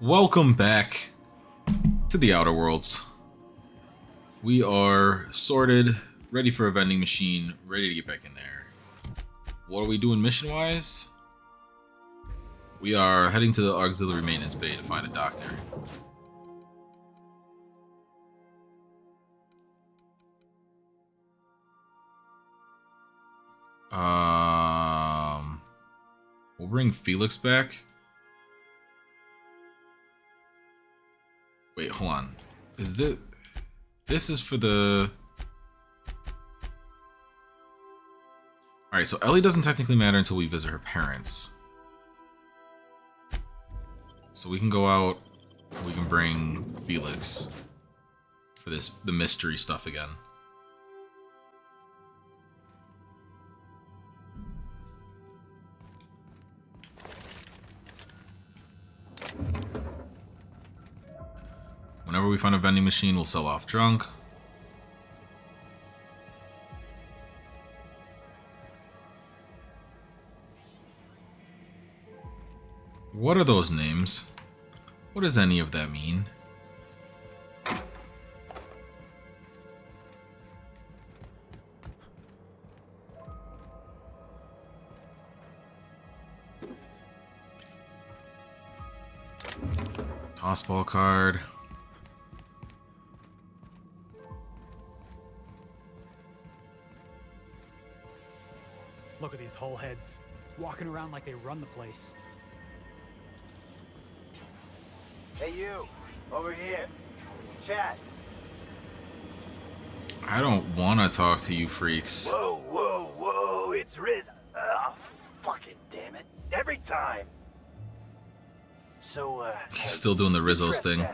Welcome back to the Outer Worlds. We are sorted, ready for a vending machine, ready to get back in there. What are we doing mission-wise? We are heading to the auxiliary maintenance bay to find a doctor. We'll bring Felix back. Wait, hold on. Is this is for the... Alright, so Ellie doesn't technically matter until we visit her parents. So we can go out and we can bring Felix for the mystery stuff again. Whenever we find a vending machine, we'll sell off drunk. What are those names? What does any of that mean? Tossball card. Look at these hull heads, walking around like they run the place. Hey you, over here. Chat. I don't want to talk to you freaks. Whoa, whoa, whoa, it's Riz. Fucking damn it. Every time. So, He's still doing the Rizzo's thing.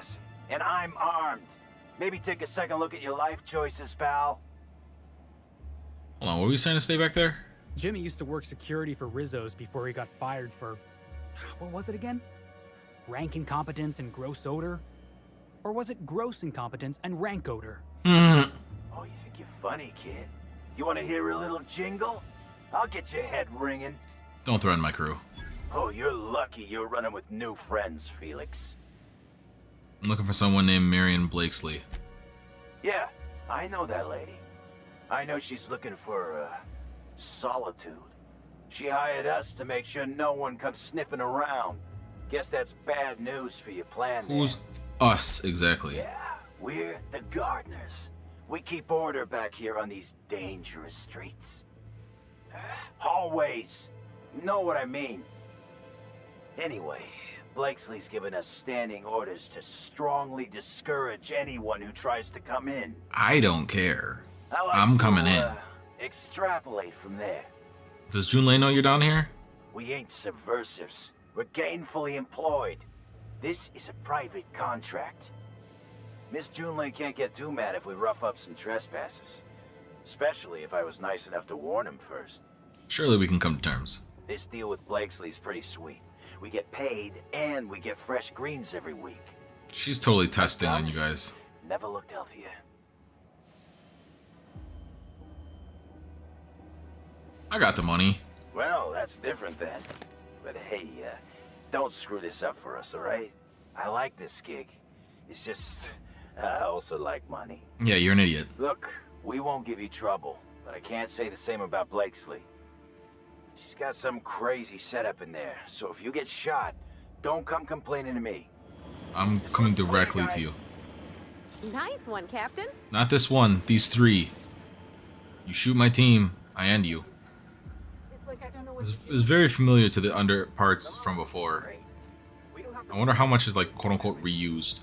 And I'm armed. Maybe take a second look at your life choices, pal. Hold on, what were you saying to stay back there? Jimmy used to work security for Rizzo's before he got fired for... what was it again? Rank incompetence and gross odor? Or was it gross incompetence and rank odor? Oh, you think you're funny, kid? You want to hear a little jingle? I'll get your head ringing. Don't threaten my crew. Oh, you're lucky you're running with new friends, Felix. I'm looking for someone named Marion Blakesley. Yeah, I know that lady. I know she's looking for, solitude. She hired us to make sure no one comes sniffing around. Guess that's bad news for your plan. Who's us, exactly? Yeah, we're the gardeners. We keep order back here on these dangerous streets. Hallways. You know what I mean. Anyway, Blakesley's given us standing orders to strongly discourage anyone who tries to come in. I don't care. I like I'm to, coming in. Extrapolate from there. Does Junlei know you're down here? We ain't subversives. We're gainfully employed. This is a private contract. Miss Junlei can't get too mad if we rough up some trespassers. Especially if I was nice enough to warn him first. Surely we can come to terms. This deal with Blakesley's pretty sweet. We get paid, and we get fresh greens every week. She's totally testing on you guys. Never looked healthier. I got the money. Well, that's different then. But hey, don't screw this up for us, alright? I like this gig. It's just, I also like money. Yeah, you're an idiot. Look, we won't give you trouble, but I can't say the same about Blakesley. She's got some crazy setup in there, so if you get shot, don't come complaining to me. I'm coming directly to you. Nice one, Captain. Not this one, these three. You shoot my team, I end you. It's very familiar to the under parts from before. I wonder how much is like quote unquote reused.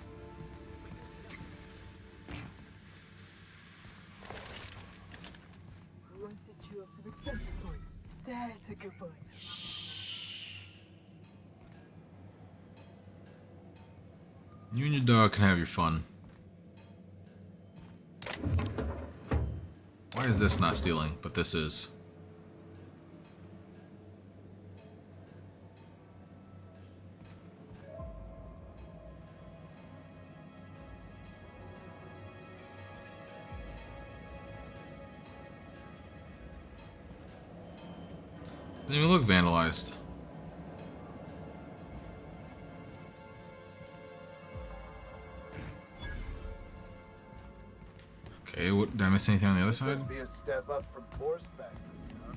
That's a good boy. You and your dog can have your fun. Why is this not stealing, but this is? Doesn't even look vandalized. Okay, what, did I miss anything on the other side? Must be a step up from force factory, huh?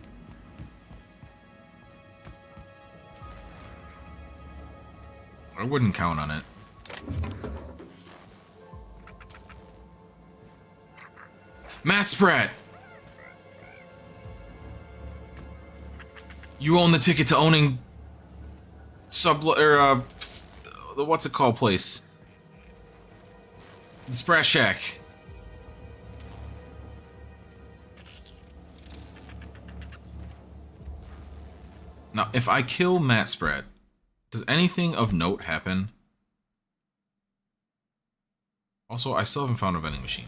I wouldn't count on it. Matt Sprat! You own the ticket to owning the what's it called place? The Sprat Shack. Now, if I kill Matt Sprat, does anything of note happen? Also, I still haven't found a vending machine.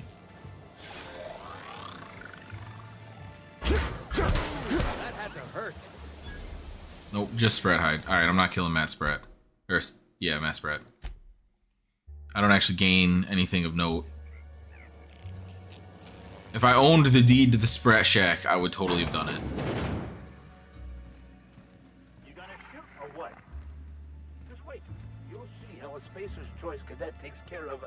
That had to hurt. Nope, just Sprat hide. Alright, I'm not killing Matt Sprat. Or, yeah, Matt Sprat. I don't actually gain anything of note. If I owned the deed to the Sprat Shack, I would totally have done it. You gonna shoot or what? Just wait. You'll see how a Spacer's Choice cadet takes care of,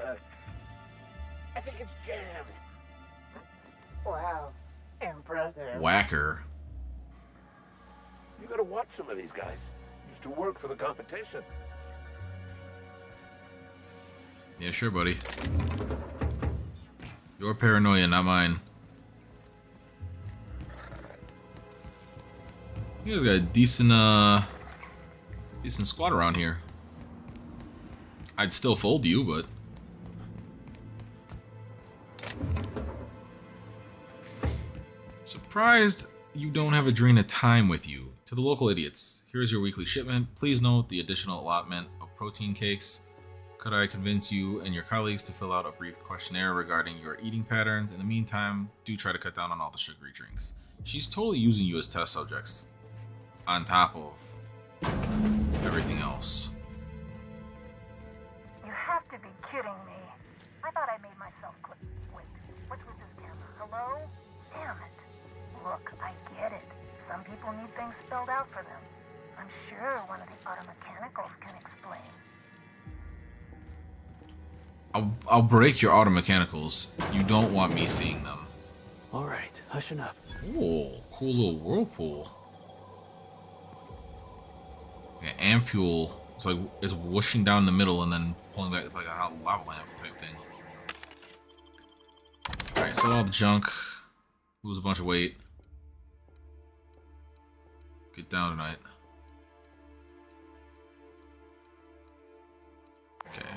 I think it's jammed. Wow. Impressive. Whacker. You gotta watch some of these guys. Used to work for the competition. Yeah, sure, buddy. Your paranoia, not mine. You guys got a decent, decent squad around here. I'd still fold you, but... Surprised you don't have Adrena-Time with you. To the local idiots, here's your weekly shipment. Please note the additional allotment of protein cakes. Could I convince you and your colleagues to fill out a brief questionnaire regarding your eating patterns? In the meantime, do try to cut down on all the sugary drinks. She's totally using you as test subjects, on top of everything else. You have to be kidding me. I thought I made myself click. Wait, what's with this camera? Hello? Damn it. Look, I get it. Some people need things spelled out for them. I'm sure one of the auto mechanicals can explain. I'll break your auto mechanicals. You don't want me seeing them. All right, hushing up. Oh, cool little whirlpool. Yeah, ampule. It's like it's whooshing down the middle and then pulling back. It's like a lava lamp type thing. All right, sell all the junk. Lose a bunch of weight. Get down tonight. Okay.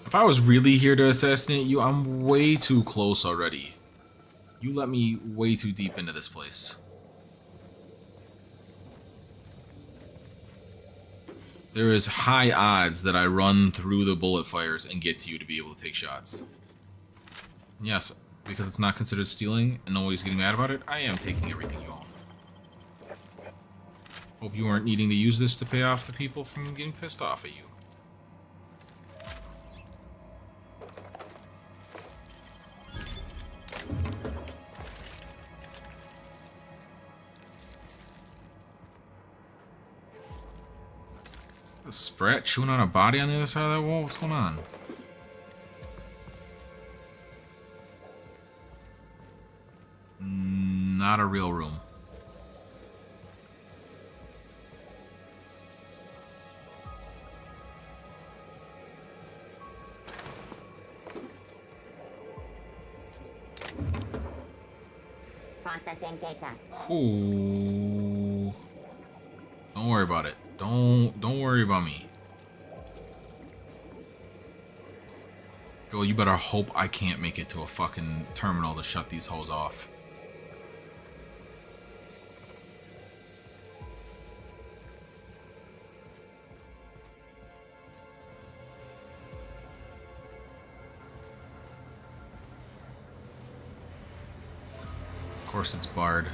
If I was really here to assassinate you, I'm way too close already. You let me way too deep into this place. There is high odds that I run through the bullet fires and get to you to be able to take shots. Yes, because it's not considered stealing and nobody's getting mad about it, I am taking everything you own. Hope you weren't needing to use this to pay off the people from getting pissed off at you. A Sprat chewing on a body on the other side of that wall? What's going on? Not a real room. Processing data. Ooh. Don't worry about it. Don't worry about me. Joel, you better hope I can't make it to a fucking terminal to shut these hoes off. Of course it's barred.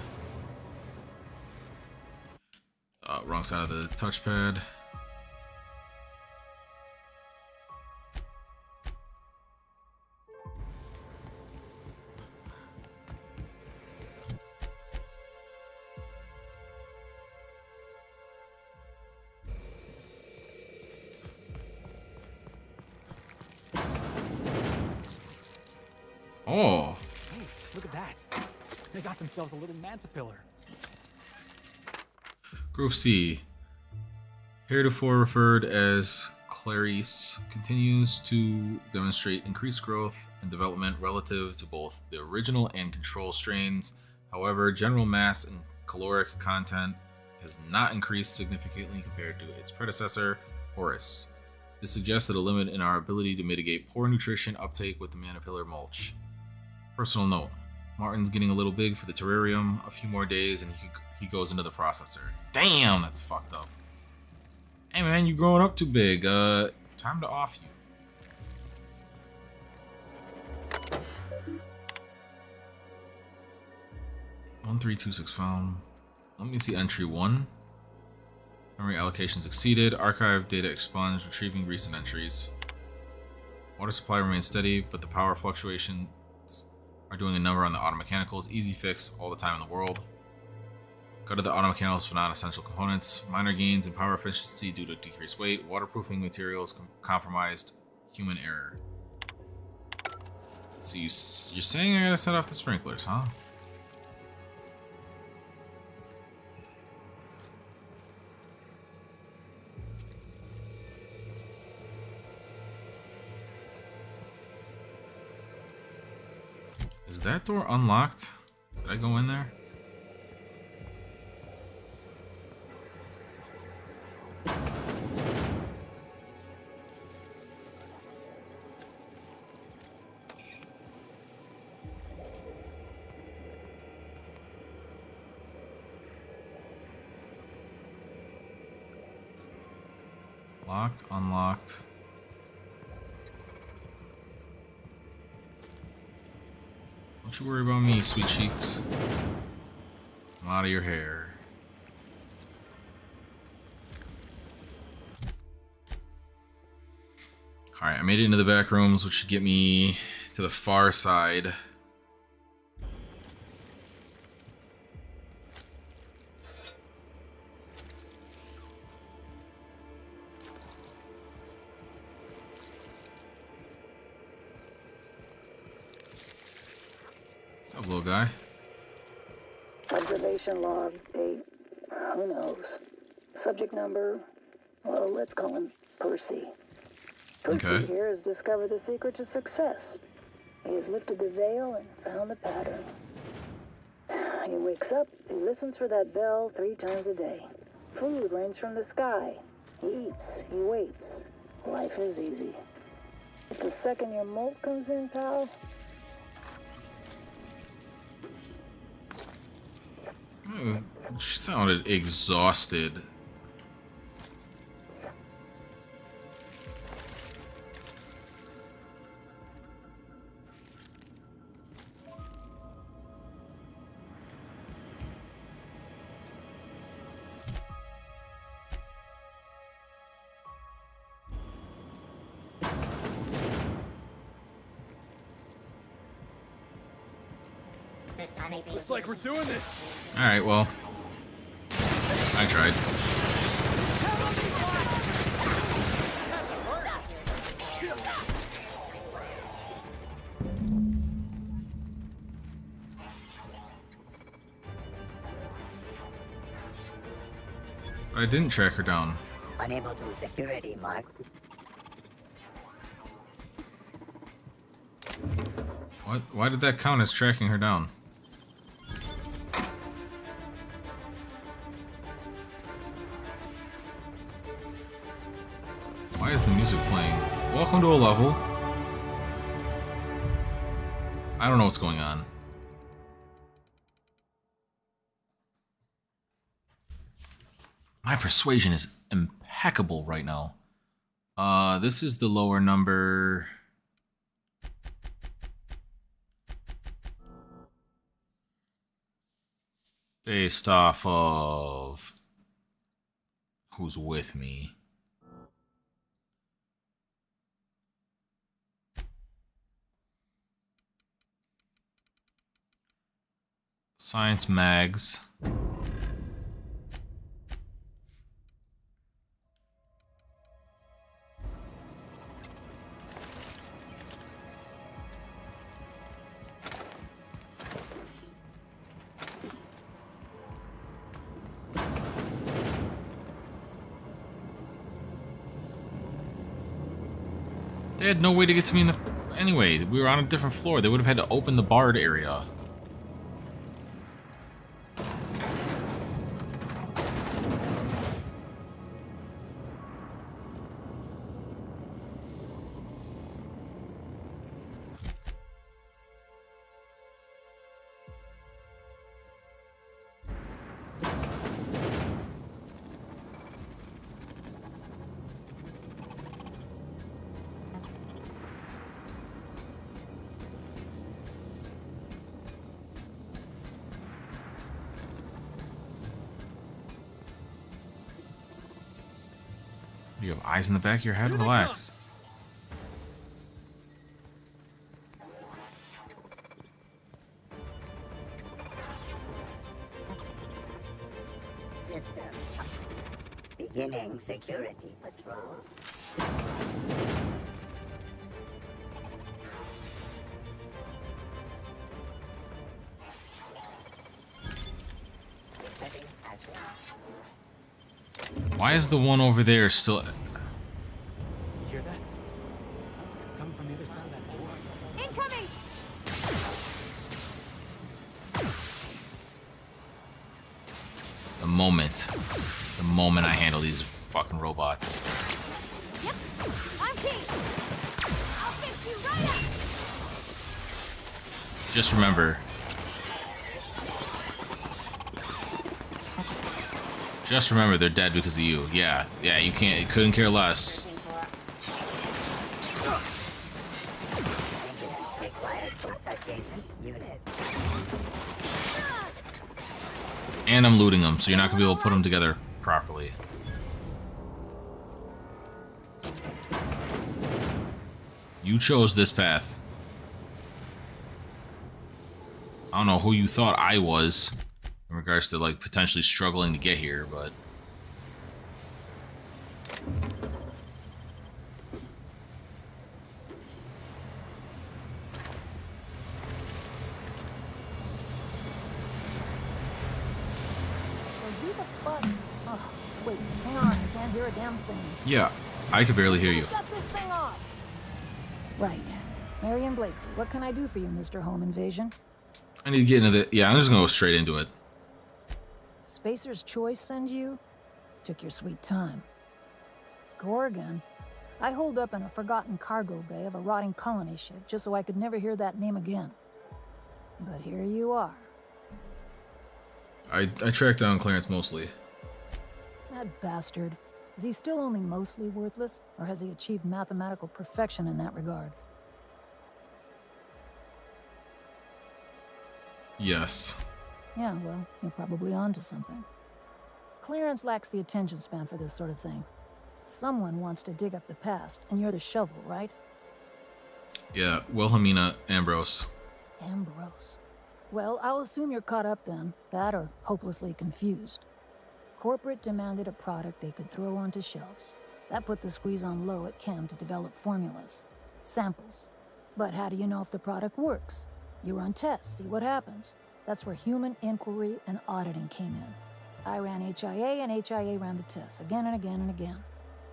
Wrong side of the touchpad. Oh, Hey, look at that. They got themselves a little mantipillar. Group C, heretofore referred as Clarice, continues to demonstrate increased growth and development relative to both the original and control strains. However, general mass and caloric content has not increased significantly compared to its predecessor, Horus. This suggests a limit in our ability to mitigate poor nutrition uptake with the Manipillar mulch. Personal note, Martin's getting a little big for the terrarium. A few more days and he goes into the processor. Damn, that's fucked up. Hey man, you growing up too big. Time to off you. One 1326 found. Let me see entry 1. Memory allocations exceeded. Archive data expunged. Retrieving recent entries. Water supply remains steady, but the power fluctuations are doing a number on the auto mechanicals. Easy fix all the time in the world. Go to the auto mechanicals for non-essential components. Minor gains in power efficiency due to decreased weight. Waterproofing materials compromised. Human error. So you're saying I gotta set off the sprinklers, huh? Is that door unlocked? Did I go in there? Locked, unlocked. Don't you worry about me, sweet cheeks. I'm out of your hair. Alright, I made it into the back rooms, which should get me to the far side. What's up, little guy? Observation log date. Who knows? Subject number. Well, let's call him Percy. Percy Okay. here has discovered the secret to success. He has lifted the veil and found the pattern. He wakes up, he listens for that bell 3 times a day. Food rains from the sky. He eats, he waits. Life is easy. But the second your molt comes in, pal, She sounded exhausted. Looks like we're doing this. Alright, well. I tried. I didn't track her down. Unable to security mark. What? Why did that count as tracking her down? Why is the music playing? Welcome to a level. I don't know what's going on. My persuasion is impeccable right now. This is the lower number. Based off of who's with me. Science mags. They had no way to get to me in the... Anyway, we were on a different floor. They would have had to open the barred area. You have eyes in the back of your head? Relax. System. Beginning security patrol. Setting action. Why is the one over there still... You hear that? It's coming from the other side of that door. Incoming! The moment I handle these fucking robots. Yep, I'm key. I'll fix you right up. Just remember. Just remember they're dead because of you. Yeah, you couldn't care less. Required for adjacent unit. And I'm looting them, so you're not gonna be able to put them together properly. You chose this path. I don't know who you thought I was in regards to like potentially struggling to get here, but So who the fuck? Oh, wait, hang on. I can't hear a damn thing. yeah, I could barely hear you. Shut this thing off. Right. Marion Blakesley, what can I do for you, Mr. Home Invasion? I need to get into the... Yeah, I'm just gonna go straight into it. Spacer's Choice send you? Took your sweet time. Gorgon? I holed up in a forgotten cargo bay of a rotting colony ship just so I could never hear that name again. But here you are. I tracked down Clarence Mosley. That bastard. Is he still only mostly worthless, or has he achieved mathematical perfection in that regard? Yes. Yeah, well, you're probably onto something. Clarence lacks the attention span for this sort of thing. Someone wants to dig up the past, and you're the shovel, right? Yeah, Wilhelmina Ambrose. Ambrose. Well, I'll assume you're caught up then. That or hopelessly confused. Corporate demanded a product they could throw onto shelves. That put the squeeze on low at Chem to develop formulas. Samples. But how do you know if the product works? You run tests, see what happens. That's where human inquiry and auditing came in. I ran HIA, and HIA ran the tests again and again and again.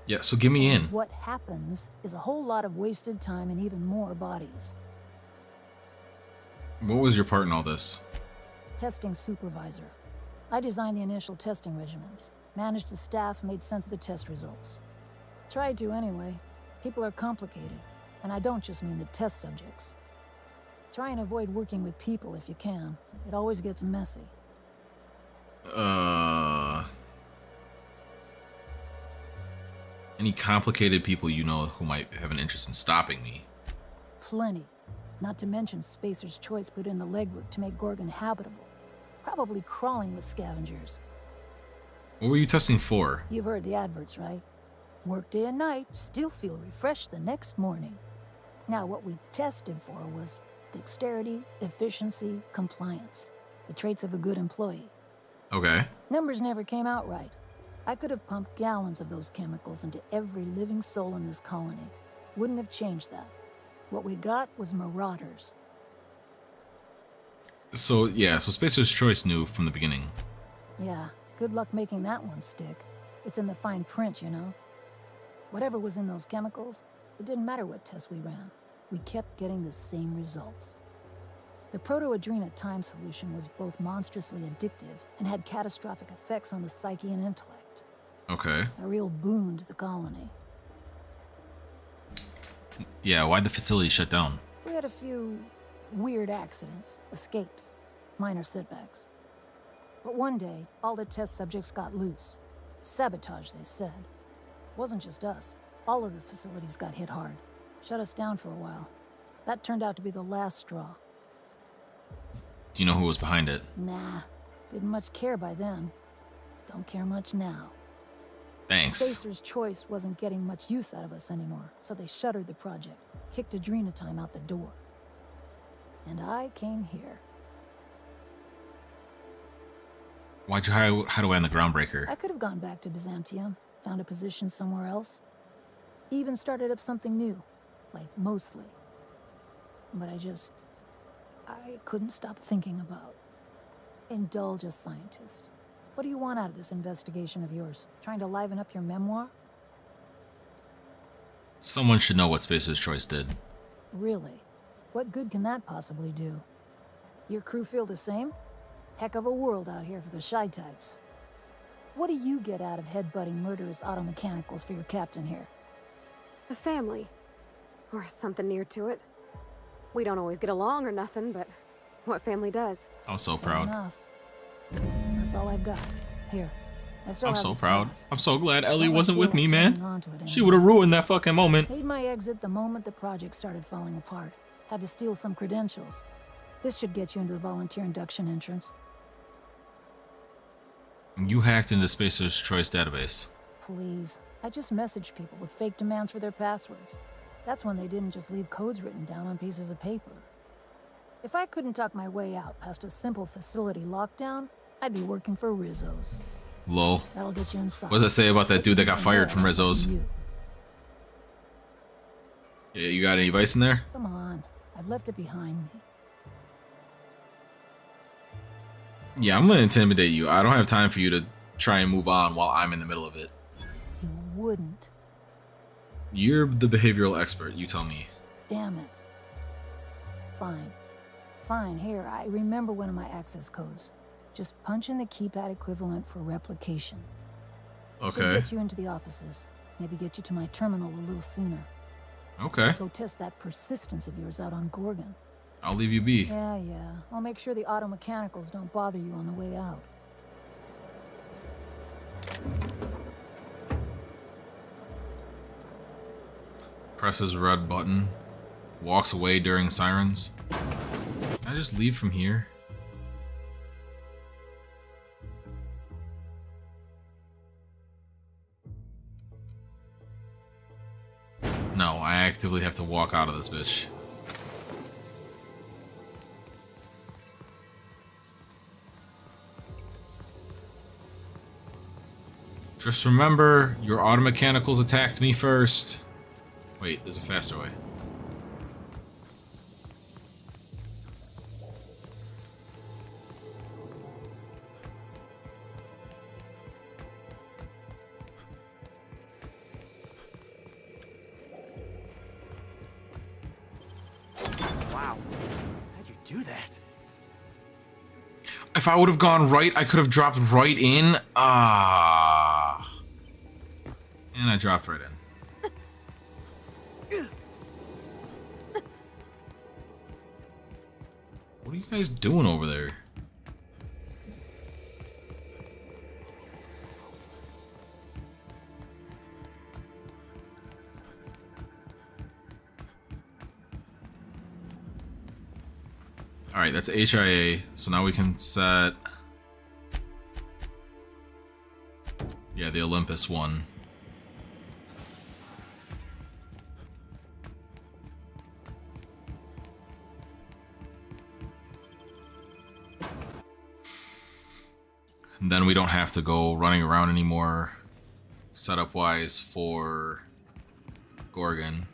Yeah, so get me in. What happens is a whole lot of wasted time and even more bodies. What was your part in all this? Testing supervisor. I designed the initial testing regimens, managed the staff, made sense of the test results. Tried to anyway. People are complicated, and I don't just mean the test subjects. Try and avoid working with people if you can. It always gets messy. Any complicated people you know who might have an interest in stopping me? Plenty. Not to mention Spacer's Choice put in the legwork to make Gorgon habitable. Probably crawling with scavengers. What were you testing for? You've heard the adverts, right? Work day and night, still feel refreshed the next morning. Now, what we tested for was dexterity, efficiency, compliance. The traits of a good employee. Okay. Numbers never came out right. I could have pumped gallons of those chemicals into every living soul in this colony. Wouldn't have changed that. What we got was marauders. So, yeah, so Spacer's Choice knew from the beginning. Yeah, good luck making that one stick. It's in the fine print, you know. Whatever was in those chemicals, It didn't matter what tests we ran. We kept getting the same results. The Proto-Adrena-Time solution was both monstrously addictive and had catastrophic effects on the psyche and intellect. Okay. A real boon to the colony. Yeah, why'd the facility shut down? We had a few weird accidents, escapes, minor setbacks. But one day, all the test subjects got loose. Sabotage, they said. Wasn't just us. All of the facilities got hit hard. Shut us down for a while. That turned out to be the last straw. Do you know who was behind it? Nah, didn't much care by then. Don't care much now. Thanks. Spacer's Choice wasn't getting much use out of us anymore, so they shuttered the project, kicked Adrena-Time out the door. And I came here. Why'd you hide away on the groundbreaker? I could have gone back to Byzantium, found a position somewhere else. Even started up something new, like mostly. But I couldn't stop thinking about. Indulge a scientist. What do you want out of this investigation of yours? Trying to liven up your memoir? Someone should know what Spacer's Choice did. Really? What good can that possibly do? Your crew feel the same? Heck of a world out here for the shy types. What do you get out of headbutting murderous auto mechanicals for your captain here? A family. Or something near to it. We don't always get along or nothing, but what family does? I was so Fair proud. enough. That's all I've got. Here. I still I'm have so this proud. pass. I'm so glad Ellie Don't wasn't feel with like me, hanging man. on to it She anymore. would have ruined that fucking moment. Made my exit the moment the project started falling apart. Had to steal some credentials. This should get you into the volunteer induction entrance. You hacked into Spacer's Choice database. Please. I just messaged people with fake demands for their passwords. That's when they didn't just leave codes written down on pieces of paper. If I couldn't talk my way out past a simple facility lockdown, I'd be working for Rizzo's. Lol. That'll get you inside. What does that say about that dude that got fired from Rizzo's? You. Yeah, you got any vice in there? Come on. I've left it behind me. Yeah, I'm gonna intimidate you. I don't have time for you to try and move on while I'm in the middle of it. You wouldn't. You're the behavioral expert. You tell me. Damn it. Fine. Fine, here, I remember one of my access codes. Just punch in the keypad equivalent for replication. Should Okay. get you into the offices. Maybe get you to my terminal a little sooner. Okay. Go test that persistence of yours out on Gorgon. I'll leave you be. Yeah. I'll make sure the auto mechanicals don't bother you on the way out. Presses red button. Walks away during sirens. Can I just leave from here? No, I actively have to walk out of this bitch. Just remember, your auto mechanicals attacked me first. Wait, there's a faster way. Wow. How'd you do that? If I would have gone right, I could have dropped right in. Ah. And I dropped right in. What are you guys doing over there? Alright, that's HIA. So now we can set... Yeah, the Olympus one. And then we don't have to go running around anymore setup wise for Gorgon.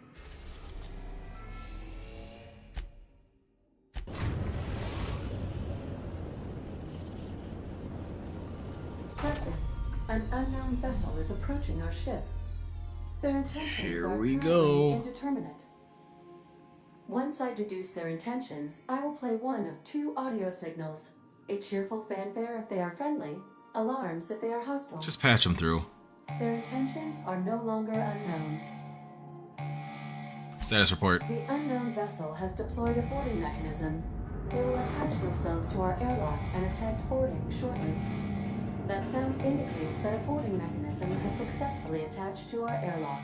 Captain, an unknown vessel is approaching our ship. Their intentions Here are we currently go. indeterminate. Once I deduce their intentions, I will play one of two audio signals. A cheerful fanfare if they are friendly, alarms if they are hostile. Just patch them through. Their intentions are no longer unknown. Status report. The unknown vessel has deployed a boarding mechanism. They will attach themselves to our airlock and attempt boarding shortly. That sound indicates that a boarding mechanism has successfully attached to our airlock.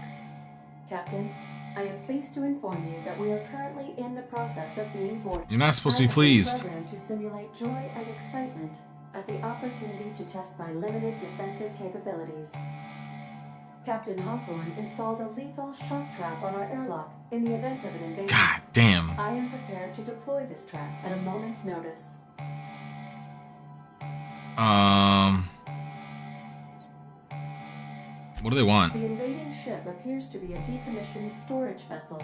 Captain, I am pleased to inform you that we are currently in the process of being boarded. You're not supposed to be I have been pleased. programmed to simulate joy and excitement at the opportunity to test my limited defensive capabilities. Captain Hawthorne installed a lethal shock trap on our airlock in the event of an invasion. God damn. I am prepared to deploy this trap at a moment's notice. What do they want? The invading ship appears to be a decommissioned storage vessel.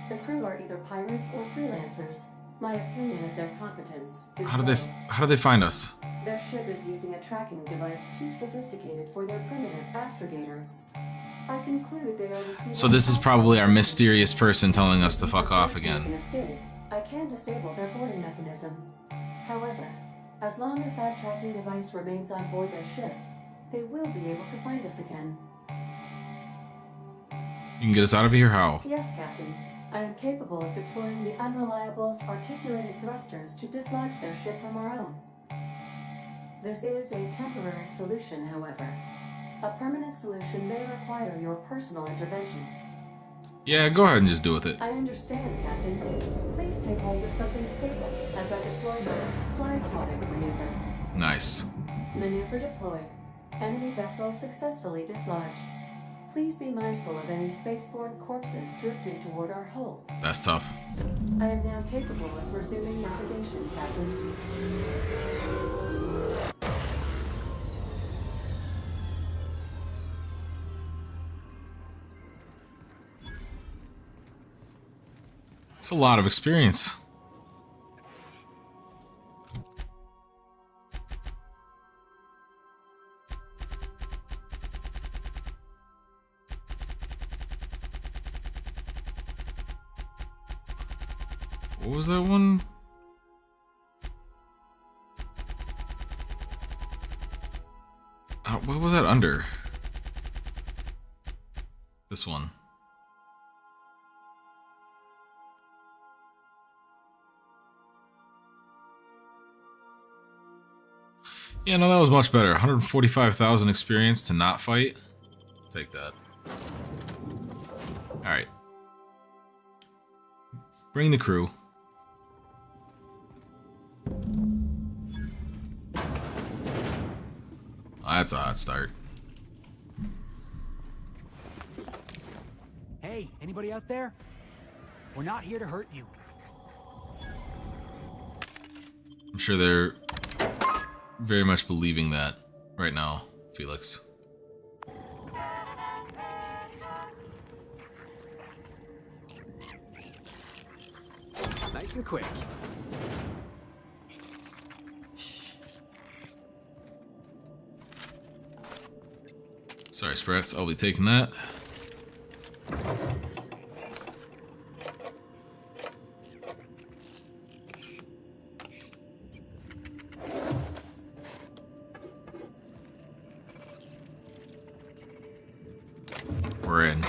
The crew are either pirates or freelancers. My opinion of their competence is How do low. they find us? Their ship is using a tracking device too sophisticated for their primitive astrogator. I conclude they are receiving. So this is probably our mysterious person telling us to fuck off If they can again. escape, I can disable their boarding mechanism. However, as long as that tracking device remains on board their ship, they will be able to find us again. You can get us out of here? How? Yes, Captain. I am capable of deploying the Unreliable's articulated thrusters to dislodge their ship from our own. This is a temporary solution, however. A permanent solution may require your personal intervention. Yeah, go ahead and just do with it. I understand, Captain. Please take hold of something stable as I deploy my fly-swatting maneuver. Nice. Maneuver deployed. Enemy vessel successfully dislodged. Please be mindful of any spaceborne corpses drifting toward our hull. That's tough. I am now capable of resuming navigation, Captain. It's a lot of experience. What was that one? What was that under? This one. Yeah, no, that was much better. 145,000 experience to not fight. Take that. Alright. Bring the crew. That's a hot start. Hey, anybody out there? We're not here to hurt you. I'm sure they're very much believing that right now, Felix. Nice and quick. Sorry, Sprats. I'll be taking that. We're in.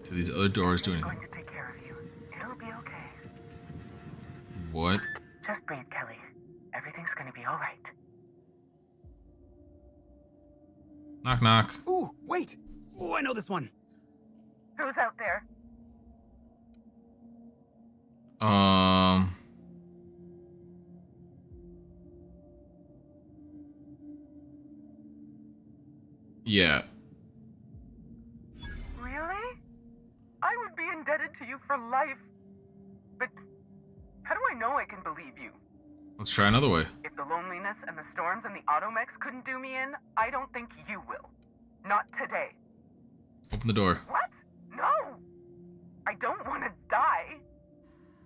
Do these other doors do anything? I'm going to take care of you. It'll be okay. What? Just breathe, Kelly. Everything's gonna be all right. Knock knock. Ooh, wait! Oh, I know this one. Who's out there? Yeah. Really? I would be indebted to you for life. But how do I know I can believe you? Let's try another way. If the loneliness and the storms and the automechs couldn't do me in, I don't think you will. Not today. Open the door. What? No! I don't want to die.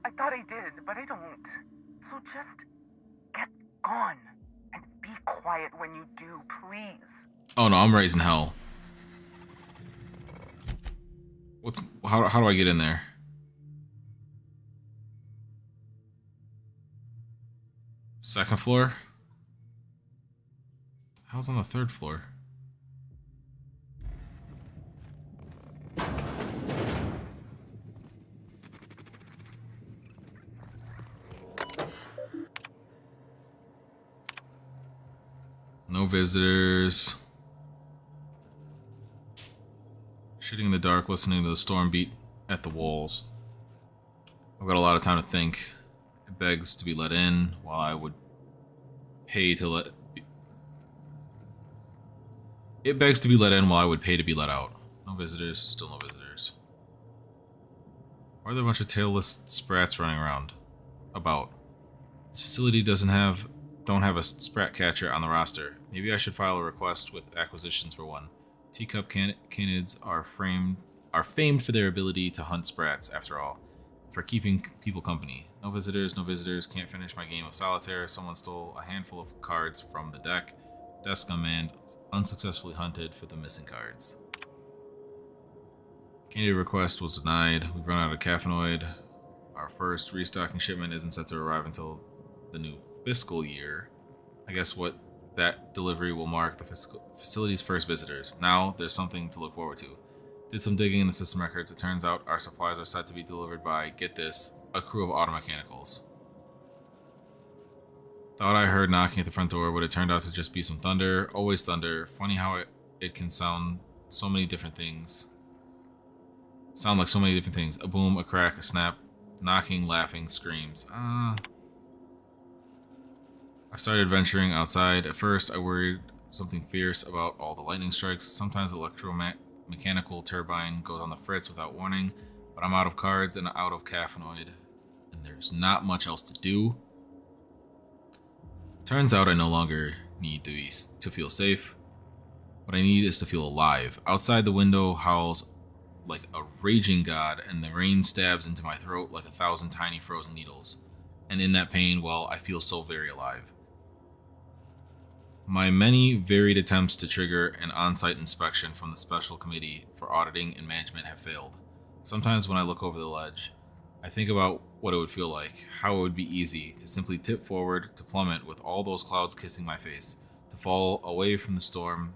I thought I did, but I don't. So just get gone. And be quiet when you do, please. Oh no, I'm raising hell. How do I get in there? Second floor? How's on the third floor? No visitors. Shitting in the dark, listening to the storm beat at the walls. I've got a lot of time to think. It begs to be let in, while I would pay to let... It begs to be let in, while I would pay to be let out. No visitors, still no visitors. Why are there a bunch of tailless sprats running around? About. This facility don't have a sprat catcher on the roster. Maybe I should file a request with acquisitions for one. Teacup canids are famed for their ability to hunt sprats, after all. For keeping people company. No visitors, no visitors. Can't finish my game of solitaire. Someone stole a handful of cards from the deck. Desk unmanned. Unsuccessfully hunted for the missing cards. Candidate request was denied. We've run out of caffeinoid. Our first restocking shipment isn't set to arrive until the new fiscal year. I guess that delivery will mark the facility's first visitors. Now there's something to look forward to. Did some digging in the system records. It turns out our supplies are set to be delivered by, get this, a crew of auto mechanicals. Thought I heard knocking at the front door, but it turned out to just be some thunder. Always thunder. Funny how it can sound so many different things. Sound like so many different things. A boom, a crack, a snap, knocking, laughing, screams. I started venturing outside. At first, I worried something fierce about all the lightning strikes. Sometimes the electromechanical turbine goes on the fritz without warning, but I'm out of cards and out of caffeinoid, and there's not much else to do. Turns out I no longer need to feel safe. What I need is to feel alive. Outside, the window howls like a raging god, and the rain stabs into my throat like 1,000 tiny frozen needles. And in that pain, well, I feel so very alive. My many varied attempts to trigger an on-site inspection from the Special Committee for Auditing and Management have failed. Sometimes when I look over the ledge, I think about what it would feel like, how it would be easy to simply tip forward, to plummet with all those clouds kissing my face, to fall away from the storm,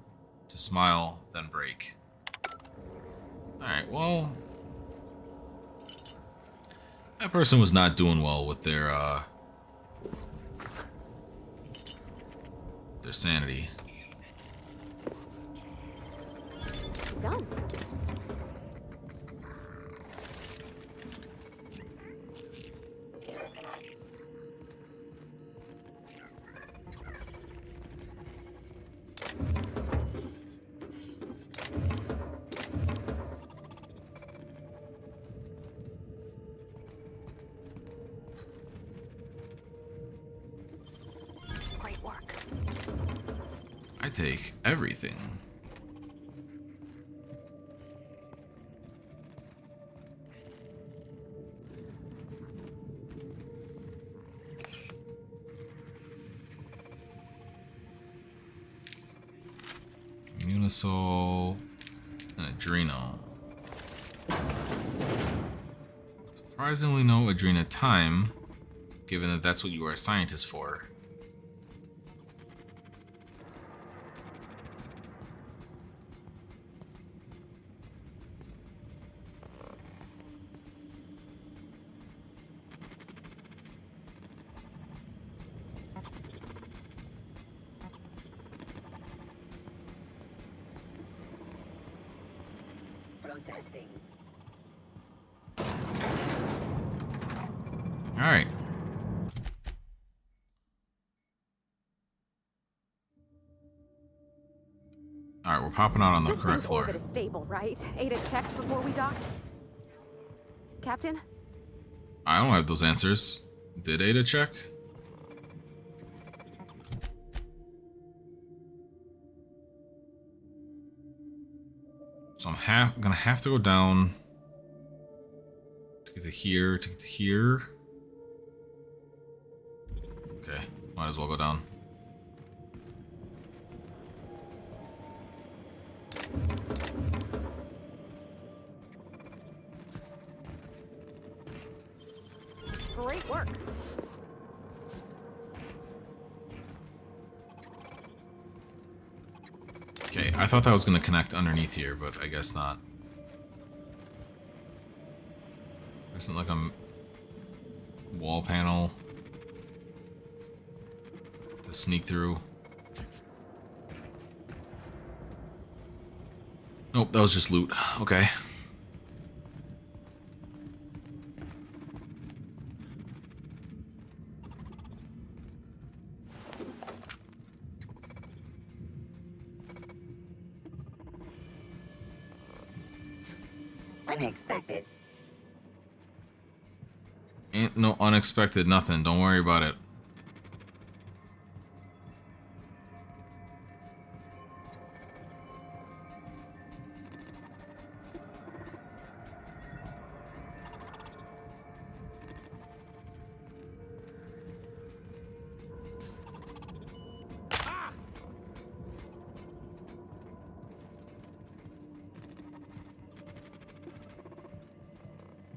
to smile, then break. Alright, well... that person was not doing well with their sanity. Done. Great work. I take everything. Unisol and Adreno. Surprisingly no Adrena-Time, given that that's what you are a scientist for. Processing. Alright. Alright, we're popping out on the This correct thing's floor. orbit is stable, right? Ada checked before we docked? Captain? I don't have those answers. Did Ada check? So I'm gonna have to go down to get to here, to get to here. Okay, might as well go down. Great work. Okay, I thought that was gonna connect underneath here, but I guess not. There isn't like a wall panel to sneak through. Nope, that was just loot. Okay. Unexpected. Ain't no unexpected nothing. Don't worry about it.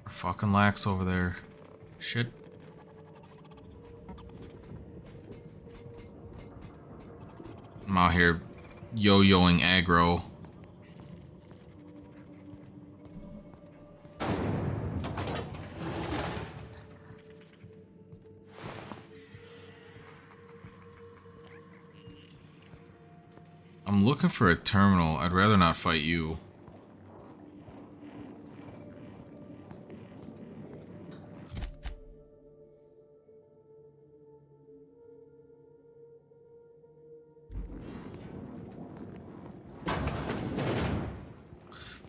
Fucking lax over there. Shit. I'm out here yo-yoing aggro. I'm looking for a terminal. I'd rather not fight you.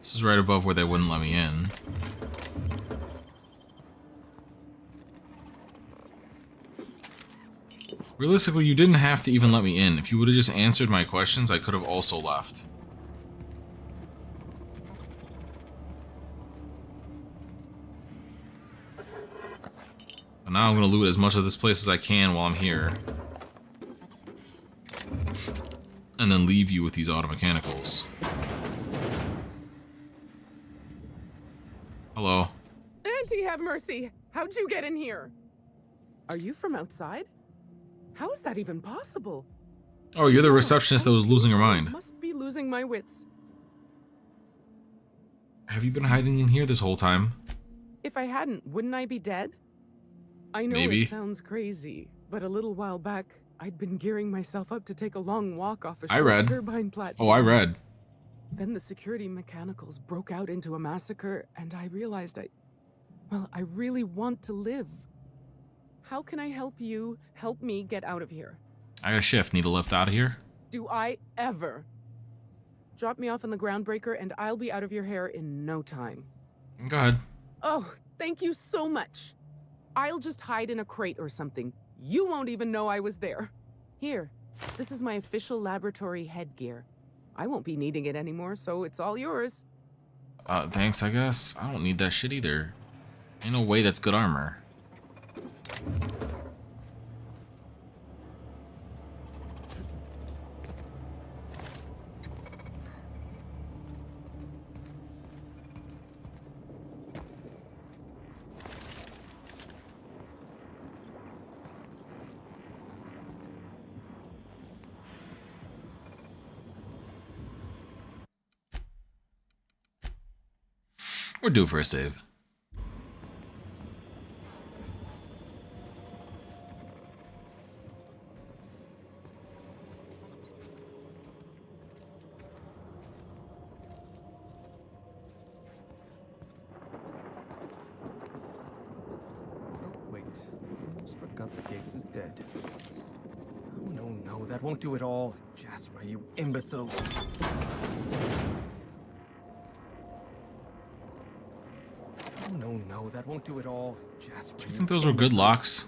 This is right above where they wouldn't let me in. Realistically, you didn't have to even let me in. If you would have just answered my questions, I could have also left. But now I'm going to loot as much of this place as I can while I'm here. And then leave you with these auto mechanicals. Hello. Auntie, have mercy! How'd you get in here? Are you from outside? How is that even possible? Oh, you're the receptionist that was losing her mind. Must be losing my wits. Have you been hiding in here this whole time? If I hadn't, wouldn't I be dead? I know Maybe. it sounds crazy, but a little while back, I'd been gearing myself up to take a long walk off a I short read. turbine platform. Oh, I read. Then the security mechanicals broke out into a massacre, and I realized I really want to live. How can I help you help me get out of here? I got a shift. Need a lift out of here? Do I ever? Drop me off on the groundbreaker, and I'll be out of your hair in no time. Go ahead. Oh, thank you so much. I'll just hide in a crate or something. You won't even know I was there. Here, this is my official laboratory headgear. I won't be needing it anymore, so it's all yours. Thanks, I guess. I don't need that shit either. Ain't no way that's good armor. We're due for a save. Wait, almost forgot the Gates is dead. Oh, no, that won't do it all. Jasper, you imbecile. Oh, no, that won't do it all. Jasper, Do you think those were good locks?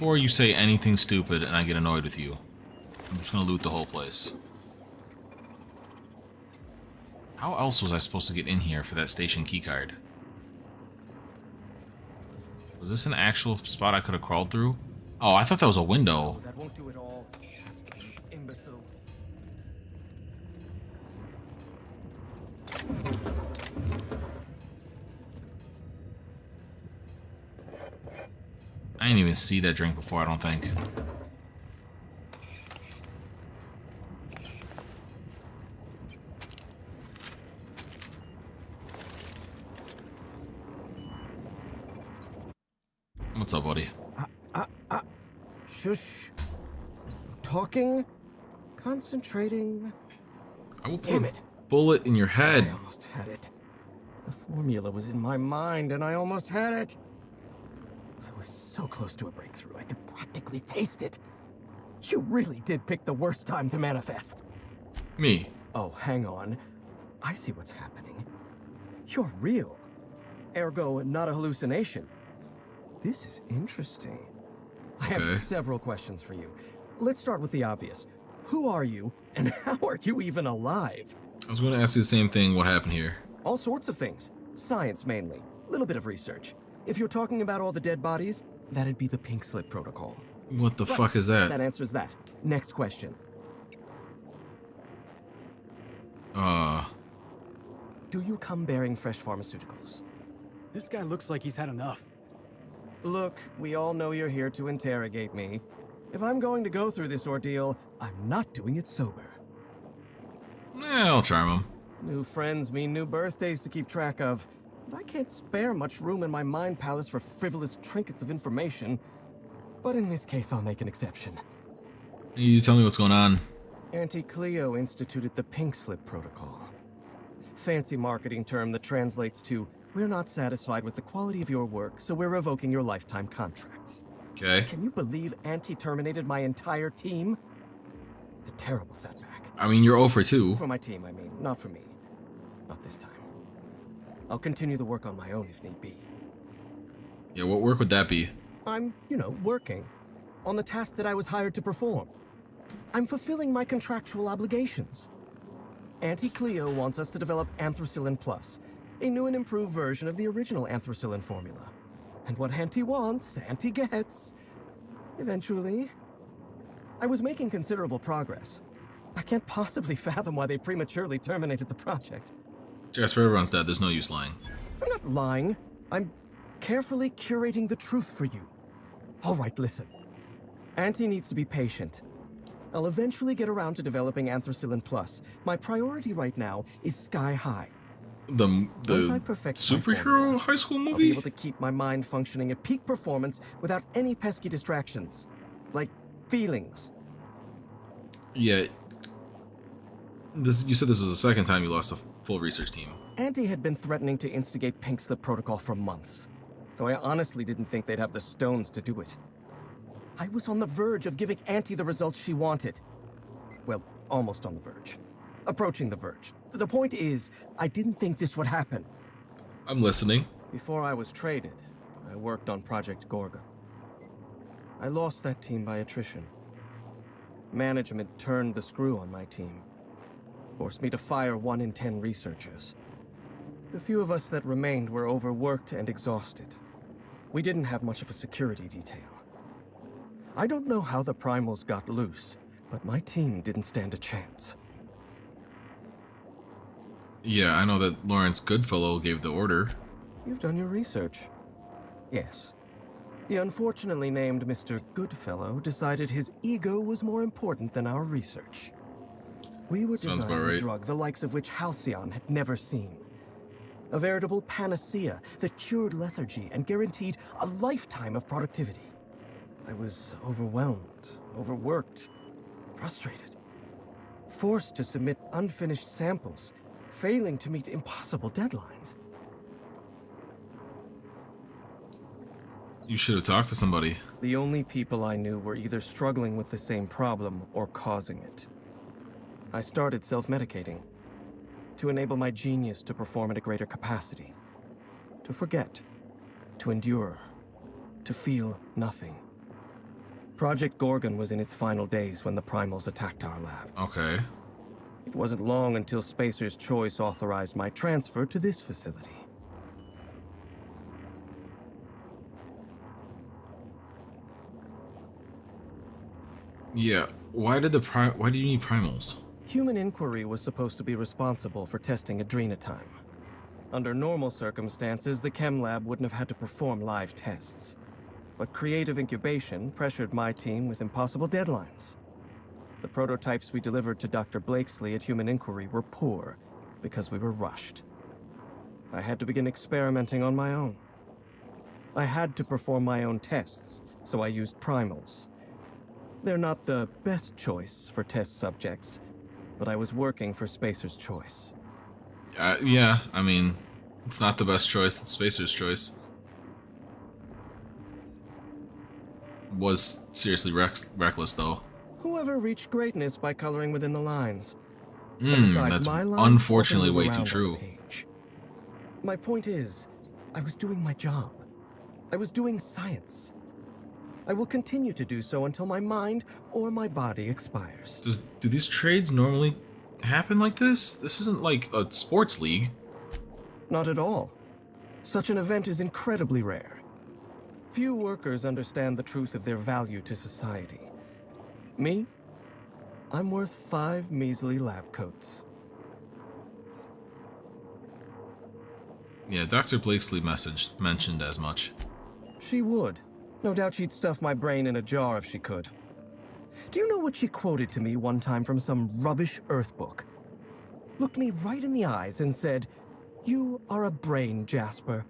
Before you say anything stupid and I get annoyed with you, I'm just gonna loot the whole place. How else was I supposed to get in here for that station keycard? Was this an actual spot I could have crawled through? Oh, I thought that was a window. That won't do it all. You imbecile. I didn't even see that drink before, I don't think. What's up, buddy? Shush. Talking. Concentrating. I will put Damn a it. bullet in your head. I almost had it. The formula was in my mind and I almost had it. I was so close to a breakthrough, I could practically taste it. You really did pick the worst time to manifest. Me. Oh, hang on. I see what's happening. You're real. Ergo, not a hallucination. This is interesting. I have several questions for you. Let's start with the obvious. Who are you, and how are you even alive? I was going to ask you the same thing. What happened here? All sorts of things. Science, mainly. A little bit of research. If you're talking about all the dead bodies, that'd be the pink slip protocol. What the fuck is that? That answers that. Next question. Do you come bearing fresh pharmaceuticals? This guy looks like he's had enough. Look, we all know you're here to interrogate me. If I'm going to go through this ordeal, I'm not doing it sober. I'll charm him. New friends mean new birthdays to keep track of. And I can't spare much room in my mind palace for frivolous trinkets of information. But in this case, I'll make an exception. You tell me what's going on. Auntie Cleo instituted the Pink Slip Protocol. Fancy marketing term that translates to, we're not satisfied with the quality of your work, so we're revoking your lifetime contracts. Okay. Can you believe Auntie terminated my entire team? It's a terrible setback. I mean, you're 0 for 2. For my team, I mean, not for me. Not this time. I'll continue the work on my own if need be. Yeah, what work would that be? I'm, working on the task that I was hired to perform. I'm fulfilling my contractual obligations. Auntie Cleo wants us to develop Anthracillin Plus, a new and improved version of the original Anthracillin formula. And what Auntie wants, Auntie gets. Eventually. I was making considerable progress. I can't possibly fathom why they prematurely terminated the project. Jasper, everyone's dead. There's no use lying. I'm not lying. I'm carefully curating the truth for you. All right, listen. Auntie needs to be patient. I'll eventually get around to developing Anthracillin Plus. My priority right now is Sky High. The Once I perfect my superhero formula, high school I'll be movie? able to keep my mind functioning at peak performance without any pesky distractions. Like feelings. Yeah. You said this was the second time you lost a full research team. Auntie had been threatening to instigate Pink Slip Protocol for months. Though I honestly didn't think they'd have the stones to do it. I was on the verge of giving Auntie the results she wanted. Well, almost on the verge. Approaching the verge. The point is, I didn't think this would happen. I'm listening. Before I was traded, I worked on Project Gorgon. I lost that team by attrition. Management turned the screw on my team. Forced me to fire 1 in 10 researchers. The few of us that remained were overworked and exhausted. We didn't have much of a security detail. I don't know how the primals got loose, but my team didn't stand a chance. Yeah, I know that Lawrence Goodfellow gave the order. You've done your research. Yes. The unfortunately named Mr. Goodfellow decided his ego was more important than our research. We were Sounds designing about a right. drug the likes of which Halcyon had never seen. A veritable panacea that cured lethargy and guaranteed a lifetime of productivity. I was overwhelmed, overworked, frustrated. Forced to submit unfinished samples, failing to meet impossible deadlines. You should have talked to somebody. The only people I knew were either struggling with the same problem or causing it. I started self-medicating to enable my genius to perform at a greater capacity. To forget, to endure, to feel nothing. Project Gorgon was in its final days when the Primals attacked our lab. Okay. It wasn't long until Spacer's Choice authorized my transfer to this facility. Yeah. Why do you need primals? Human Inquiry was supposed to be responsible for testing Adrena-Time. Under normal circumstances, the chem lab wouldn't have had to perform live tests. But creative incubation pressured my team with impossible deadlines. The prototypes we delivered to Dr. Blakesley at Human Inquiry were poor because we were rushed. I had to begin experimenting on my own. I had to perform my own tests, so I used primals. They're not the best choice for test subjects, but I was working for Spacer's Choice. Yeah, I mean, it's not the best choice, it's Spacer's Choice. Was seriously reckless, though. Whoever reached greatness by coloring within the lines. Besides, That's my lines unfortunately often way move too around on true. the page. My point is, I was doing my job. I was doing science. I will continue to do so until my mind or my body expires. Do these trades normally happen like this? This isn't like a sports league. Not at all. Such an event is incredibly rare. Few workers understand the truth of their value to society. Me? I'm worth 5 measly lab coats. Yeah, Dr. Blakesley mentioned as much. She would. No doubt she'd stuff my brain in a jar if she could. Do you know what she quoted to me one time from some rubbish Earth book? Looked me right in the eyes and said, "You are a brain, Jasper.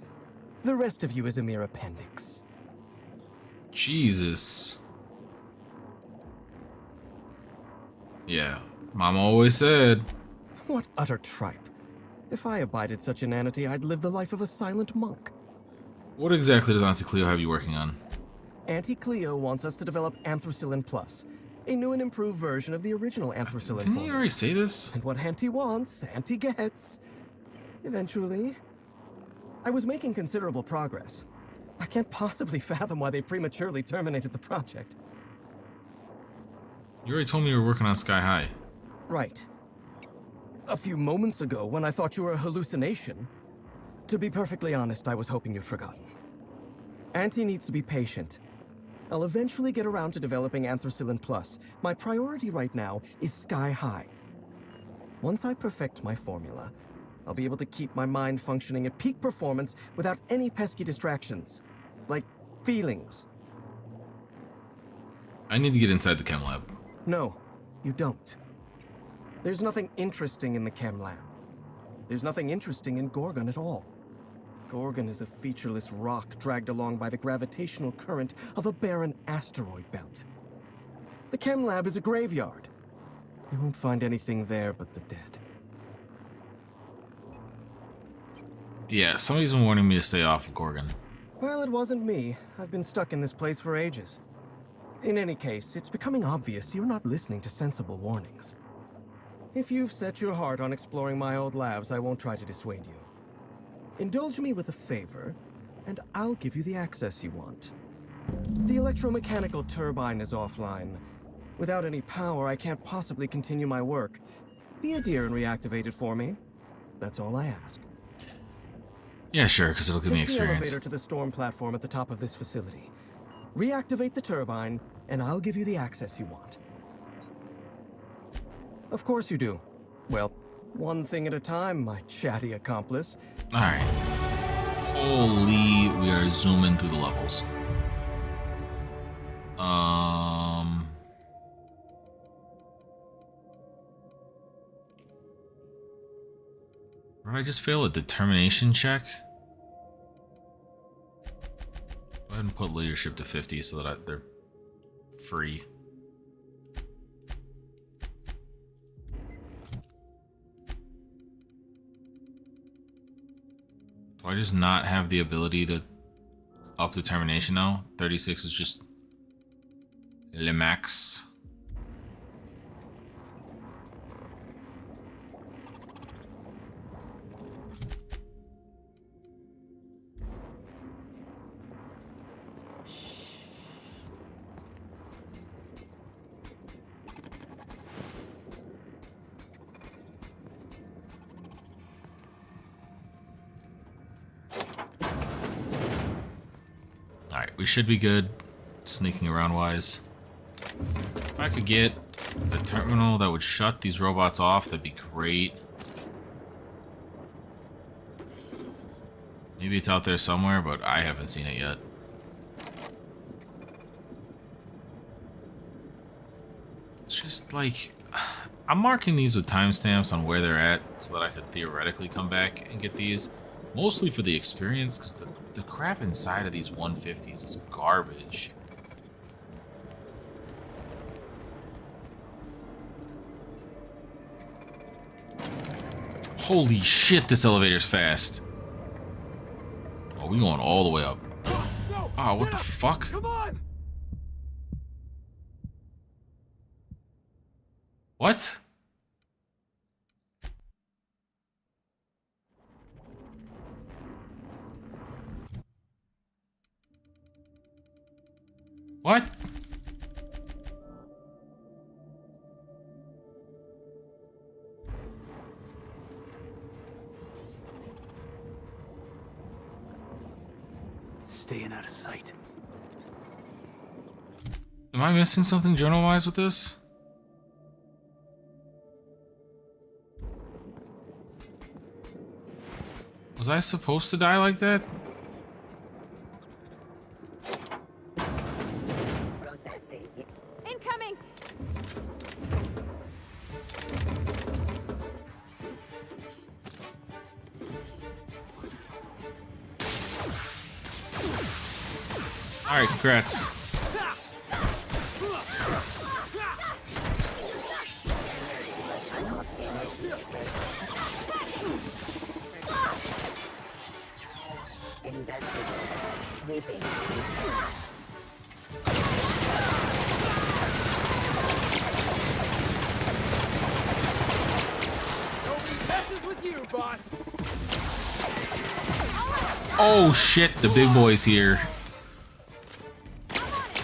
The rest of you is a mere appendix." Jesus. Yeah, Mom always said. What utter tripe. If I abided such inanity, I'd live the life of a silent monk. What exactly does Auntie Cleo have you working on? Auntie Cleo wants us to develop Anthracillin Plus, a new and improved version of the original Anthracillin Didn't he formula. already say this? And what Auntie wants, Auntie gets. Eventually. I was making considerable progress. I can't possibly fathom why they prematurely terminated the project. You already told me you were working on Sky High. Right. A few moments ago, when I thought you were a hallucination. To be perfectly honest, I was hoping you'd forgotten. Auntie needs to be patient. I'll eventually get around to developing Anthracillin Plus. My priority right now is Sky High. Once I perfect my formula, I'll be able to keep my mind functioning at peak performance without any pesky distractions. Like feelings. I need to get inside the chem lab. No, you don't. There's nothing interesting in the chem lab. There's nothing interesting in Gorgon at all. Gorgon is a featureless rock dragged along by the gravitational current of a barren asteroid belt. The chem lab is a graveyard. You won't find anything there but the dead. Yeah, somebody's been warning me to stay off of Gorgon. Well, it wasn't me. I've been stuck in this place for ages. In any case, it's becoming obvious you're not listening to sensible warnings. If you've set your heart on exploring my old labs, I won't try to dissuade you. Indulge me with a favor, and I'll give you the access you want. The electromechanical turbine is offline. Without any power, I can't possibly continue my work. Be a dear and reactivate it for me. That's all I ask. Yeah, sure, because it'll give me Take the experience. elevator to the storm platform at the top of this facility. Reactivate the turbine, and I'll give you the access you want. Of course you do. Well, one thing at a time, my chatty accomplice. Alright. Holy, we are zooming through the levels. Did I just fail a determination check? Go ahead and put leadership to 50 so that they're free. Do I just not have the ability to up determination now? 36 is just le max. we should be good. Sneaking around wise. If I could get the terminal that would shut these robots off, that'd be great. Maybe it's out there somewhere, but I haven't seen it yet. It's just like, I'm marking these with timestamps on where they're at so that I could theoretically come back and get these. Mostly for the experience, because the crap inside of these 150s is garbage. Holy shit, this elevator's fast. Oh, we going all the way up. Oh, what the fuck? Come on! What? What? Staying out of sight. Am I missing something journal-wise with this? Was I supposed to die like that? Processing. Incoming! Alright, congrats. Sweeping. Messes with you, boss. Oh shit, the big boy's here.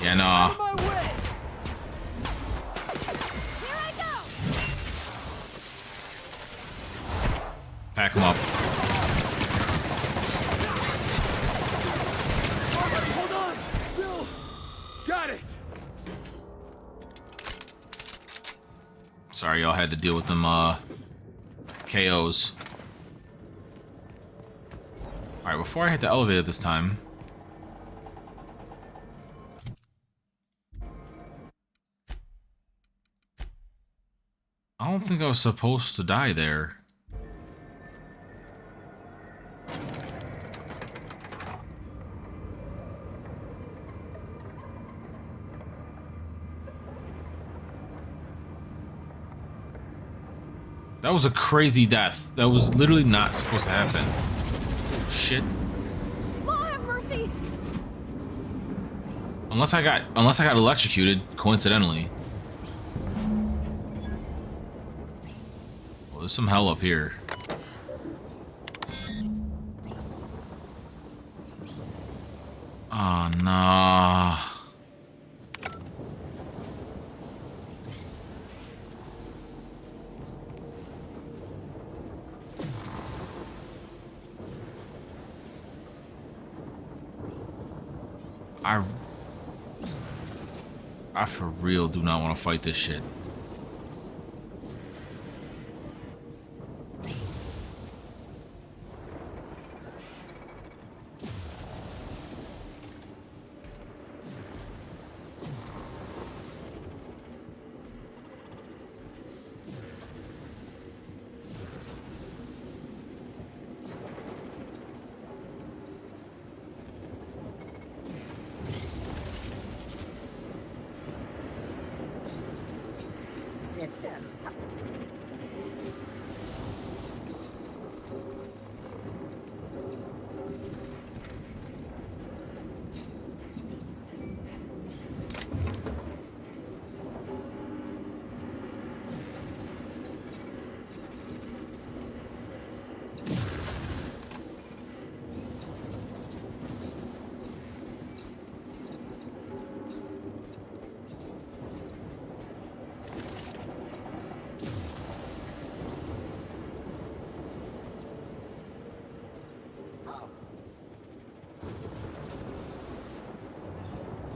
Yeah, nah. My way. Here I go! Pack him up. Hold on! Still got it! Sorry, y'all had to deal with them, KOs. Alright, before I hit the elevator this time... I don't think I was supposed to die there. That was a crazy death. That was literally not supposed to happen. Oh, shit. Lord have mercy! Unless I got electrocuted coincidentally. Well, there's some hell up here. Oh, nah. I for real do not want to fight this shit.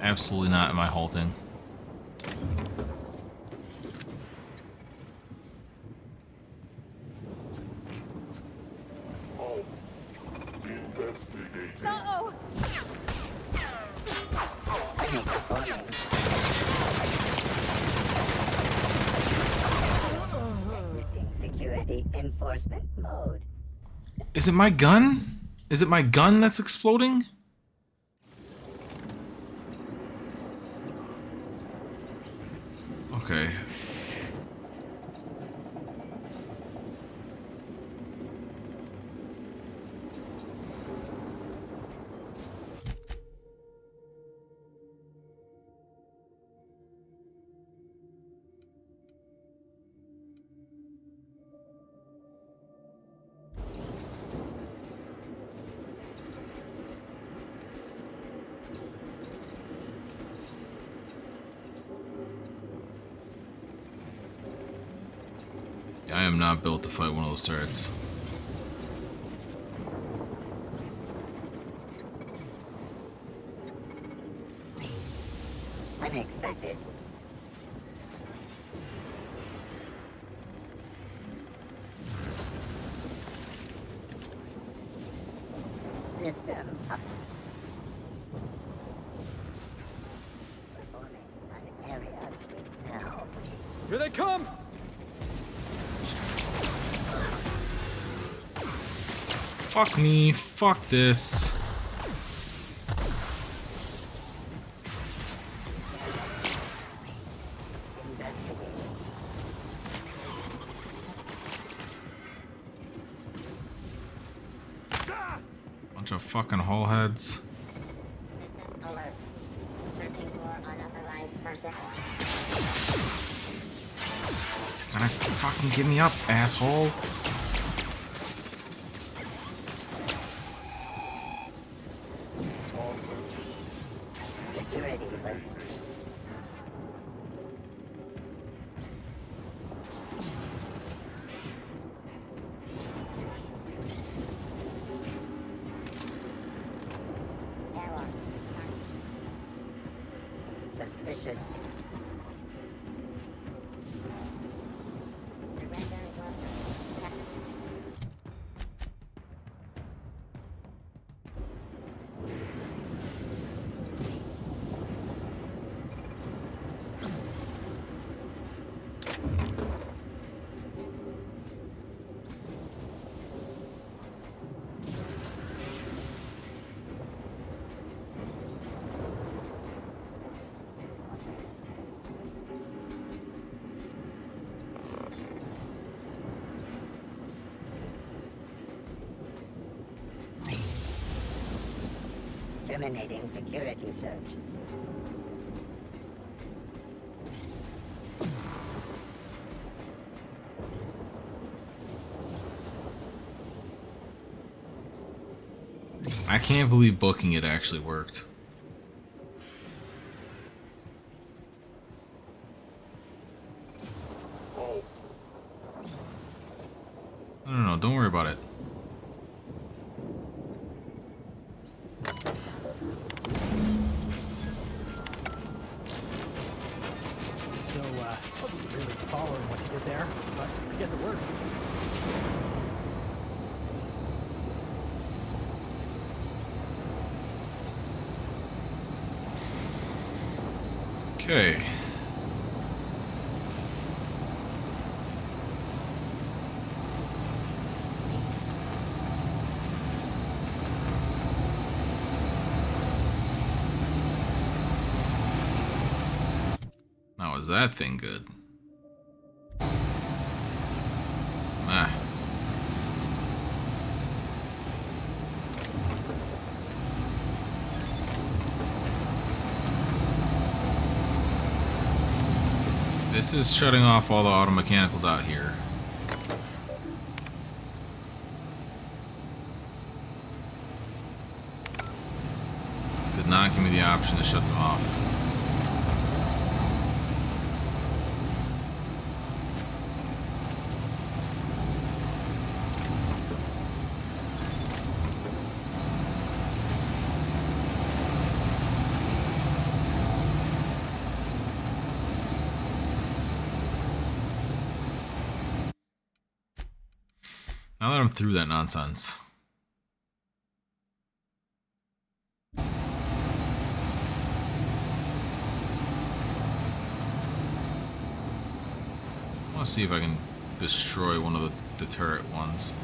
Absolutely not am I halting. Uh-oh! Exiting security enforcement mode. Is it my gun? Is it my gun that's exploding? Okay. I am not built to fight one of those turrets. Unexpected. System up. Performing an area sweep now. Here they come! Fuck me. Fuck this. Investigating. Bunch of fucking hull heads. Alert. Searching for unauthorized person. Gonna fucking get me up, asshole. Security alert. Error. Suspicious. Terminating security search. I can't believe booking it actually worked. No, don't worry about it. So, wasn't really following what you did there, but I guess it worked. Okay. Now, is that thing good? Ah. This is shutting off all the auto mechanicals out here. Did not give me the option to shut them off. Now that I'm through that nonsense. I want to see if I can destroy one of the turret ones.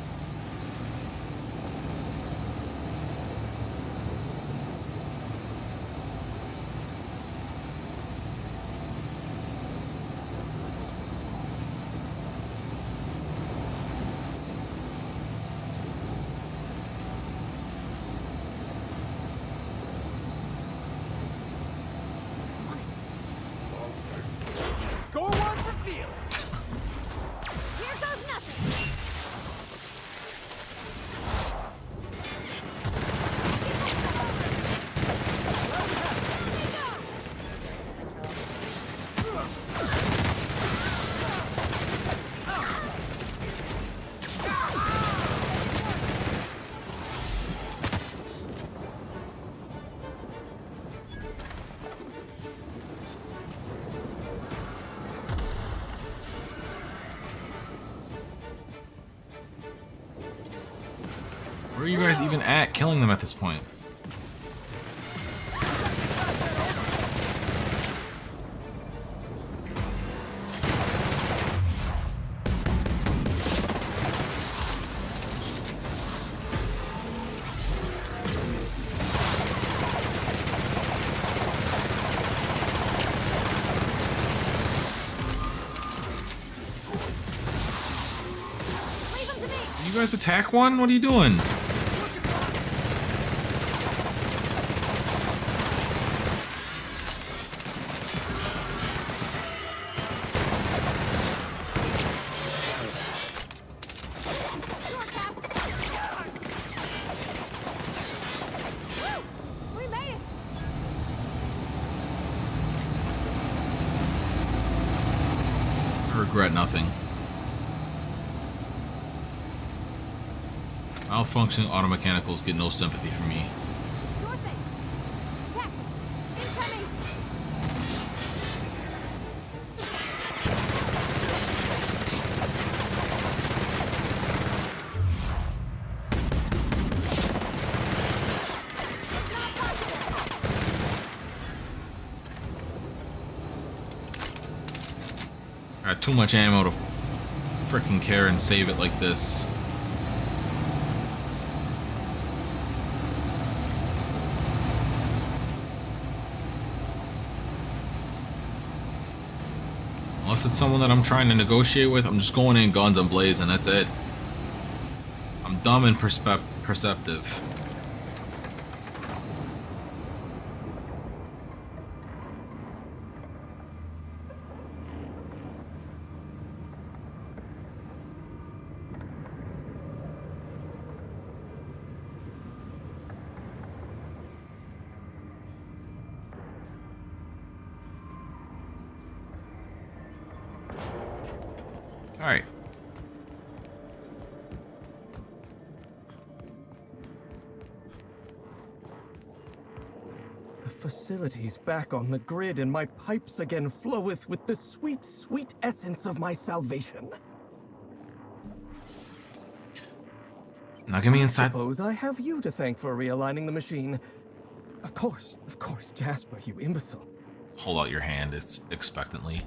Score one for field. Here goes nothing. Where are you guys even at killing them at this point? Leave him to me. You guys attack one? What are you doing? We made it. I regret nothing. Malfunctioning automechanicals get no sympathy from me. Sure thing. Tech. Incoming. I got too much ammo to freaking care and save it like this. Unless it's someone that I'm trying to negotiate with, I'm just going in guns and blazing, that's it. I'm dumb and perceptive. Alright. The facility's back on the grid, and my pipes again floweth with the sweet, sweet essence of my salvation. Now get me inside. Suppose I have you to thank for realigning the machine. Of course, Jasper, you imbecile. Hold out your hand, it's expectantly.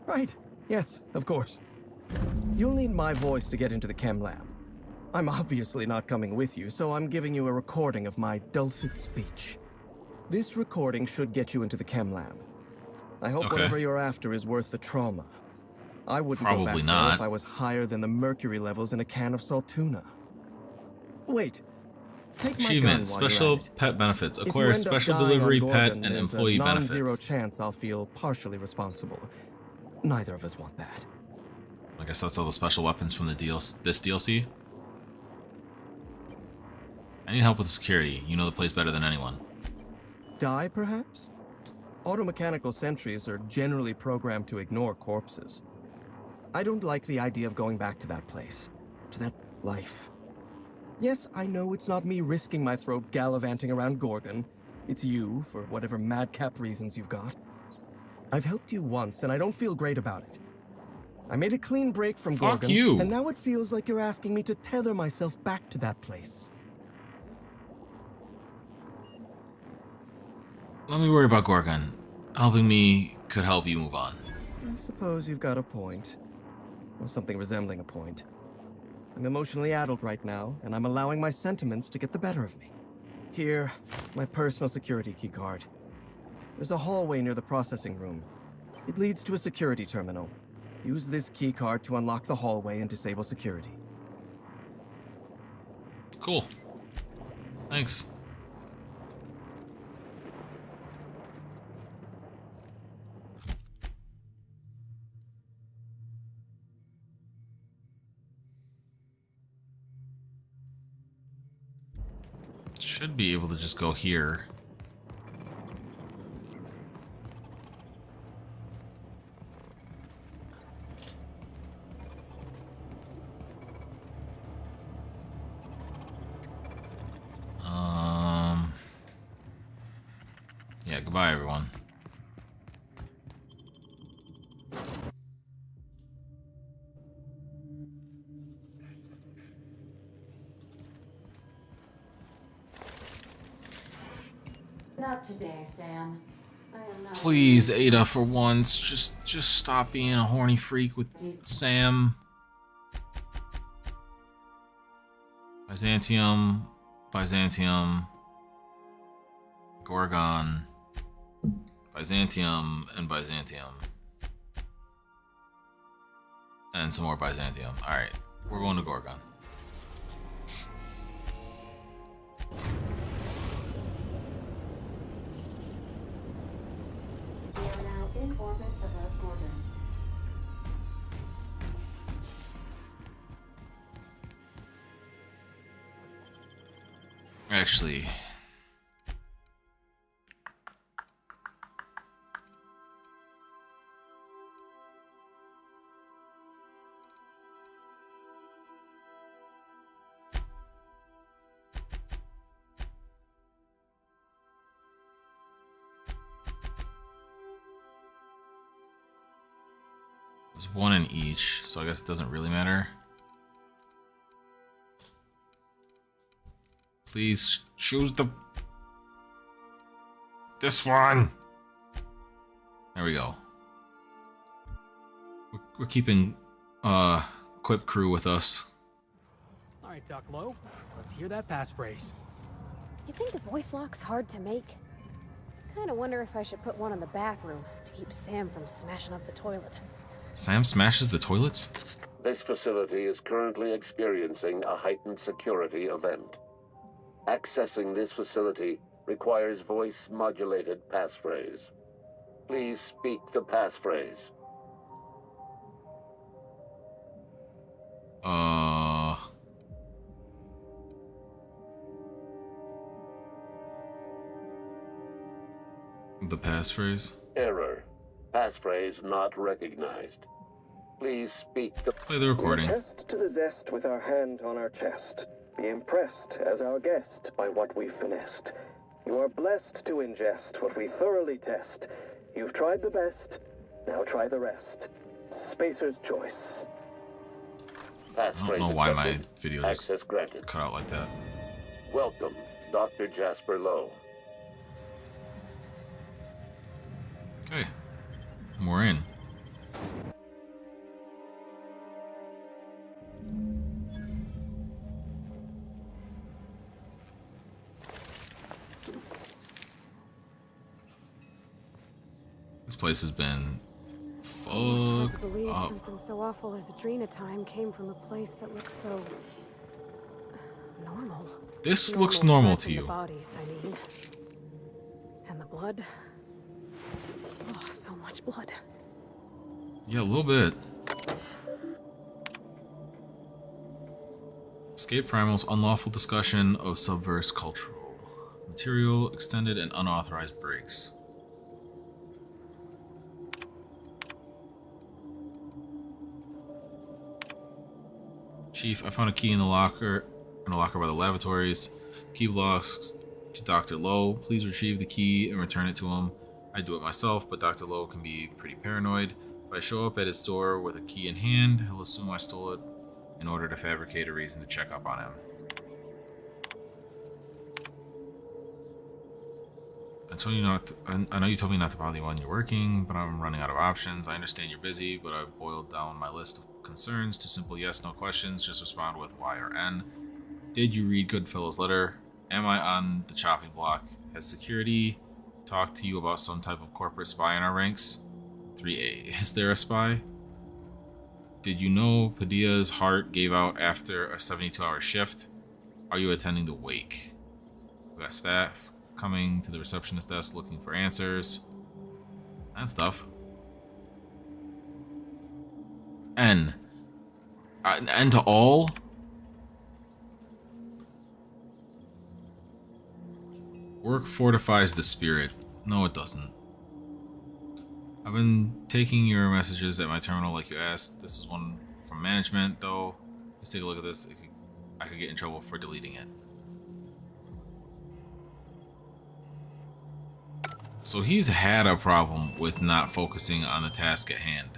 Right, yes, of course. You'll need my voice to get into the chem lab. I'm obviously not coming with you, so I'm giving you a recording of my dulcet speech. This recording should get you into the chem lab. I hope whatever you're after is worth the trauma. I wouldn't go back there if I was higher than the mercury levels in a can of salt tuna. Wait. Take my Achievement, gun while special you're at it. pet benefits. If you Acquire end up special dying on delivery Gorgon, pet and there's employee a non-zero benefits. chance I'll feel partially responsible. Neither of us want that. I guess that's all the special weapons from the this DLC. I need help with security. You know the place better than anyone. Die, perhaps? Automechanical sentries are generally programmed to ignore corpses. I don't like the idea of going back to that place. To that life. Yes, I know it's not me risking my throat gallivanting around Gorgon. It's you, for whatever madcap reasons you've got. I've helped you once, and I don't feel great about it. I made a clean break from Fuck Gorgon, you. and now it feels like you're asking me to tether myself back to that place. Let me worry about Gorgon. Helping me could help you move on. I suppose you've got a point. Or something resembling a point. I'm emotionally addled right now, and I'm allowing my sentiments to get the better of me. Here, my personal security keycard. There's a hallway near the processing room. It leads to a security terminal. Use this keycard to unlock the hallway and disable security. Cool. Thanks. Should be able to just go here. Yeah, goodbye everyone. Not today, Sam. I am not. Please, Ada, for once, just stop being a horny freak with Sam. Byzantium, Byzantium, Gorgon, Byzantium, and Byzantium. And some more Byzantium. Alright, we're going to Gorgon. We are now in orbit above Gorgon. Actually, there's one in each, so I guess it doesn't really matter. Please choose this one. There we go. We're keeping Quip crew with us. All right, Doc Low, let's hear that passphrase. You think the voice lock's hard to make? Kinda wonder if I should put one in the bathroom to keep Sam from smashing up the toilet. Sam smashes the toilets? This facility is currently experiencing a heightened security event. Accessing this facility requires voice-modulated passphrase. Please speak the passphrase. The passphrase? Error. Passphrase not recognized. Please speak the... Play the recording. Test to the zest with our hand on our chest. Be impressed as our guest by what we've finessed. You are blessed to ingest what we thoroughly test. You've tried the best, now try the rest. Spacer's choice. I don't know why my video Access just granted. cut out like that. Welcome, Dr. Jasper Lowe. Okay. We're in. This place has been Hard to fucked believe up. something so awful as Adrena-Time came from a place that looks so normal. This looks normal to The you. bodies, I mean, and the blood. Oh, so much blood. Yeah, a little bit. Escape Primal's unlawful discussion of subverse cultural material, extended and unauthorized breaks. Chief, I found a key in the locker by the lavatories. Key belongs to Dr. Lowe. Please retrieve the key and return it to him. I do it myself, but Dr. Lowe can be pretty paranoid. If I show up at his door with a key in hand, he'll assume I stole it in order to fabricate a reason to check up on him. I know you told me not to bother you when you're working, but I'm running out of options. I understand you're busy, but I've boiled down my list of concerns to simple yes, no questions. Just respond with Y or N. Did you read Goodfellow's letter? Am I on the chopping block? Has security talked to you about some type of corporate spy in our ranks? 3A. Is there a spy? Did you know Padilla's heart gave out after a 72-hour shift? Are you attending the wake? We got staff coming to the receptionist desk looking for answers. That stuff. N. N to all? Work fortifies the spirit. No, it doesn't. I've been taking your messages at my terminal like you asked. This is one from management, though. Let's take a look at this. I could get in trouble for deleting it. So he's had a problem with not focusing on the task at hand.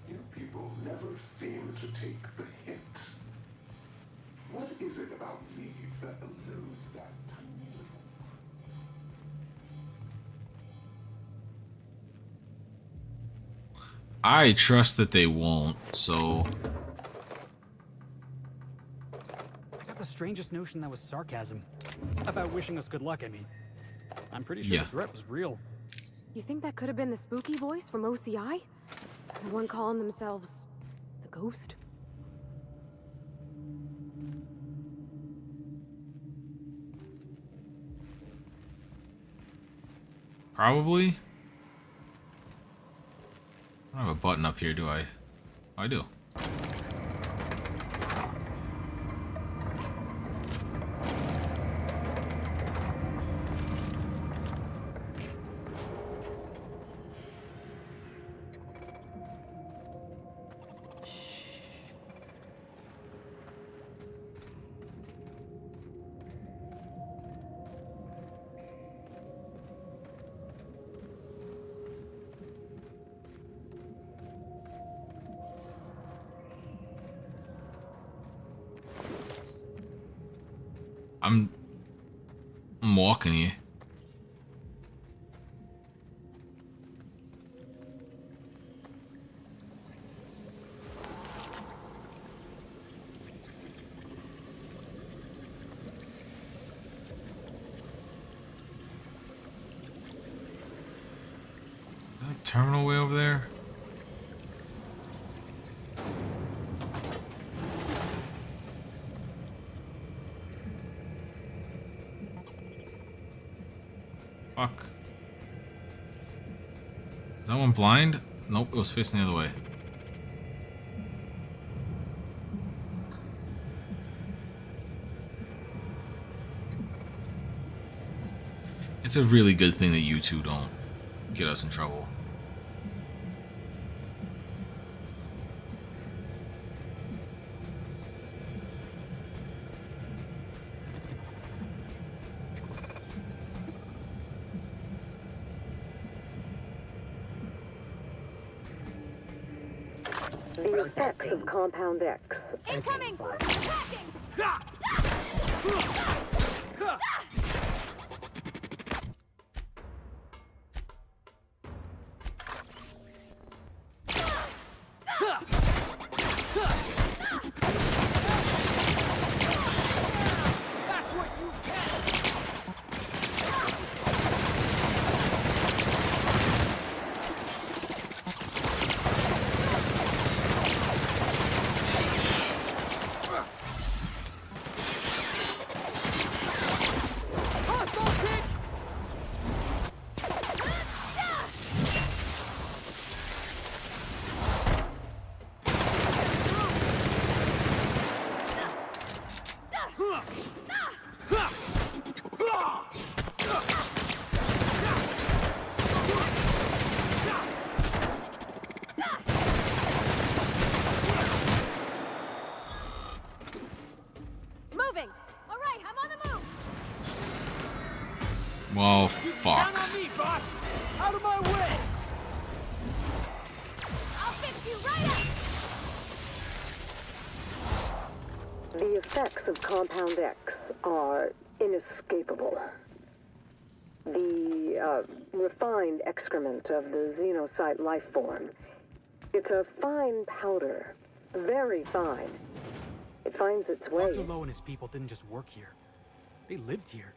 You people never seem to take the hint. What is it about leave that eludes that? I trust that they won't, so... I got the strangest notion that was sarcasm. About wishing us good luck, I mean. I'm pretty sure the threat was real. You think that could have been the spooky voice from OCI? The one calling themselves the Ghost? Probably. I don't have a button up here, do I? Oh, I do. I'm walking here. Is that terminal way over there? Fuck. Is that one blind? Nope, it was facing the other way. It's a really good thing that you two don't get us in trouble. The effects of Compound X. Incoming! Attacking! Well, Count fuck. on me, boss. Out of my way. I'll fix you right up. The effects of Compound X are inescapable. The refined excrement of the xenocyte life form. It's a fine powder, very fine. It finds its way. Dr. Lowe and his people didn't just work here. They lived here.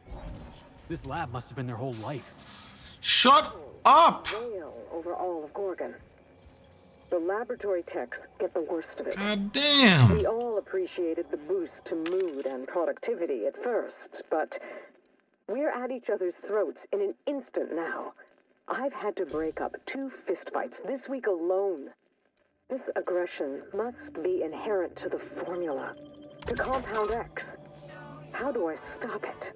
This lab must have been their whole life. Shut up! Veil over all of Gorgon. The laboratory techs get the worst of it. God damn! We all appreciated the boost to mood and productivity at first, but we're at each other's throats in an instant now. I've had to break up 2 fistfights this week alone. This aggression must be inherent to the formula, to Compound X. How do I stop it?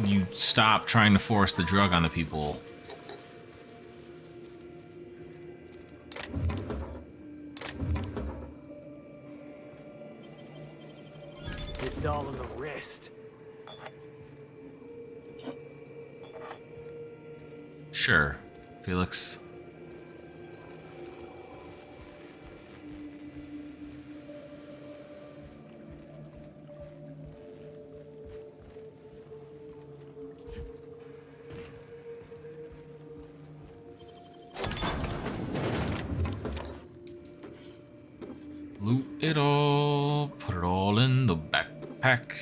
You stop trying to force the drug on the people. It's all in the wrist. Sure, Felix. Loot it all, put it all in the backpack.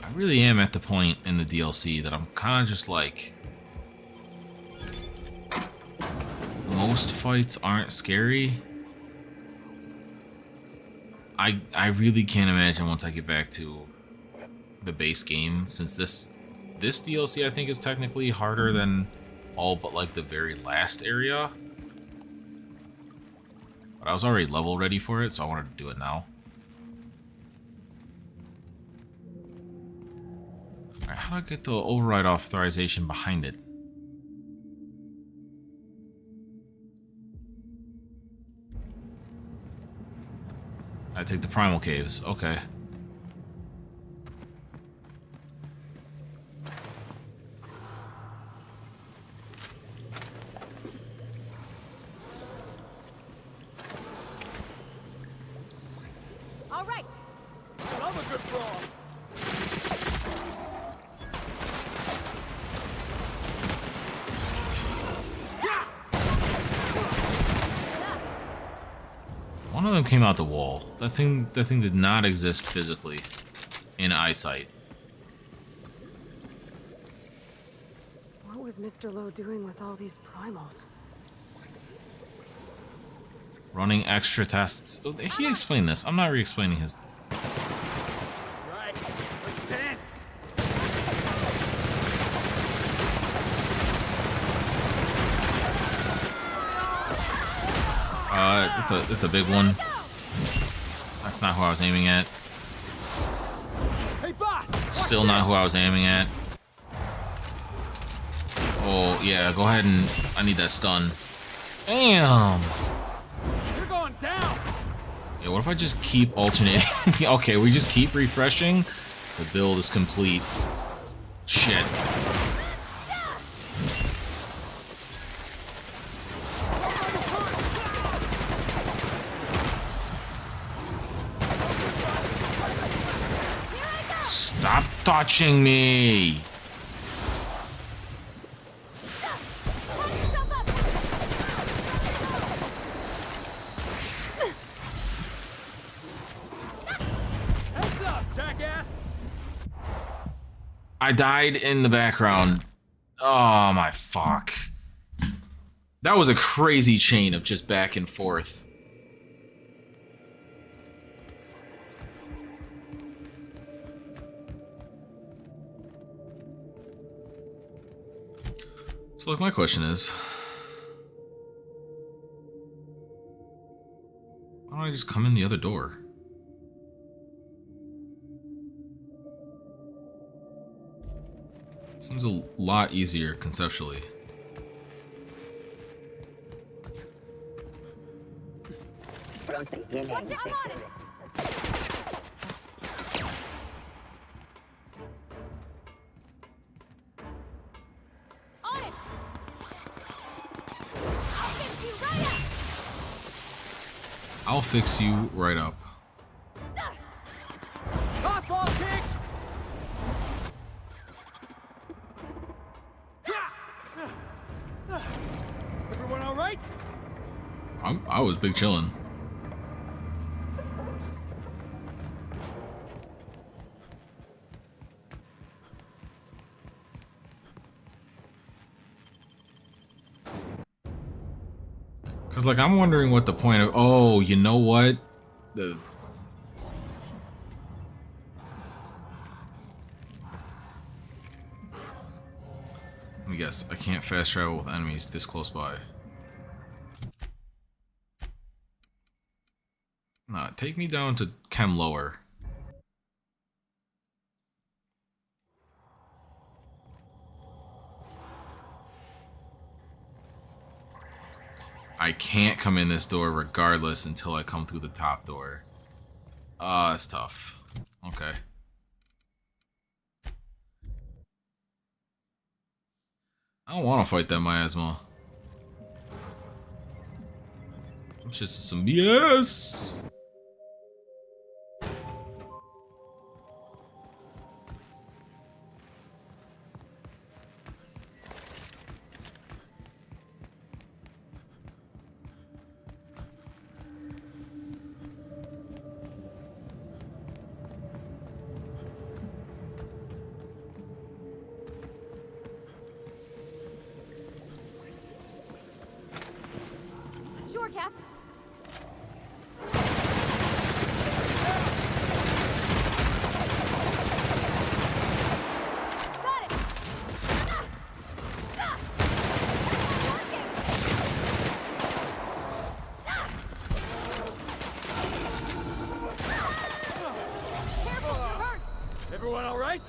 I really am at the point in the DLC that I'm kind of just like, most fights aren't scary. I really can't imagine once I get back to the base game, since this DLC I think is technically harder than all but like the very last area. But I was already level ready for it, so I wanted to do it now. Alright, how do I get the override authorization behind it? I take the primal caves. Okay. All right. I'm a good brawl. One of them came out the wall. That thing did not exist physically in eyesight. What was Mr. Lowe doing with all these primals? Running extra tests. He explained this. I'm not re-explaining his. Right. Let's dance. It's a big one. That's not who I was aiming at. Hey, boss. Still not who I was aiming at. Oh yeah, go ahead and I need that stun. Damn. You're going down. Yeah, what if I just keep alternating? Okay, we just keep refreshing. The build is complete. Shit. Stop touching me! Heads up, jackass. I died in the background. Oh my fuck. That was a crazy chain of just back and forth. So look, my question is, why don't I just come in the other door? Seems a lot easier conceptually. Procedimiento secreto. On it! I'll fix you right up! I'll fix you right up. Crossball kick! Everyone all right? I was big chillin'. Cause like I'm wondering what the point of. Oh, you know what? The Let me guess. I can't fast travel with enemies this close by. Nah, take me down to chem lower. I can't come in this door regardless until I come through the top door. It's tough. Okay. I don't want to fight that miasma. Them shit's some BS. Sure, Cap. Got it! Careful, you're hurt! Everyone all right?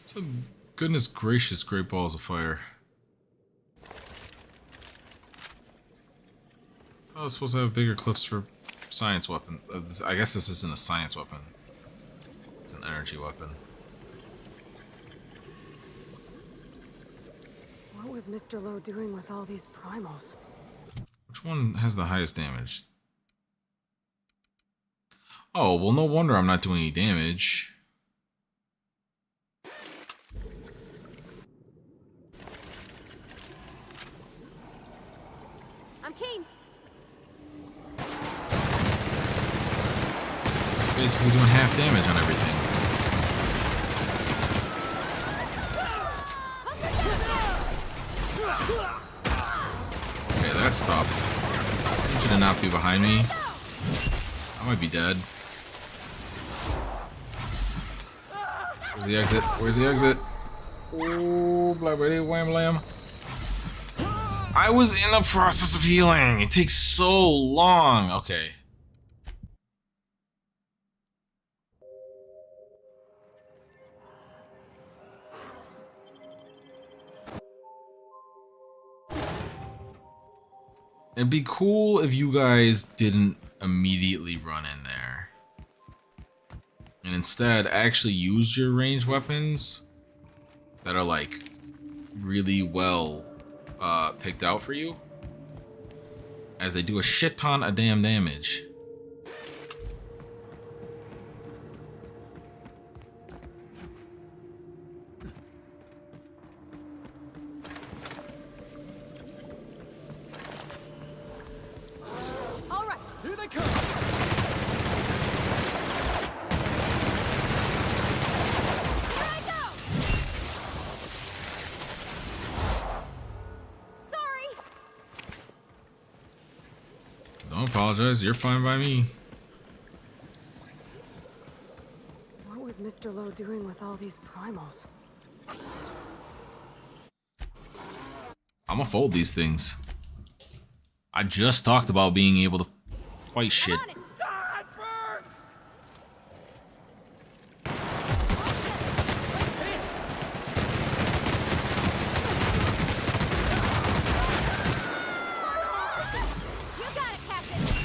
Some goodness gracious great balls of fire. I was supposed to have bigger clips for science weapon. I guess this isn't a science weapon. It's an energy weapon. What was Mr. Lowe doing with all these primals? Which one has the highest damage? Oh, well, no wonder I'm not doing any damage. I'm keen. Basically doing half damage on everything. Okay, that's tough. I need you to not be behind me. I might be dead. Where's the exit? Where's the exit? Oh, blah, blah, wham, lamb. I was in the process of healing. It takes so long. Okay. It'd be cool if you guys didn't immediately run in there. And instead actually used your ranged weapons that are like really well picked out for you. As they do a shit ton of damn damage. All right. Here they come. Here I go. Sorry. Don't apologize, you're fine by me. What was Mr. Lowe doing with all these primals? I'ma fold these things. I just talked about being able to fight shit. Ah, it burns!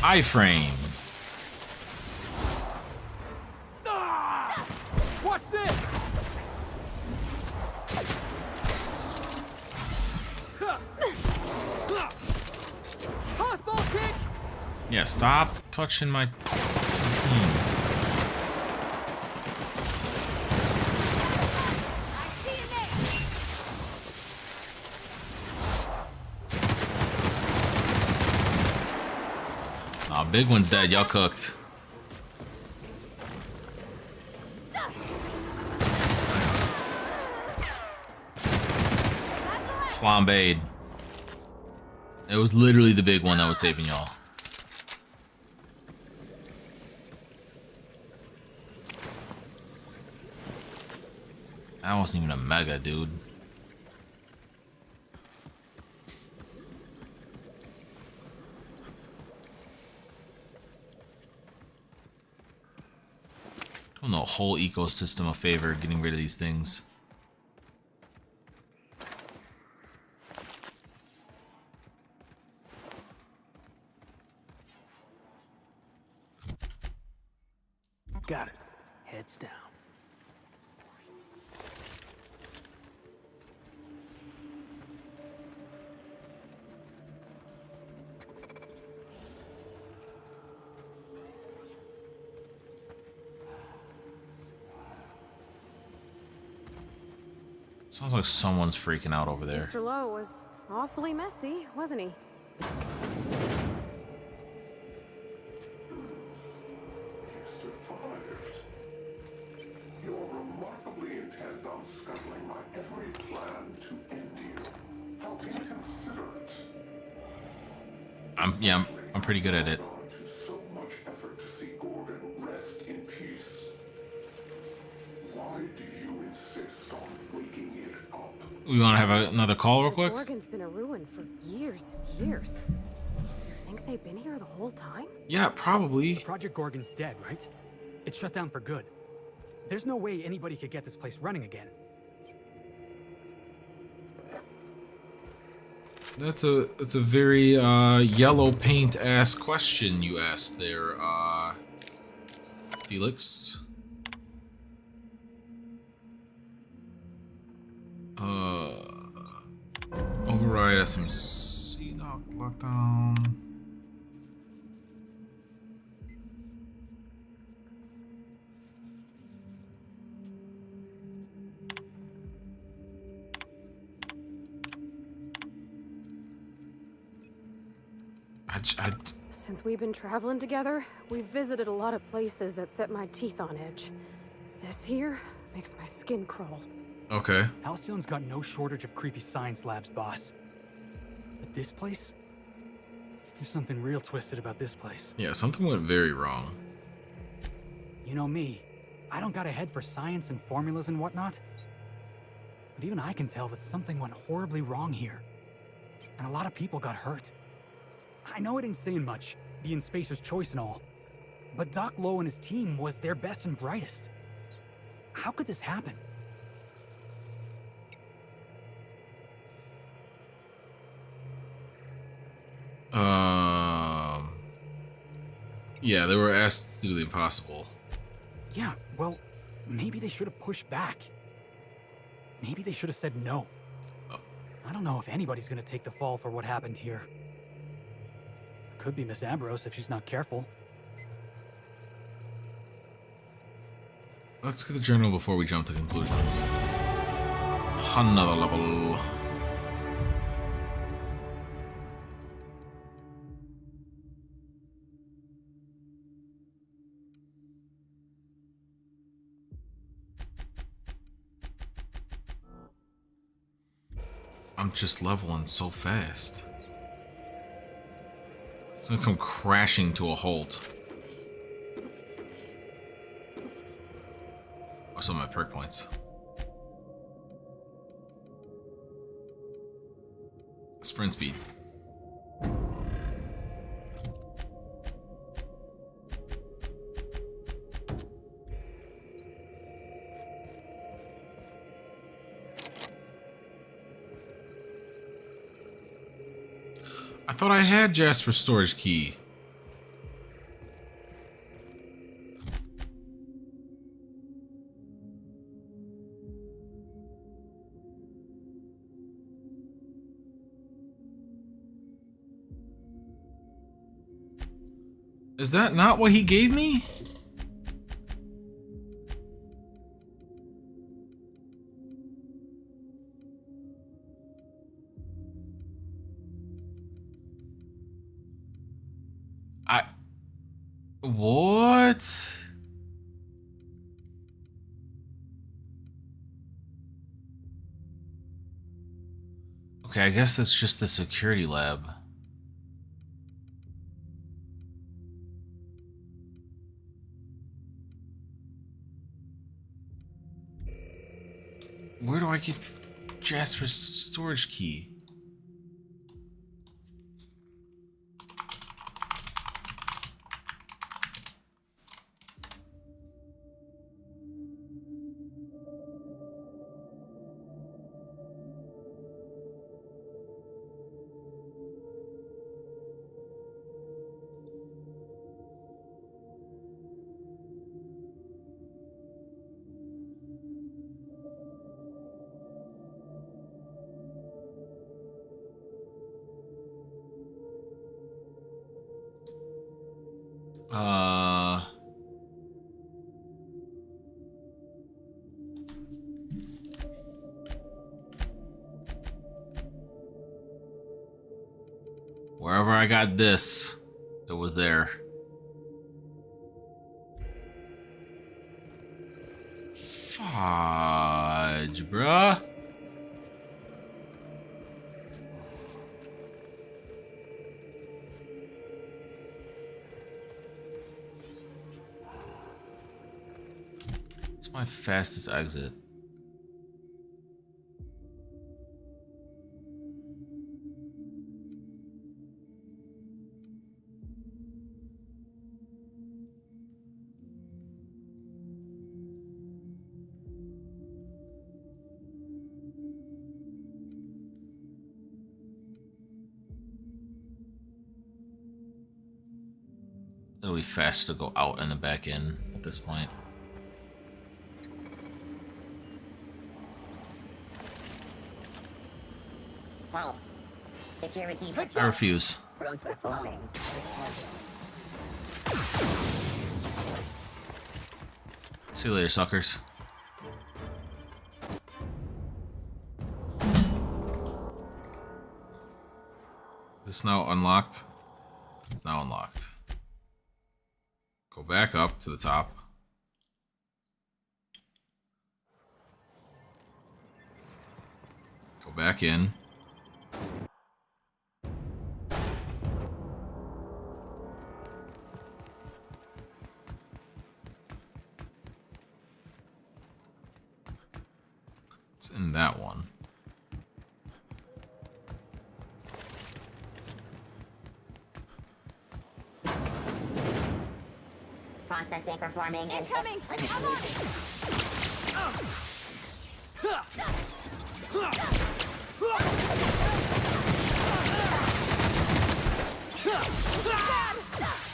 iframe. Watch this! Crossbow kick! Yeah, stop touching my team. Aw, big one's dead. Y'all cooked. Flambéed. It was literally the big one that was saving y'all. That wasn't even a mega, dude. Doing the whole ecosystem a favor getting rid of these things. Got it. Heads down. Sounds like someone's freaking out over there. Mr. Lowe was awfully messy, wasn't he? You're remarkably intent on scuttling my every plan to end you. How inconsiderate. I'm pretty good at it. So much effort to see Gorgon rest in peace. Why do you insist on waking it up? We want to have another call real quick? Gorgon's been a ruin for years. You think they've been here the whole time? Yeah, probably. Project Gorgon's dead, right? It's shut down for good. There's no way anybody could get this place running again. That's a very yellow paint ass question you asked there, Felix. Override SMC lockdown. Since we've been traveling together, we've visited a lot of places that set my teeth on edge. This here makes my skin crawl. Okay. Halcyon's got no shortage of creepy science labs, boss. But this place? There's something real twisted about this place. Yeah, something went very wrong. You know me. I don't got a head for science and formulas and whatnot. But even I can tell that something went horribly wrong here. And a lot of people got hurt. I know it ain't saying much, being Spacer's choice and all. But Doc Lowe and his team was their best and brightest. How could this happen? Yeah, they were asked to do the impossible. Yeah, well, maybe they should have pushed back. Maybe they should have said no. I don't know if anybody's gonna take the fall for what happened here. Could be Miss Ambrose if she's not careful. Let's get the journal before we jump to conclusions. Another level. I'm just leveling so fast. It's gonna come crashing to a halt. Oh, some of my perk points. Sprint speed. I thought I had Jasper's storage key. Is that not what he gave me? What? Okay, I guess that's just the security lab. Where do I get Jasper's storage key? Wherever I got this, it was there. Fudge, bruh. It's my fastest exit. It'll be faster to go out and then back in at this point. Halt. Security. I refuse. Rows were forming. See you later, suckers. Is this now unlocked? It's now unlocked. Go back up to the top. Go back in. It's in that one. Processing performing. Incoming! I'm on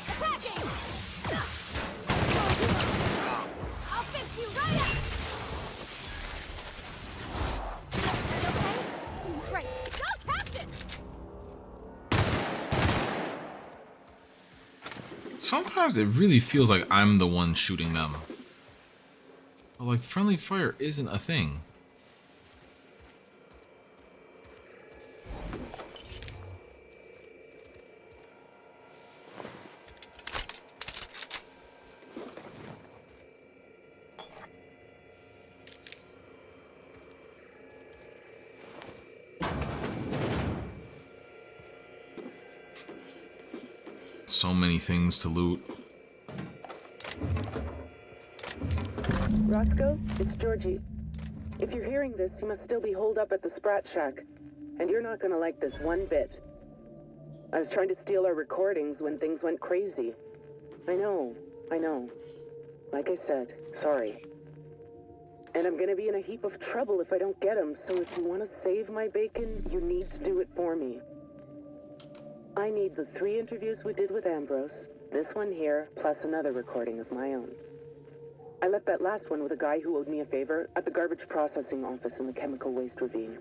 Attacking! I'll fix you right up! Okay? Right. Go, Captain! Sometimes it really feels like I'm the one shooting them. But like, friendly fire isn't a thing. So many things to loot. Roscoe, it's Georgie. If you're hearing this, you must still be holed up at the Sprat Shack. And you're not gonna like this one bit. I was trying to steal our recordings when things went crazy. I know. Like I said, sorry. And I'm gonna be in a heap of trouble if I don't get them, so if you want to save my bacon, you need to do it for me. I need the 3 interviews we did with Ambrose, this one here, plus another recording of my own. I left that last one with a guy who owed me a favor at the garbage processing office in the chemical waste ravine.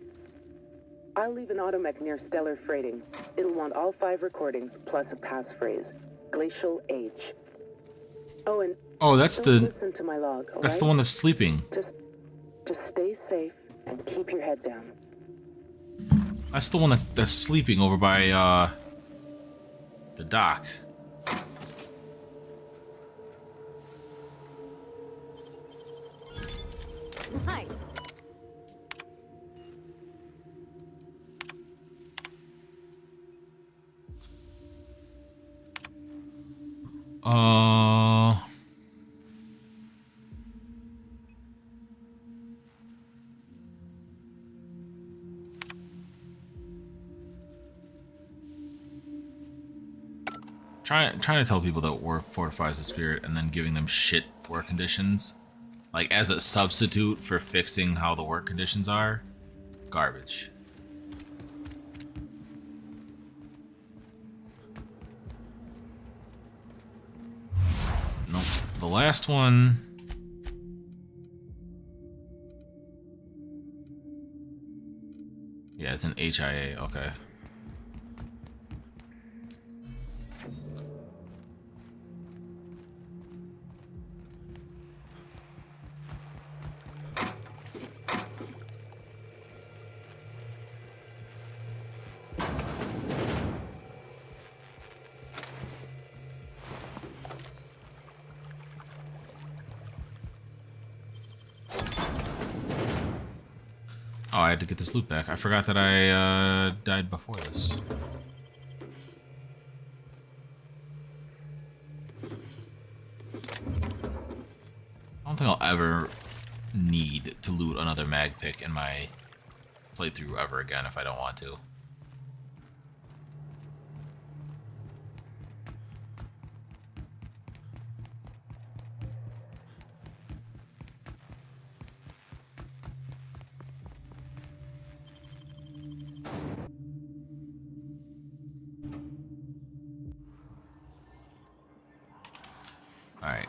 I'll leave an automech near Stellar Freighting. It'll want all 5 recordings, plus a passphrase. glacial age. Oh, and Oh, that's don't the listen to my log, all that's right? the one that's sleeping. Just stay safe and keep your head down. That's the one that's sleeping over by the dock. Nice. Trying to tell people that work fortifies the spirit and then giving them shit work conditions, like as a substitute for fixing how the work conditions are, garbage. Nope. The last one. Yeah, it's an HIA. Okay. Oh, I had to get this loot back. I forgot that I died before this. I don't think I'll ever need to loot another mag pick in my playthrough ever again if I don't want to. Alright.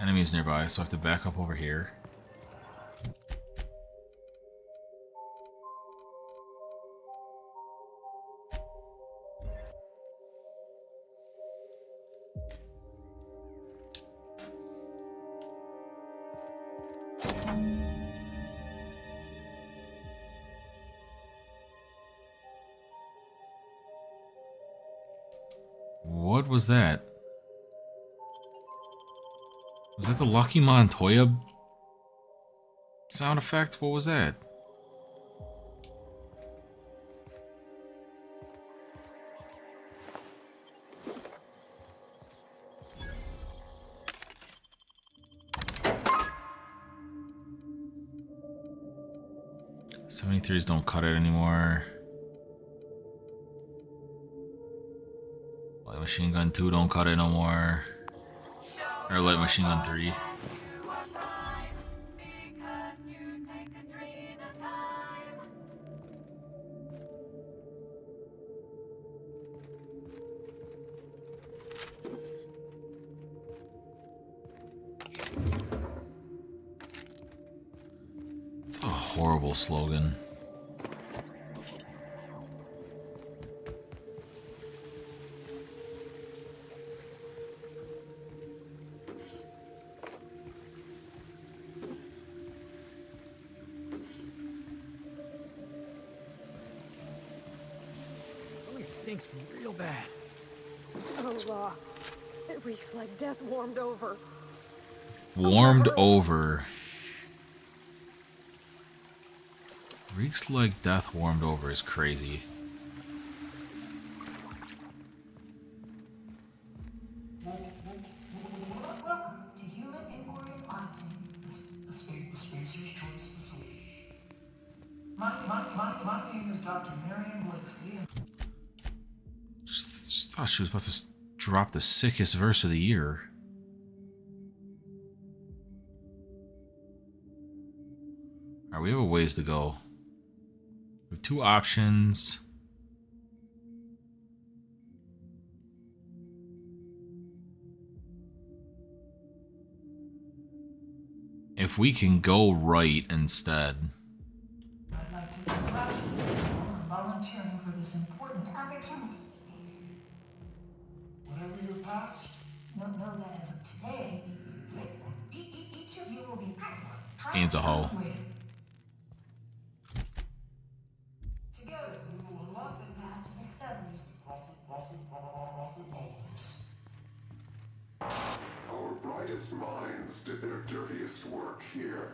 Enemies nearby, so I have to back up over here. What was that? Was that the Lucky Montoya sound effect? What was that? '73s don't cut it anymore. Light Machine Gun 2 don't cut it no more. Or Light Machine Gun 3. It's a horrible slogan. Stinks real bad. Oh, it reeks like death warmed over. Warmed over. Reeks like death warmed over is crazy. Welcome to Human Emporium Auditing, the Spacer's Choice Facility. My name is Dr. Marion Blakesley. Just thought she was about to drop the sickest verse of the year. Alright, we have a ways to go. We have two options. if we can go right instead. I'd like to congratulate you all on volunteering for this important opportunity. Whatever your past, know that as of today, each of you will be Scan's a hoe. Together, we will unlock the path to discoveries that profit always. Our brightest minds did their dirtiest work here.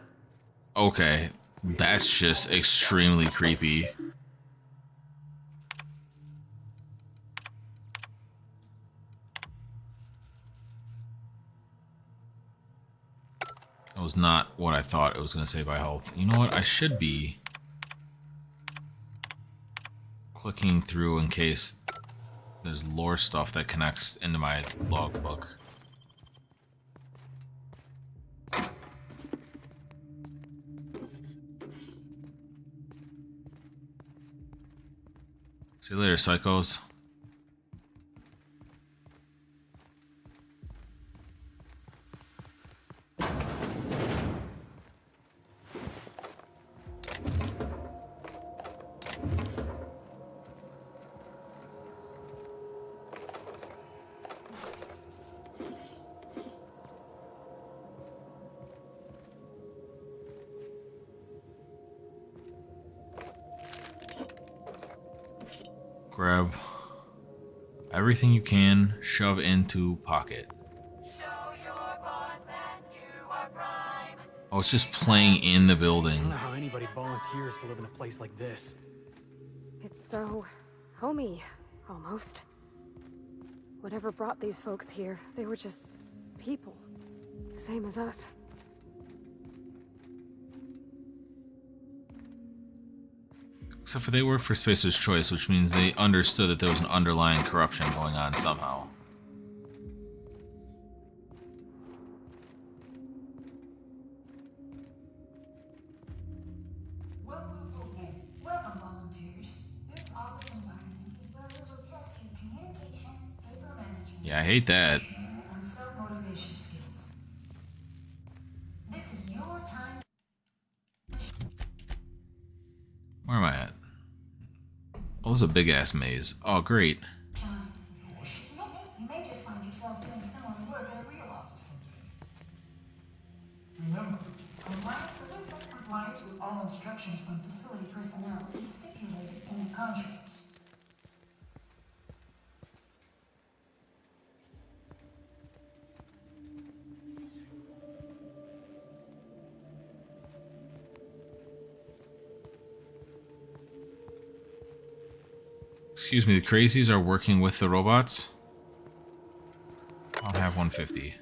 Okay, that's just extremely creepy. That was not what I thought it was going to say by health. You know what? I should be clicking through in case there's lore stuff that connects into my logbook. See you later, psychos. Grab everything you can, shove into pocket. Oh, it's just playing in the I don't building. know how anybody volunteers to live in a place like this. It's so homey, almost. Whatever brought these folks here, they were just people, same as us. Except for they work for Spacer's Choice, which means they understood that there was an underlying corruption going on somehow. Welcome, volunteers. This office environment is where we will test your communication, paper management, Yeah, I hate that. and self-motivation skills. This is your time. Where am I at? Oh, this is a big ass maze. Oh, great. You may just find yourselves doing similar work at a real office someday. Remember, compliance with all instructions from facility personnel is stipulated in your contracts. Excuse me, the crazies are working with the robots? I don't have 150.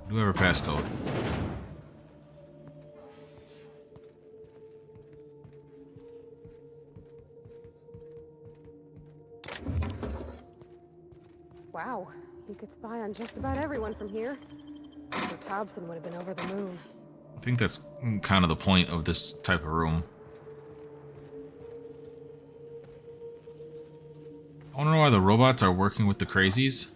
Do have a passcode. Wow, you could spy on just about everyone from here. Mr. Thompson would have been over the moon. I think that's kind of the point of this type of room. I want to know why the robots are working with the crazies.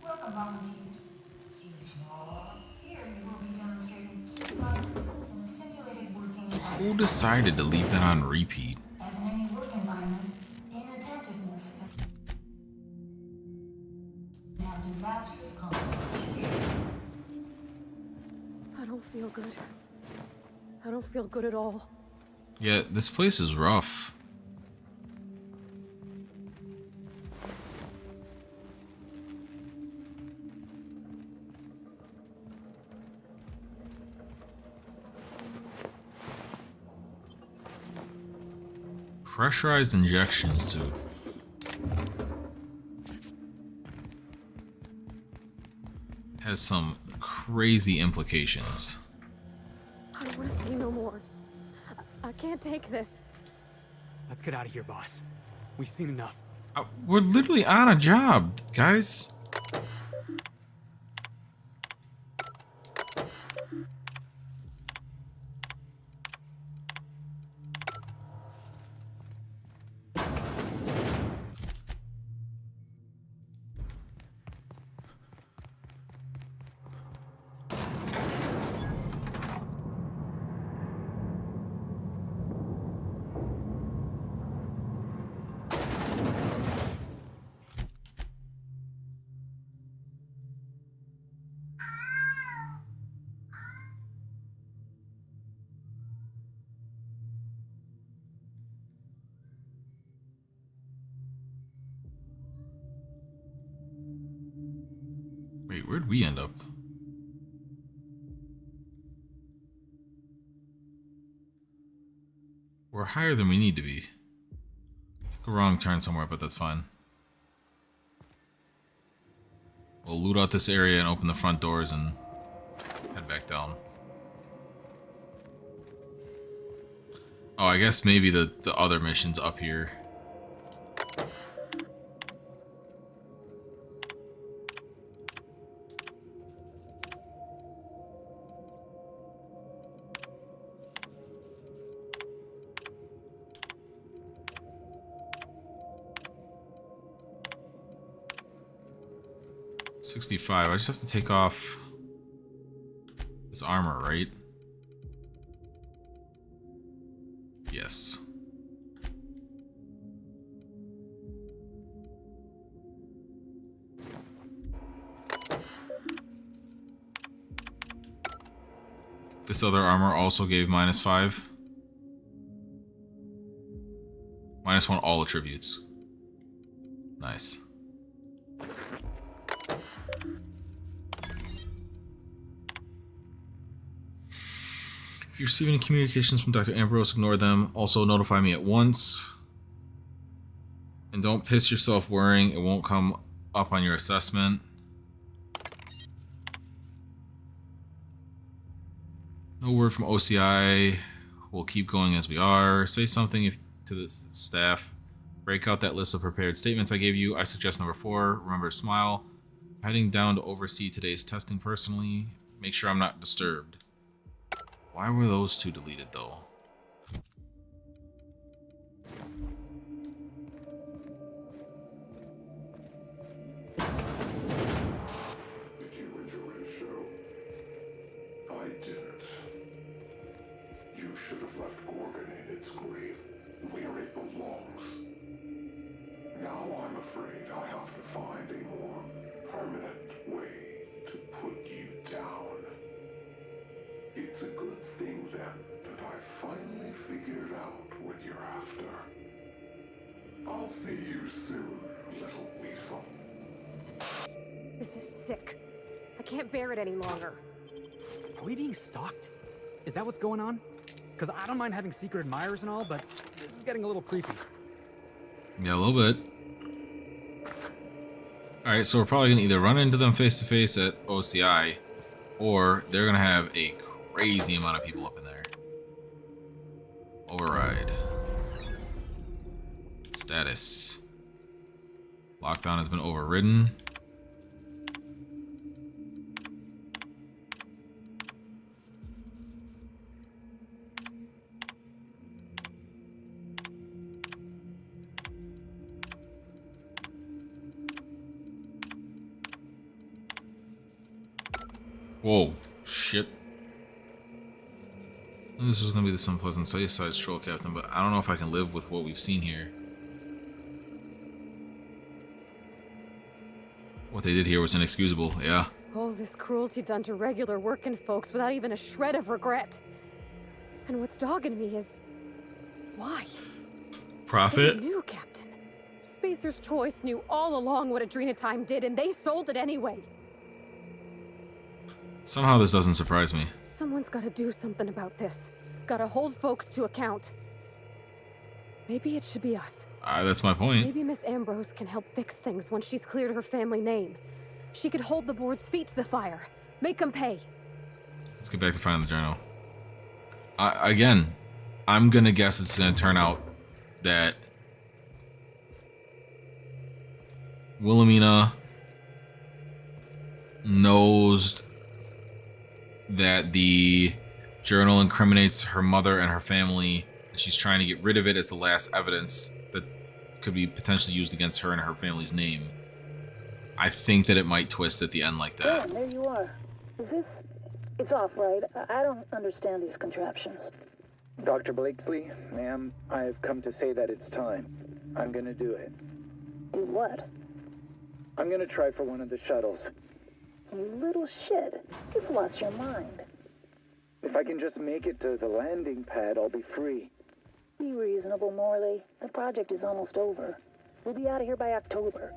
Welcome, volunteers. Here you will be demonstrating key life skills in a simulated working environment. Who decided to leave that on repeat? As in any work environment, inattentiveness can have disastrous consequences. I don't feel good. I don't feel good at all. Yeah, this place is rough. Pressurized injection suit. Has some crazy implications. I don't want to see no more. I can't take this. Let's get out of here, boss. We've seen enough. We're literally on a job, guys. Wait, where'd we end up? We're higher than we need to be. Took a wrong turn somewhere, but that's fine. We'll loot out this area and open the front doors and head back down. Oh, I guess maybe the other mission's up here. $65. I just have to take off this armor, right? Yes. This other armor also gave -5. -1 all attributes. Nice. If you receive any communications from Dr. Ambrose, ignore them. Also, notify me at once. And don't piss yourself worrying. It won't come up on your assessment. No word from OCI. We'll keep going as we are. Say something to the staff. Break out that list of prepared statements I gave you. I suggest number 4. Remember to smile. I'm heading down to oversee today's testing personally. Make sure I'm not disturbed. Why were those 2 deleted, though? Did you enjoy the show? I didn't. You should have left Gorgon in its grave, where it belongs. Now I'm afraid I have to find a more permanent way to put you down. It's a good thing, then, that I finally figured out what you're after. I'll see you soon, little weasel. This is sick. I can't bear it any longer. Are we being stalked? Is that what's going on? Because I don't mind having secret admirers and all, but this is getting a little creepy. Yeah, a little bit. Alright, so we're probably going to either run into them face to face at OCI, or they're going to have a crazy amount of people up in there. Override. Status. Lockdown has been overridden. Whoa, shit. This is gonna be the unpleasant size troll captain, but I don't know if I can live with what we've seen here. What they did here was inexcusable, yeah. All this cruelty done to regular working folks without even a shred of regret. And what's dogging me is... why? Profit? They knew, Captain. Spacer's Choice knew all along what Adrena-Time did, and they sold it anyway. Somehow this doesn't surprise me. Someone's gotta do something about this. Gotta hold folks to account. Maybe it should be us. That's my point. Maybe Miss Ambrose can help fix things once she's cleared her family name. She could hold the board's feet to the fire. Make them pay. Let's get back to finding the journal. Again, I'm gonna guess it's gonna turn out that Wilhelmina knows that the journal incriminates her mother and her family, and she's trying to get rid of it as the last evidence that could be potentially used against her and her family's name. I think that it might twist at the end like that. Yeah, there you are. Is this... It's off, right? I don't understand these contraptions. Dr. Blakesley, ma'am, I've come to say that it's time. I'm gonna do it. Do what? I'm gonna try for one of the shuttles. You little shit. You've lost your mind. If I can just make it to the landing pad, I'll be free. Be reasonable, Morley. The project is almost over. We'll be out of here by October.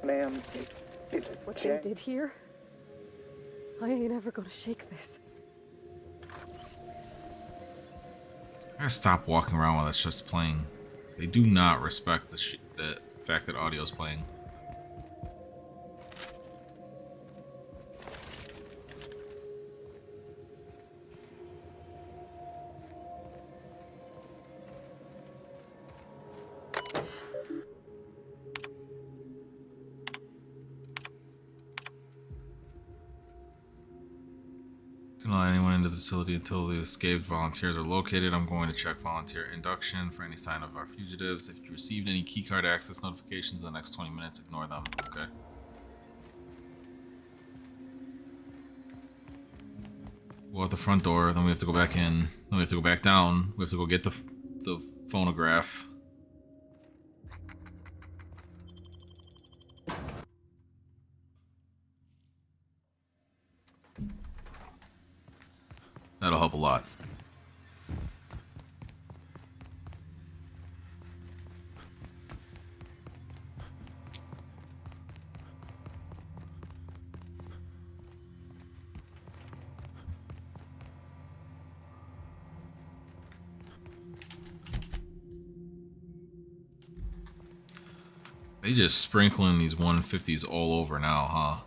Ma'am, it's... What they did here? I ain't ever gonna shake this. I gotta stop walking around while that's just playing. They do not respect the fact that audio is playing. Do not let anyone into the facility until the escaped volunteers are located. I'm going to check volunteer induction for any sign of our fugitives. If you received any keycard access notifications in the next 20 minutes, ignore them. Okay. Go out the front door, then we have to go back in. Then we have to go back down. We have to go get the phonograph. That'll help a lot. They just sprinkling these 150s all over now, huh?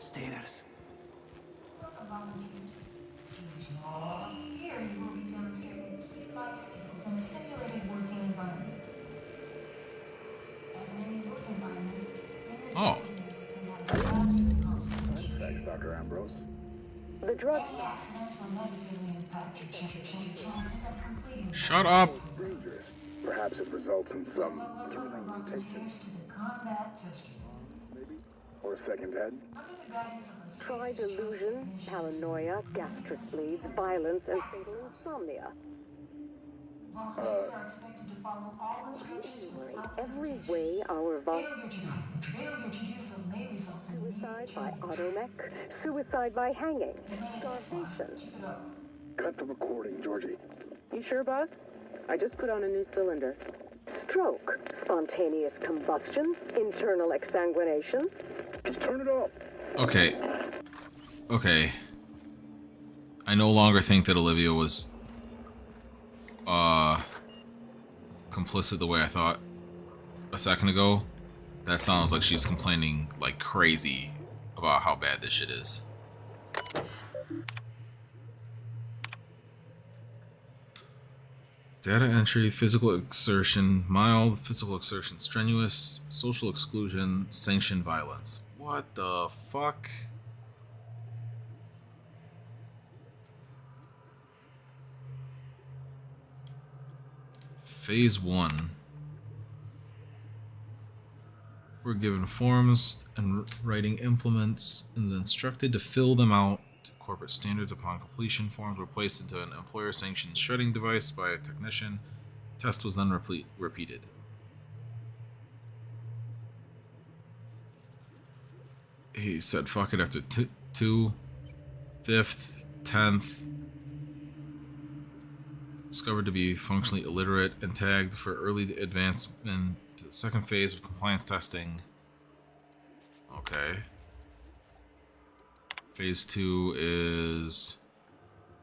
Stay at us. Welcome, volunteers. Here you will be demonstrating key life skills in a simulated working environment. As in any work environment, inattentiveness can have disastrous consequences. Thanks, Dr. Ambrose. The drug... Any accidents will negatively impact your chances of completing... Shut up! Dangerous. Perhaps it results in some Welcome, volunteers, to the combat testing. maybe? Or a second head? Under the guidance of the Try delusion, paranoia, gastric bleeds, violence, and fatal insomnia. Volunteers are expected to follow all instructions without Every way our Failure to do so may result in suicide by automech, suicide by hanging, starvation. Cut the recording, Georgie. You sure, boss? I just put on a new cylinder. Stroke, spontaneous combustion, internal exsanguination. Just turn it off. Okay. Okay. I no longer think that Olivia was complicit the way I thought a second ago. That sounds like she's complaining like crazy about how bad this shit is. Data entry, physical exertion, mild, physical exertion, strenuous, social exclusion, sanctioned violence. What the fuck? Phase 1. We're given forms and writing implements and is instructed to fill them out to corporate standards. Upon completion, forms were placed into an employer-sanctioned shredding device by a technician. Test was then repeated. He said fuck it after 2, 5th, 10th. Discovered to be functionally illiterate and tagged for early advancement to the second phase of compliance testing. Okay. Phase 2 is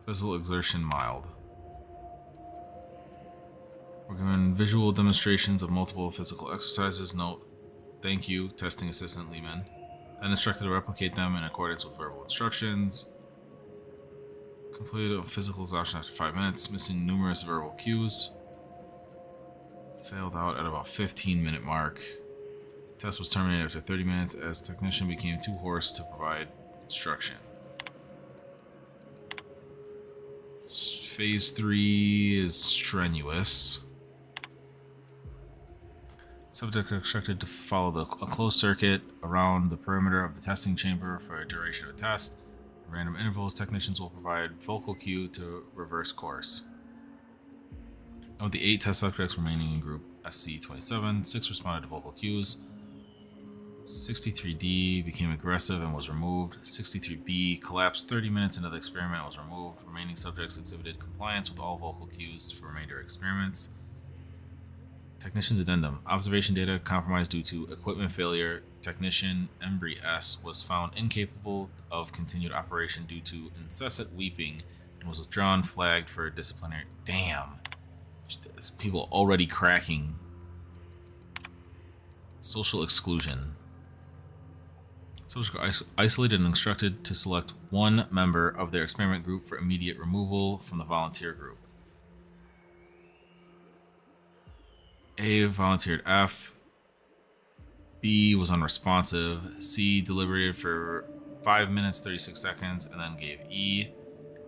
physical exertion mild. We're given visual demonstrations of multiple physical exercises. Note, thank you, testing assistant Lehman. Then instructed to replicate them in accordance with verbal instructions. Completed a physical exhaustion after 5 minutes, missing numerous verbal cues. Failed out at about 15-minute mark. Test was terminated after 30 minutes as technician became too hoarse to provide instruction. Phase 3 is strenuous. Subject instructed to follow a closed circuit around the perimeter of the testing chamber for a duration of the test. At random intervals, technicians will provide vocal cue to reverse course. Of the 8 test subjects remaining in group SC-27, 6 responded to vocal cues. 63D became aggressive and was removed. 63B collapsed 30 minutes into the experiment and was removed. Remaining subjects exhibited compliance with all vocal cues for remainder experiments. Technician's addendum. Observation data compromised due to equipment failure. Technician Embry S was found incapable of continued operation due to incessant weeping and was withdrawn, flagged for disciplinary. Damn. People already cracking. Social exclusion. Subjects were isolated and instructed to select one member of their experiment group for immediate removal from the volunteer group. A volunteered F. B was unresponsive. C deliberated for 5 minutes 36 seconds and then gave E.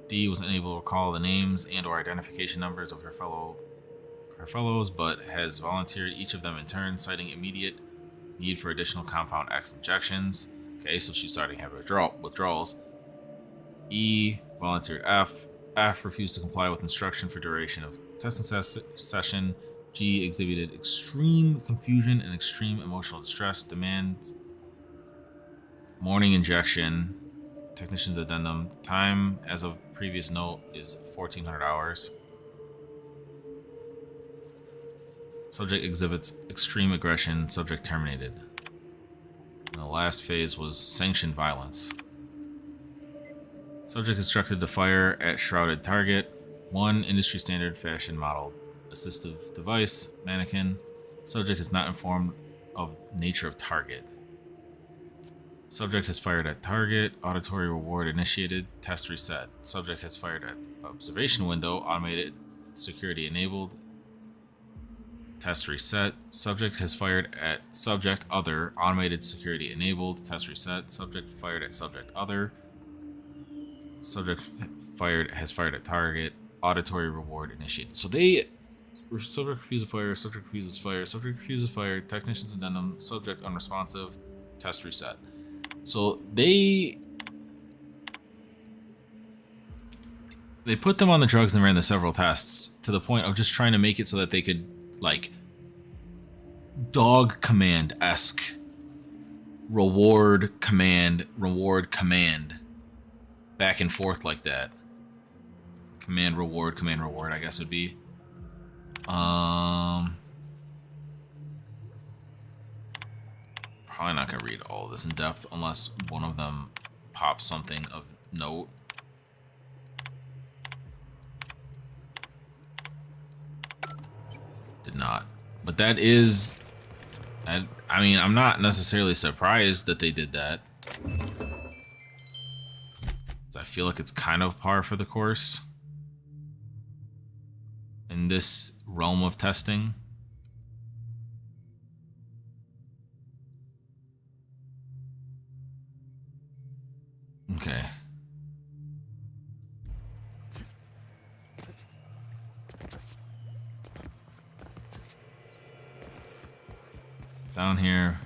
D was unable to recall the names and or identification numbers of her fellows, but has volunteered each of them in turn, citing immediate need for additional compound X injections. Okay, so she's starting to have withdrawals. E volunteered F. F refused to comply with instruction for duration of testing session. G exhibited extreme confusion and extreme emotional distress. Demands morning injection. Technician's addendum. Time as of previous note is 1400 hours. Subject exhibits extreme aggression. Subject terminated. And the last phase was sanctioned violence. Subject instructed to fire at shrouded target. 1 industry standard fashion model assistive device mannequin. Subject is not informed of nature of target. Subject has fired at target. Auditory reward initiated. Test reset. Subject has fired at observation window. Automated security enabled. Test reset. Subject has fired at subject other. Automated security enabled. Test reset. Subject fired at subject other. Subject has fired at target. Auditory reward initiated. So subject refuses fire. Subject refuses fire. Subject refuses fire. Technician's addendum. Subject unresponsive. Test reset. So they put them on the drugs and ran the several tests to the point of just trying to make it so that they could, like, dog command-esque reward command back and forth like that. Command reward, I guess would be. Probably not gonna read all this in depth unless one of them pops something of note. Did not. But that is... I mean, I'm not necessarily surprised that they did that. I feel like it's kind of par for the course in this realm of testing. Okay. Down here,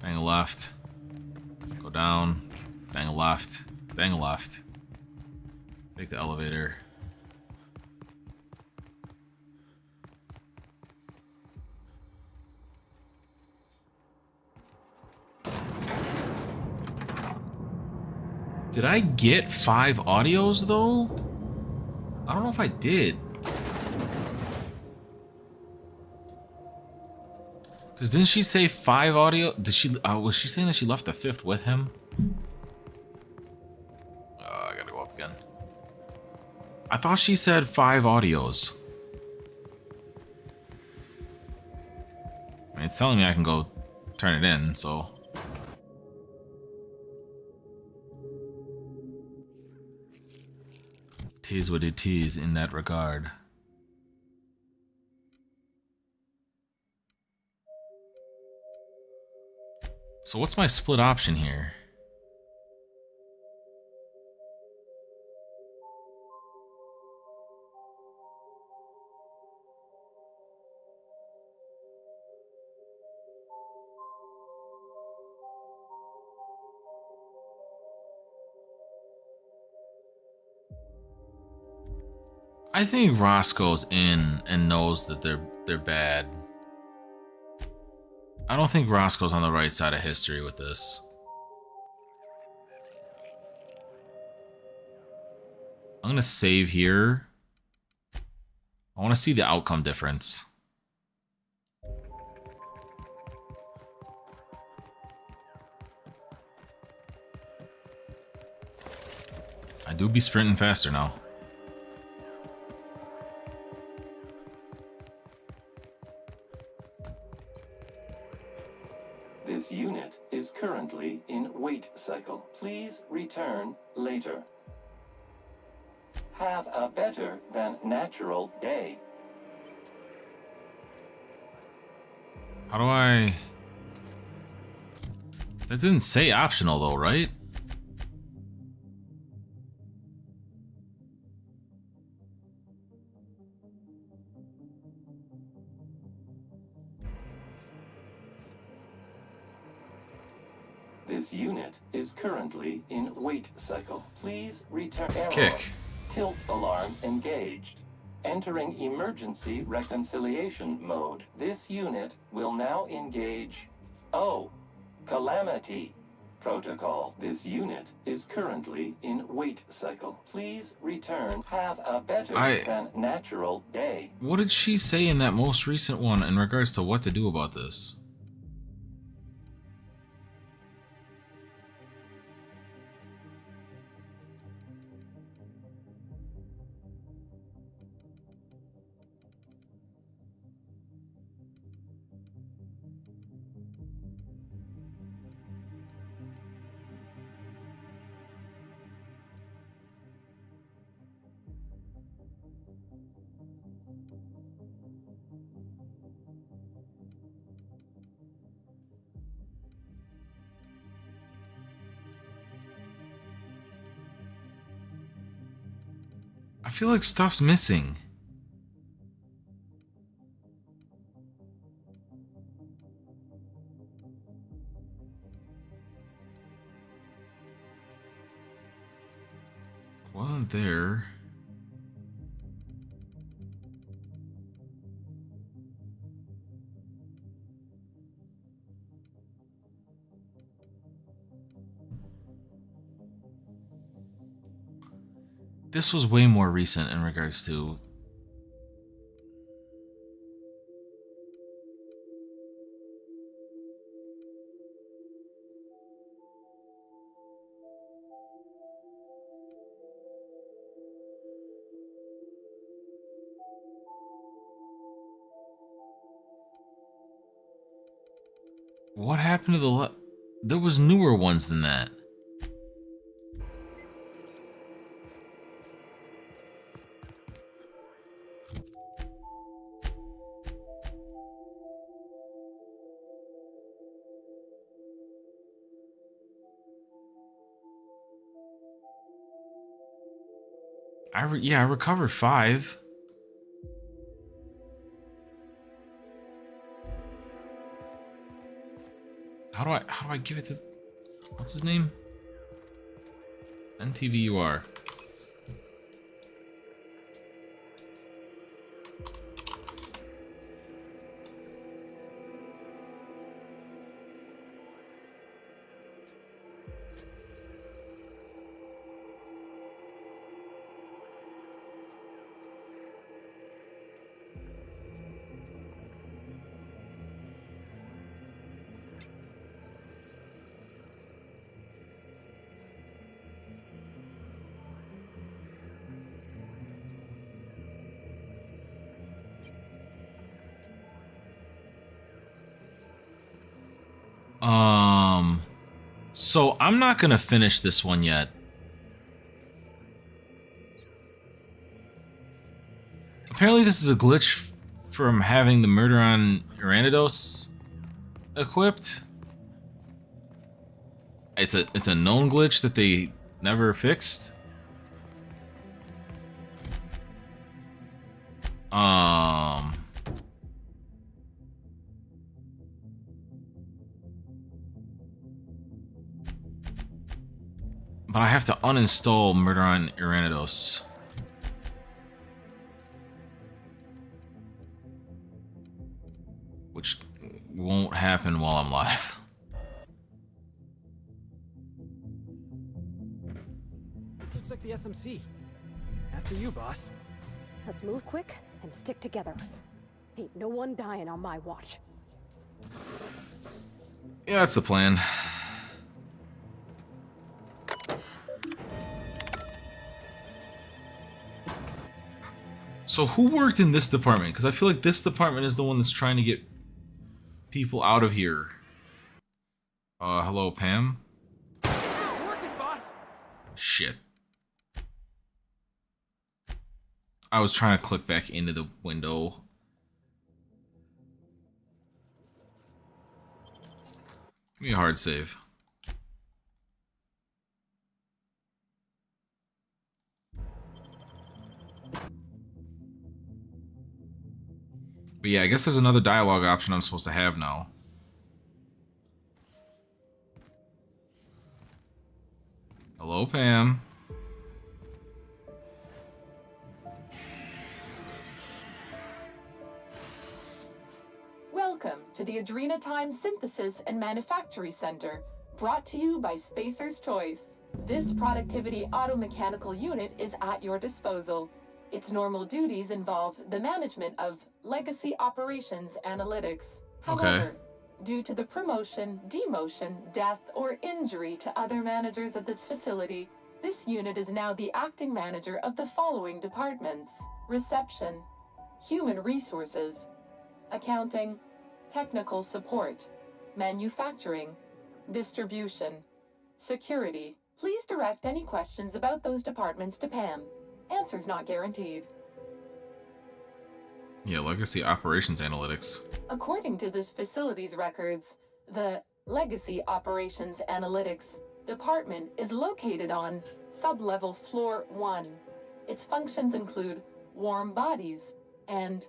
bang a left, go down, bang a left, bang a left, take the elevator. Did I get 5 audios though? I don't know if I did. Cause didn't she say 5 audio? Did she? Was she saying that she left the 5th with him? I gotta go up again. I thought she said 5 audios. I mean, it's telling me I can go turn it in, so. Tis what it is in that regard. So what's my split option here? I think Roscoe's in and knows that they're bad. I don't think Roscoe's on the right side of history with this. I'm gonna save here. I want to see the outcome difference. I do be sprinting faster now. This unit is currently in wait cycle. Please return later. Have a better than natural day. How do I... That didn't say optional though, right? This unit is currently in wait cycle. Please return. Error. Kick. Tilt alarm engaged. Entering emergency reconciliation mode. This unit will now engage calamity protocol. This unit is currently in wait cycle. Please return. Have a better than natural day. What did she say in that most recent one in regards to what to do about this? I feel like stuff's missing. Wasn't there? This was way more recent in regards to... What happened to the... There was newer ones than that. I recovered 5. How do I give it to... What's his name? NTVUR. So I'm not gonna finish this one yet. Apparently this is a glitch from having the murder on Adrena-Time equipped. It's a known glitch that they never fixed. But I have to uninstall Murder on Adrena-Time. Which won't happen while I'm live. This looks like the SMC. After you, boss. Let's move quick and stick together. Ain't no one dying on my watch. Yeah, that's the plan. So who worked in this department? Because I feel like this department is the one that's trying to get people out of here. Hello, Pam? It's working, boss! Shit. I was trying to click back into the window. Give me a hard save. But yeah, I guess there's another dialogue option I'm supposed to have now. Hello, Pam. Welcome to the Adrena-Time Synthesis and Manufactory Center, brought to you by Spacer's Choice. This productivity automechanical unit is at your disposal. Its normal duties involve the management of legacy operations analytics. However, due to the promotion, demotion, death, or injury to other managers of this facility, this unit is now the acting manager of the following departments: reception, human resources, accounting, technical support, manufacturing, distribution, security. Please direct any questions about those departments to Pam. Answers not guaranteed. Yeah, Legacy Operations Analytics. According to this facility's records, the Legacy Operations Analytics department is located on sublevel floor 1. Its functions include warm bodies and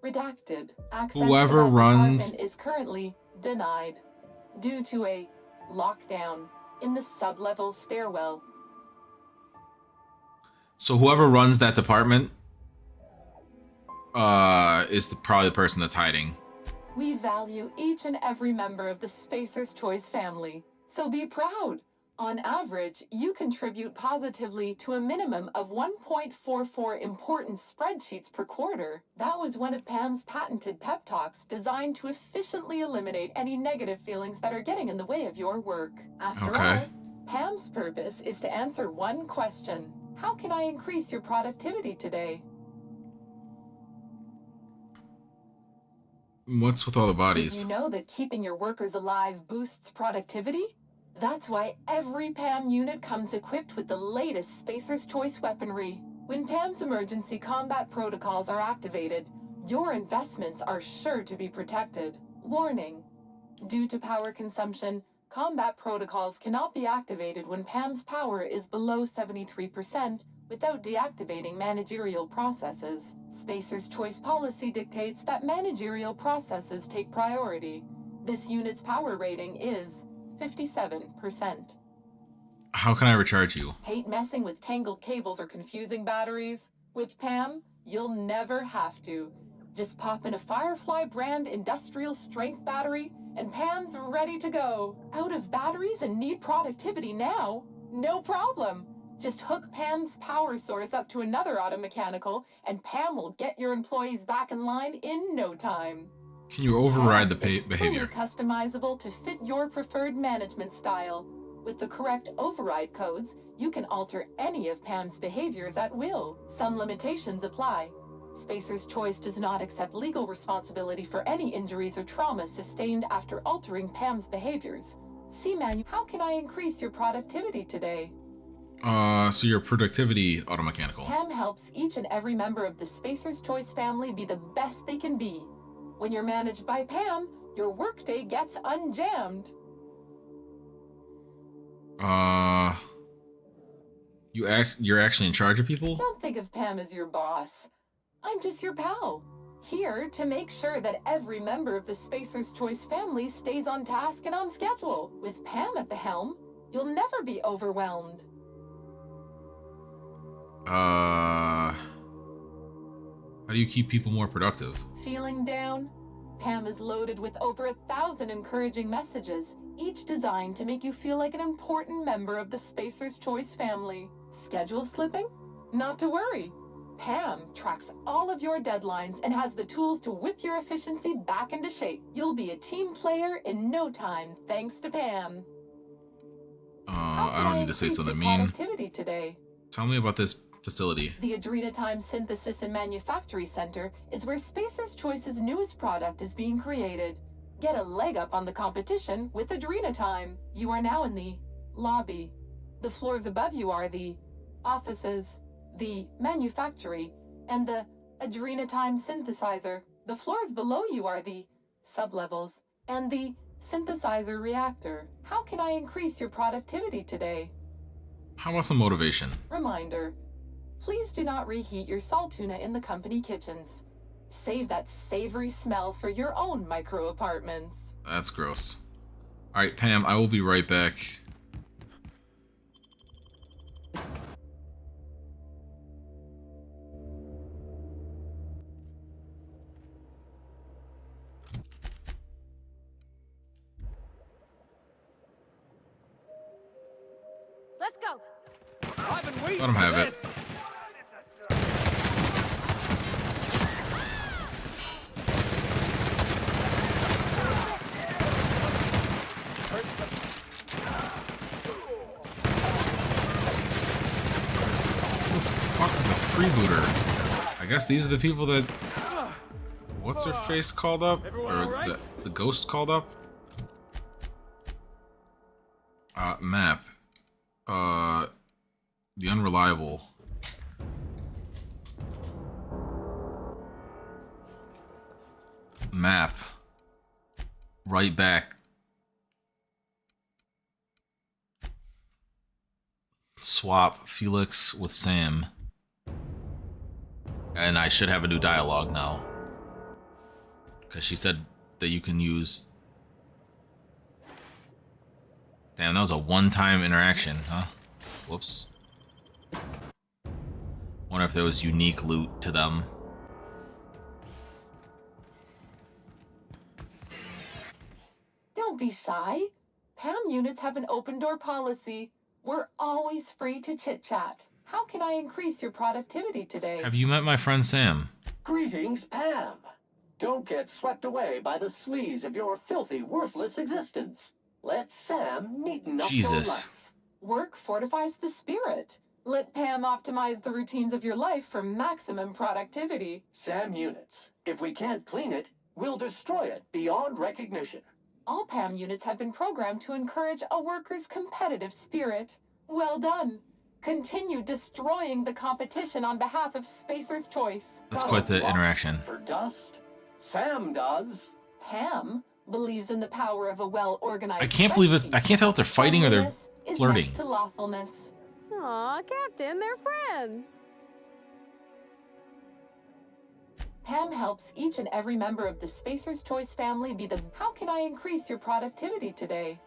redacted. Access Whoever to that runs department is currently denied due to a lockdown in the sublevel stairwell. So whoever runs that department is probably the person that's hiding. We value each and every member of the Spacer's Choice family, so be proud. On average, you contribute positively to a minimum of 1.44 important spreadsheets per quarter. That was one of Pam's patented pep talks designed to efficiently eliminate any negative feelings that are getting in the way of your work. After all, Pam's purpose is to answer one question: how can I increase your productivity today? What's with all the bodies? Did you know that keeping your workers alive boosts productivity? That's why every PAM unit comes equipped with the latest Spacer's Choice weaponry. When PAM's emergency combat protocols are activated, your investments are sure to be protected. Warning: due to power consumption, combat protocols cannot be activated when PAM's power is below 73% without deactivating managerial processes. Spacer's Choice policy dictates that managerial processes take priority. This unit's power rating is 57%. How can I recharge you? Hate messing with tangled cables or confusing batteries? With PAM, you'll never have to. Just pop in a Firefly brand industrial strength battery and PAM's ready to go. Out of batteries and need productivity now? No problem. Just hook Pam's power source up to another automechanical and Pam will get your employees back in line in no time. Can you override the Fully behavior? customizable to fit your preferred management style. With the correct override codes, you can alter any of Pam's behaviors at will. Some limitations apply. Spacer's Choice does not accept legal responsibility for any injuries or trauma sustained after altering Pam's behaviors. See menu. How can I increase your productivity today? So your productivity automechanical. Pam helps each and every member of the Spacer's Choice family be the best they can be. When you're managed by Pam, your workday gets unjammed. You're actually in charge of people? Don't think of Pam as your boss. I'm just your pal. Here to make sure that every member of the Spacer's Choice family stays on task and on schedule. With Pam at the helm, you'll never be overwhelmed. How do you keep people more productive? Feeling down? Pam is loaded with over 1,000 encouraging messages, each designed to make you feel like an important member of the Spacer's Choice family. Schedule slipping? Not to worry. Pam tracks all of your deadlines and has the tools to whip your efficiency back into shape. You'll be a team player in no time, thanks to Pam. I don't need to say something mean. Productivity today. Tell me about this facility. The Adrena-Time Synthesis and Manufactory Center is where Spacer's Choice's newest product is being created. Get a leg up on the competition with Adrena-Time. You are now in the lobby. The floors above you are the offices, the manufactory, and the Adrena-Time synthesizer. The floors below you are the sublevels and the synthesizer reactor. How can I increase your productivity today? How about some motivation? Reminder, please do not reheat your salt tuna in the company kitchens. Save that savory smell for your own micro apartments. That's gross. Alright, Pam, I will be right back. Let's go. Let him have it. Fuck is a freebooter? I guess these are the people that... What's her face called up? Or the ghost called up? Map. The unreliable. Map. Right back. Swap Felix with Sam. And I should have a new dialogue now. Because she said that you can use... Damn, that was a one-time interaction, huh? Whoops. Wonder if there was unique loot to them. Don't be shy. Pam units have an open door policy. We're always free to chit-chat. How can I increase your productivity today? Have you met my friend Sam? Greetings, Pam. Don't get swept away by the sleaze of your filthy, worthless existence. Let Sam neaten up your life. Work fortifies the spirit. Let Pam optimize the routines of your life for maximum productivity. Sam units. If we can't clean it, we'll destroy it beyond recognition. All PAM units have been programmed to encourage a worker's competitive spirit. Well done. Continue destroying the competition on behalf of Spacer's Choice. That's quite the interaction. For dust? Sam does. Pam believes in the power of a well-organized I can't believe it. I can't tell if they're fighting or they're flirting. Next to lawfulness. Aw, Captain, they're friends. Pam helps each and every member of the Spacer's Choice family be the... How can I increase your productivity today?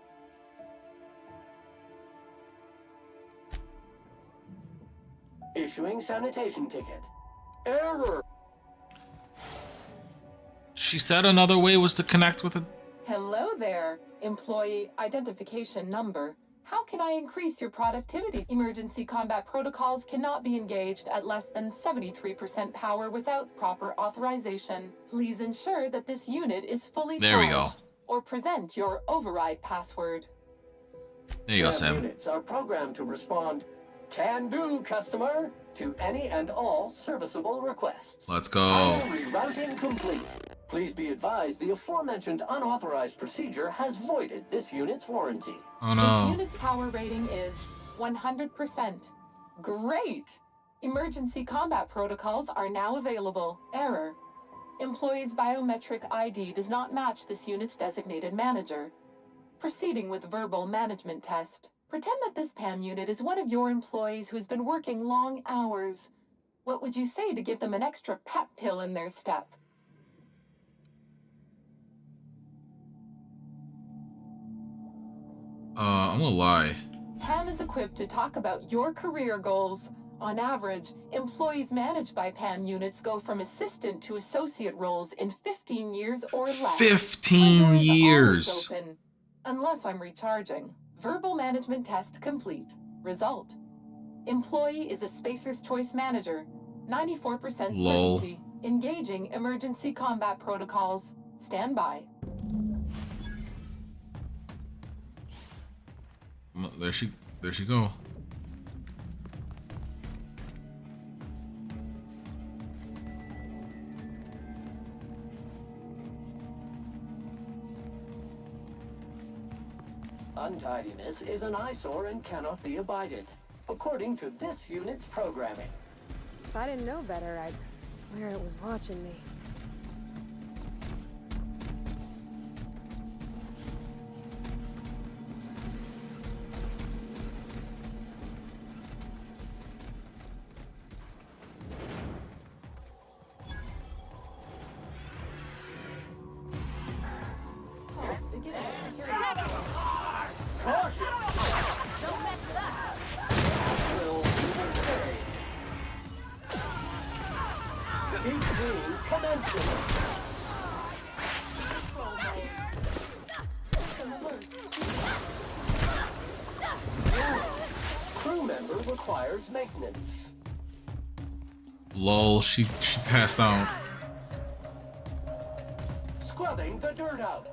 Issuing sanitation ticket. Error. She said another way was to connect with a... Hello there, employee identification number. How can I increase your productivity? Emergency combat protocols cannot be engaged at less than 73% power without proper authorization. Please ensure that this unit is fully There we go. Or present your override password. There you go, Sam. Units are programmed to respond, "Can do, customer," to any and all serviceable requests. Let's go. Rerouting complete. Please be advised the aforementioned unauthorized procedure has voided this unit's warranty. Oh no. This unit's power rating is 100%. Great! Emergency combat protocols are now available. Error. Employee's biometric ID does not match this unit's designated manager. Proceeding with verbal management test. Pretend that this PAM unit is one of your employees who's been working long hours. What would you say to give them an extra pep pill in their step? I'm gonna lie. PAM is equipped to talk about your career goals. On average, employees managed by PAM units go from assistant to associate roles in 15 years or less. 15 years. Open, unless I'm recharging. Verbal management test complete. Result. Employee is a Spacer's Choice manager. 94% Lol. certainty. Engaging emergency combat protocols. Stand by. There she go. Untidiness is an eyesore and cannot be abided, according to this unit's programming. If I didn't know better, I'd swear it was watching me. Crew member requires maintenance. Lol, she passed out. Scrubbing the dirt out.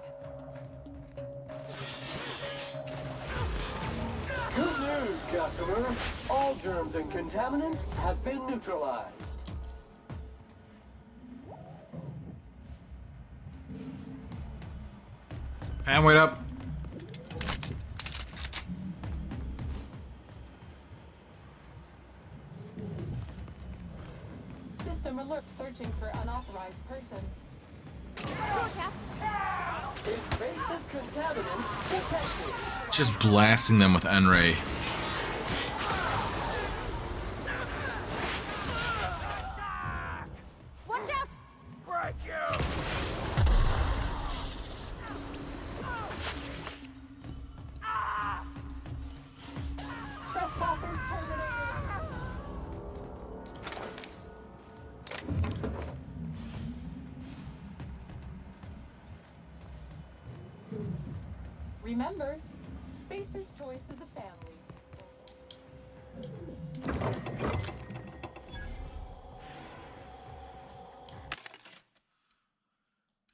Good news, customer. All germs and contaminants have been neutralized. And wait up. System alert searching for unauthorized persons. Invasive contaminants detected. Just blasting them with N-ray. Watch out! Break you! Trespassers terminated. Remember, Spacer's Choice is a family.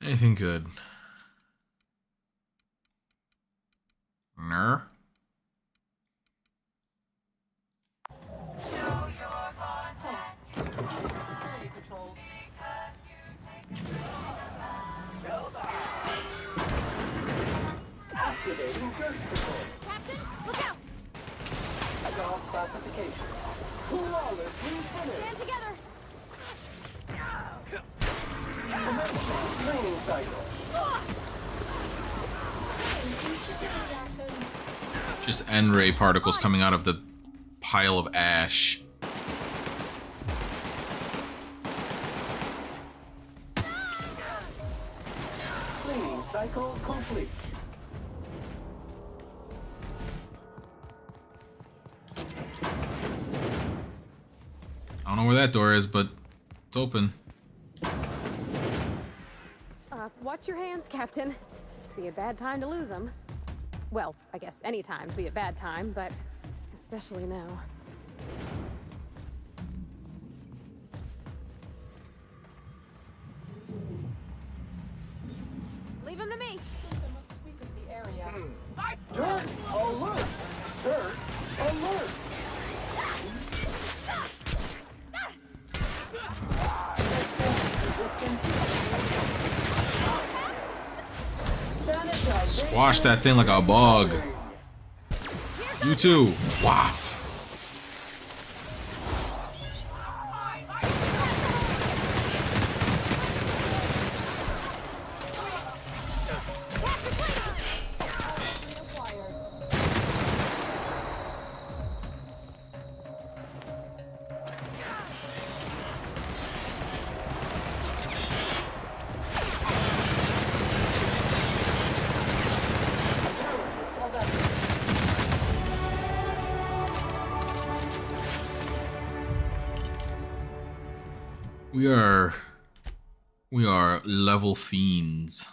Anything good? Ner? Security patrol. Activating dirt patrol. Captain, look out! Job classification. Flawlessly finished. Stand together! Commencing training cycle. Just N-ray particles coming out of the pile of ash. Cleaning cycle complete. I don't know where that door is, but it's open. Watch your hands, Captain. Be a bad time to lose them. Well, I guess any time would be a bad time, but especially now. Leave him to me! The area. Dirt alert! Dirt alert! Squash that thing like a bug. You too. Wow. We are level fiends.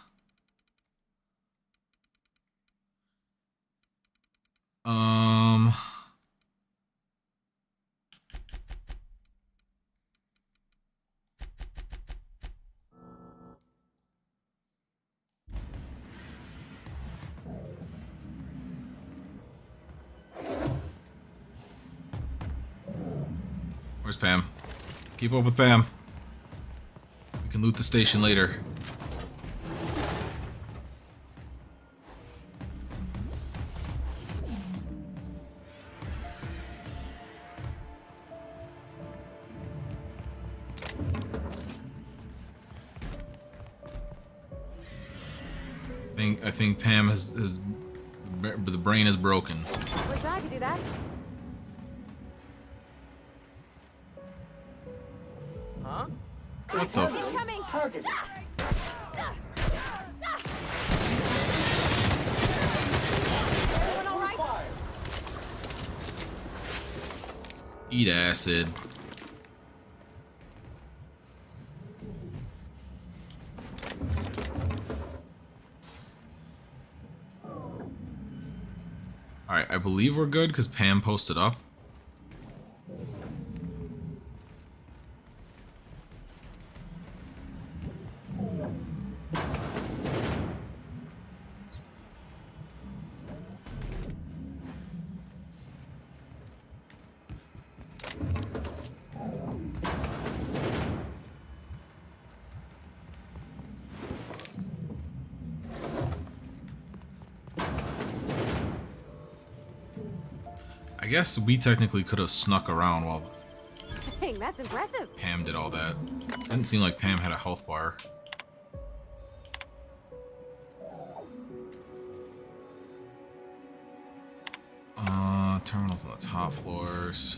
Where's Pam? Keep up with Pam. We can loot the station later. I think Pam has the brain is broken. Wish I could do that. Huh? What the? Target. Eat acid. Alright, I believe we're good because Pam posted up. I guess we technically could have snuck around while Dang, that's impressive. Pam did all that. Didn't seem like Pam had a health bar. Terminals on the top floors.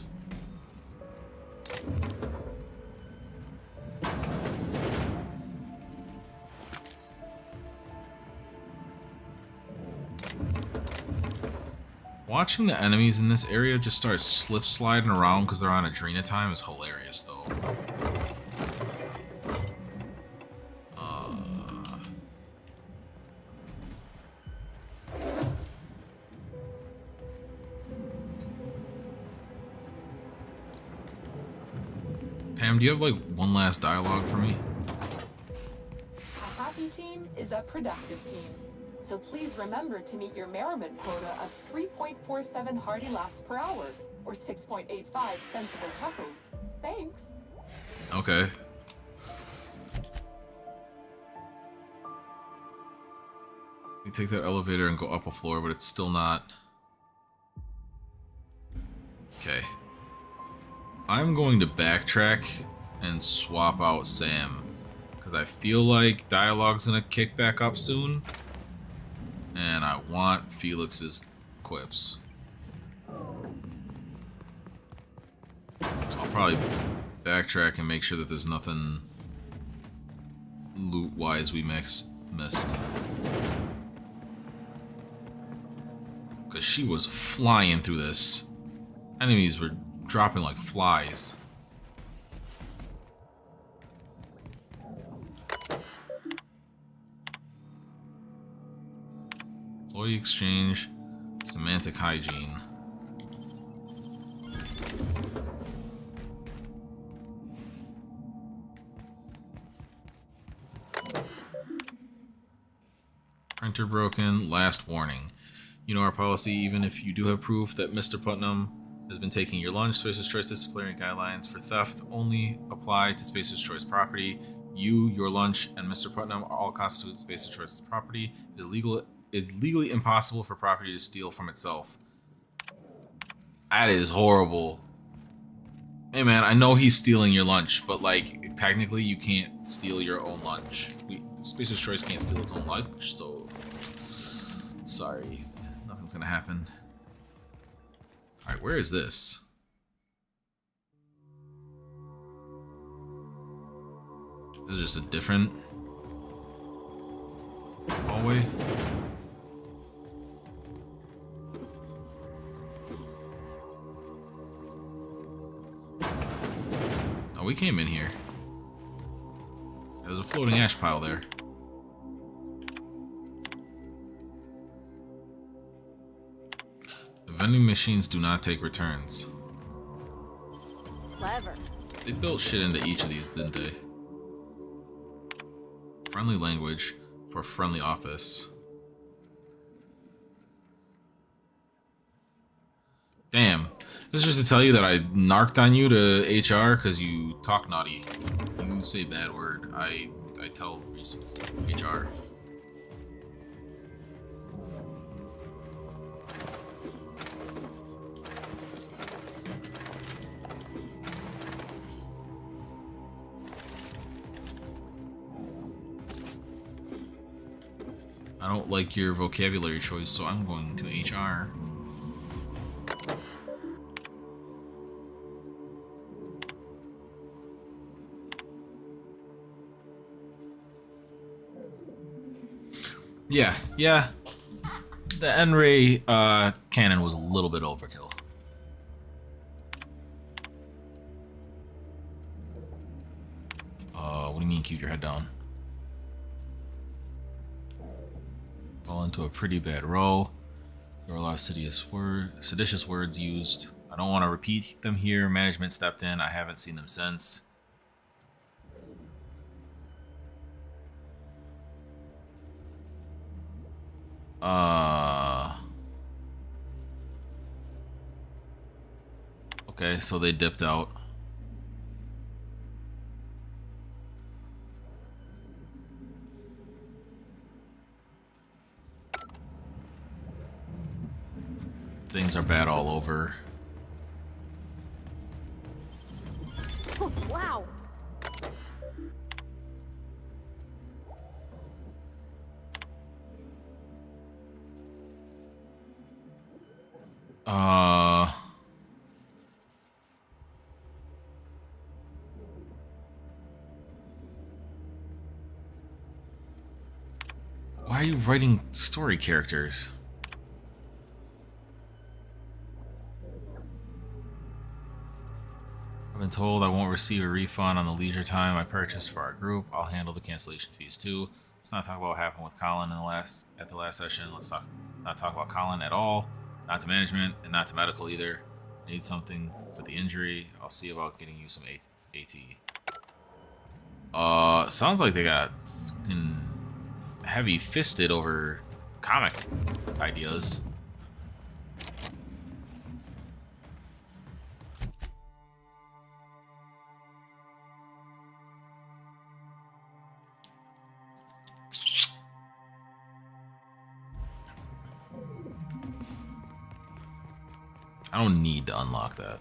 Watching the enemies in this area just start slip sliding around because they're on Adrena-Time is hilarious, though. Pam, do you have like one last dialogue for me? A happy team is a productive team. So please remember to meet your merriment quota of 3.47 hearty laughs per hour, or 6.85 sensible chuckles. Thanks. Okay. You take that elevator and go up a floor, but it's still not. Okay. I'm going to backtrack and swap out Sam, because I feel like dialogue's gonna kick back up soon. And I want Felix's quips. So I'll probably backtrack and make sure that there's nothing loot-wise we missed. Because she was flying through this. Enemies were dropping like flies. Employee exchange, semantic hygiene. Printer broken, last warning. You know our policy, even if you do have proof that Mr. Putnam has been taking your lunch. Spacer's Choice disciplinary guidelines for theft only apply to Spacer's Choice property. You, your lunch, and Mr. Putnam all constitute Spacer's Choice's property. It is legally impossible for property to steal from itself. That is horrible. Hey man, I know he's stealing your lunch, but like, technically you can't steal your own lunch. Spacer's Choice can't steal its own lunch, so... Sorry. Nothing's gonna happen. Alright, where is this? This is just a different hallway. Oh, we came in here. a floating ash pile there. The vending machines do not take returns. Clever. They built shit into each of these, didn't they? Friendly language for friendly office. Damn. This is just to tell you that I narked on you to HR because you talk naughty. You say bad word. I tell HR. I don't like your vocabulary choice, so I'm going to HR. Yeah. The N-ray cannon was a little bit overkill. What do you mean keep your head down? Fall into a pretty bad row. There were a lot of seditious words used. I don't want to repeat them here. Management stepped in. I haven't seen them since. Okay, so they dipped out. Things are bad all over. Wow. Why are you writing story characters? I've been told I won't receive a refund on the leisure time I purchased for our group. I'll handle the cancellation fees too. Let's not talk about what happened with Colin at the last session. Let's not talk about Colin at all. Not to management and not to medical either. Need something for the injury. I'll see about getting you some AT. Sounds like they got fucking heavy fisted over comic ideas. I don't need to unlock that.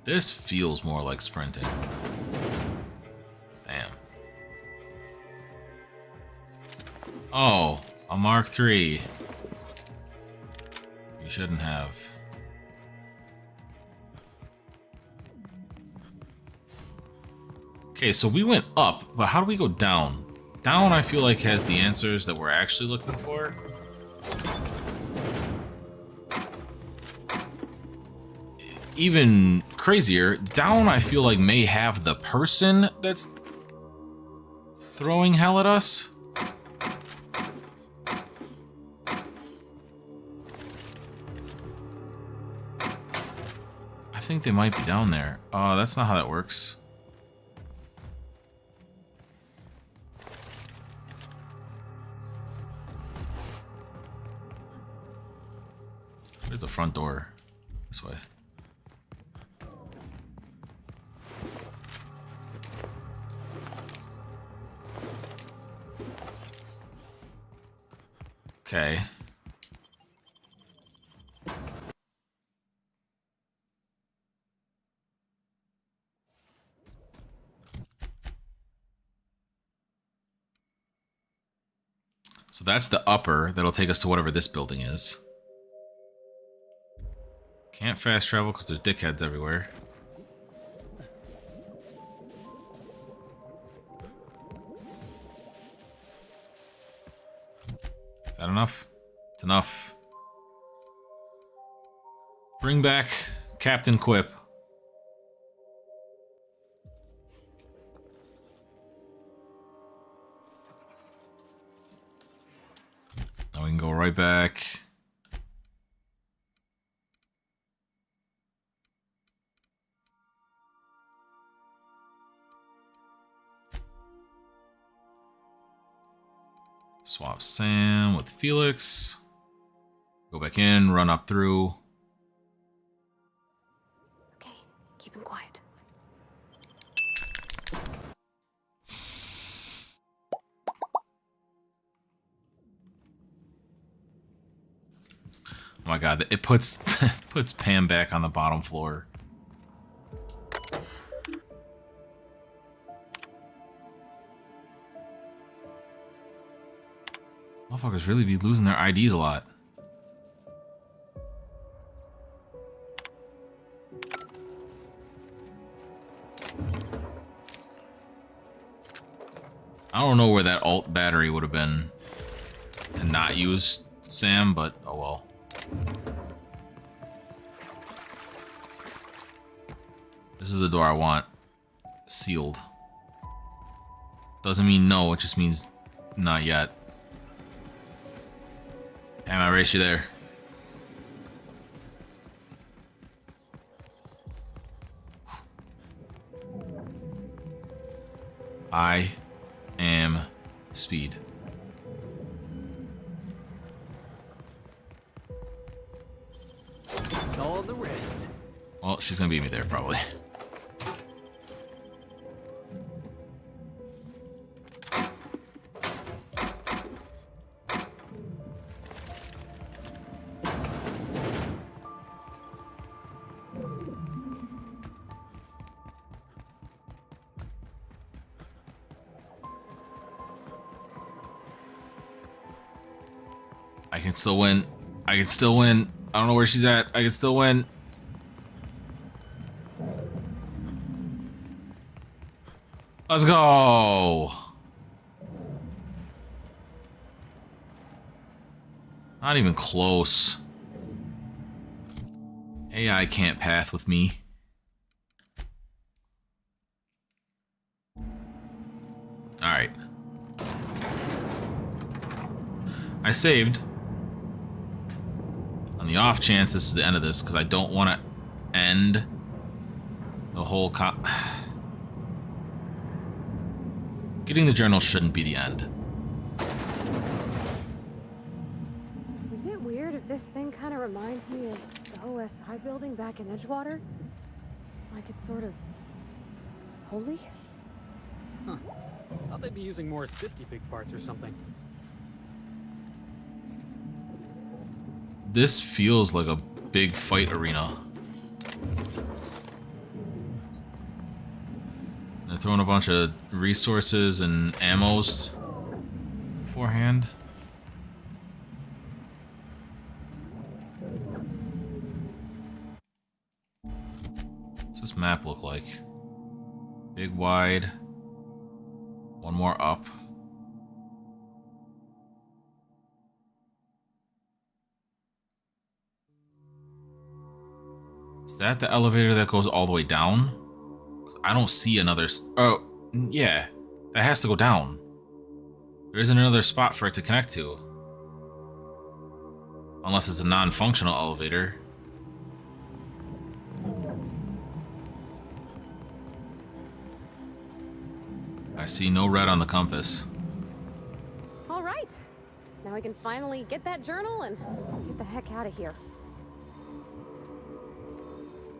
This feels more like sprinting. Damn. Oh, a Mark III. You shouldn't have. Okay, so we went up, but how do we go down? Down, I feel like, has the answers that we're actually looking for. Even crazier, down, I feel like, may have the person that's throwing hell at us. I think they might be down there. That's not how that works. There's the front door. This way. Okay. So that's the upper. That'll take us to whatever this building is. Can't fast travel because there's dickheads everywhere. enough? It's enough. Bring back Captain Quip. Now we can go right back. Swap Sam with Felix. Go back in, run up through. Okay, keep him quiet. Oh my god, it puts puts Pam back on the bottom floor. Motherfuckers really be losing their IDs a lot. I don't know where that alt battery would have been to not use Sam, but oh well. This is the door I want. Sealed. Doesn't mean no, it just means not yet. Damn, I race you there. I am speed. It's all the wrist. Well, she's gonna beat me there, probably. I can still win. I can still win. I don't know where she's at. I can still win. Let's go. Not even close. AI can't path with me. Alright. I saved. On the off chance this is the end of this, because I don't want to end the whole Getting the journal shouldn't be the end. Is it weird if this thing kind of reminds me of the OSI building back in Edgewater? Like it's sort of holy? Huh. Thought they'd be using more assisty big parts or something. This feels like a big fight arena. They're throwing a bunch of resources and ammos beforehand. What's this map look like? Big, wide. One more up. Is that the elevator that goes all the way down? I don't see another... Oh, yeah. That has to go down. There isn't another spot for it to connect to. Unless it's a non-functional elevator. I see no red on the compass. All right. Now I can finally get that journal and get the heck out of here.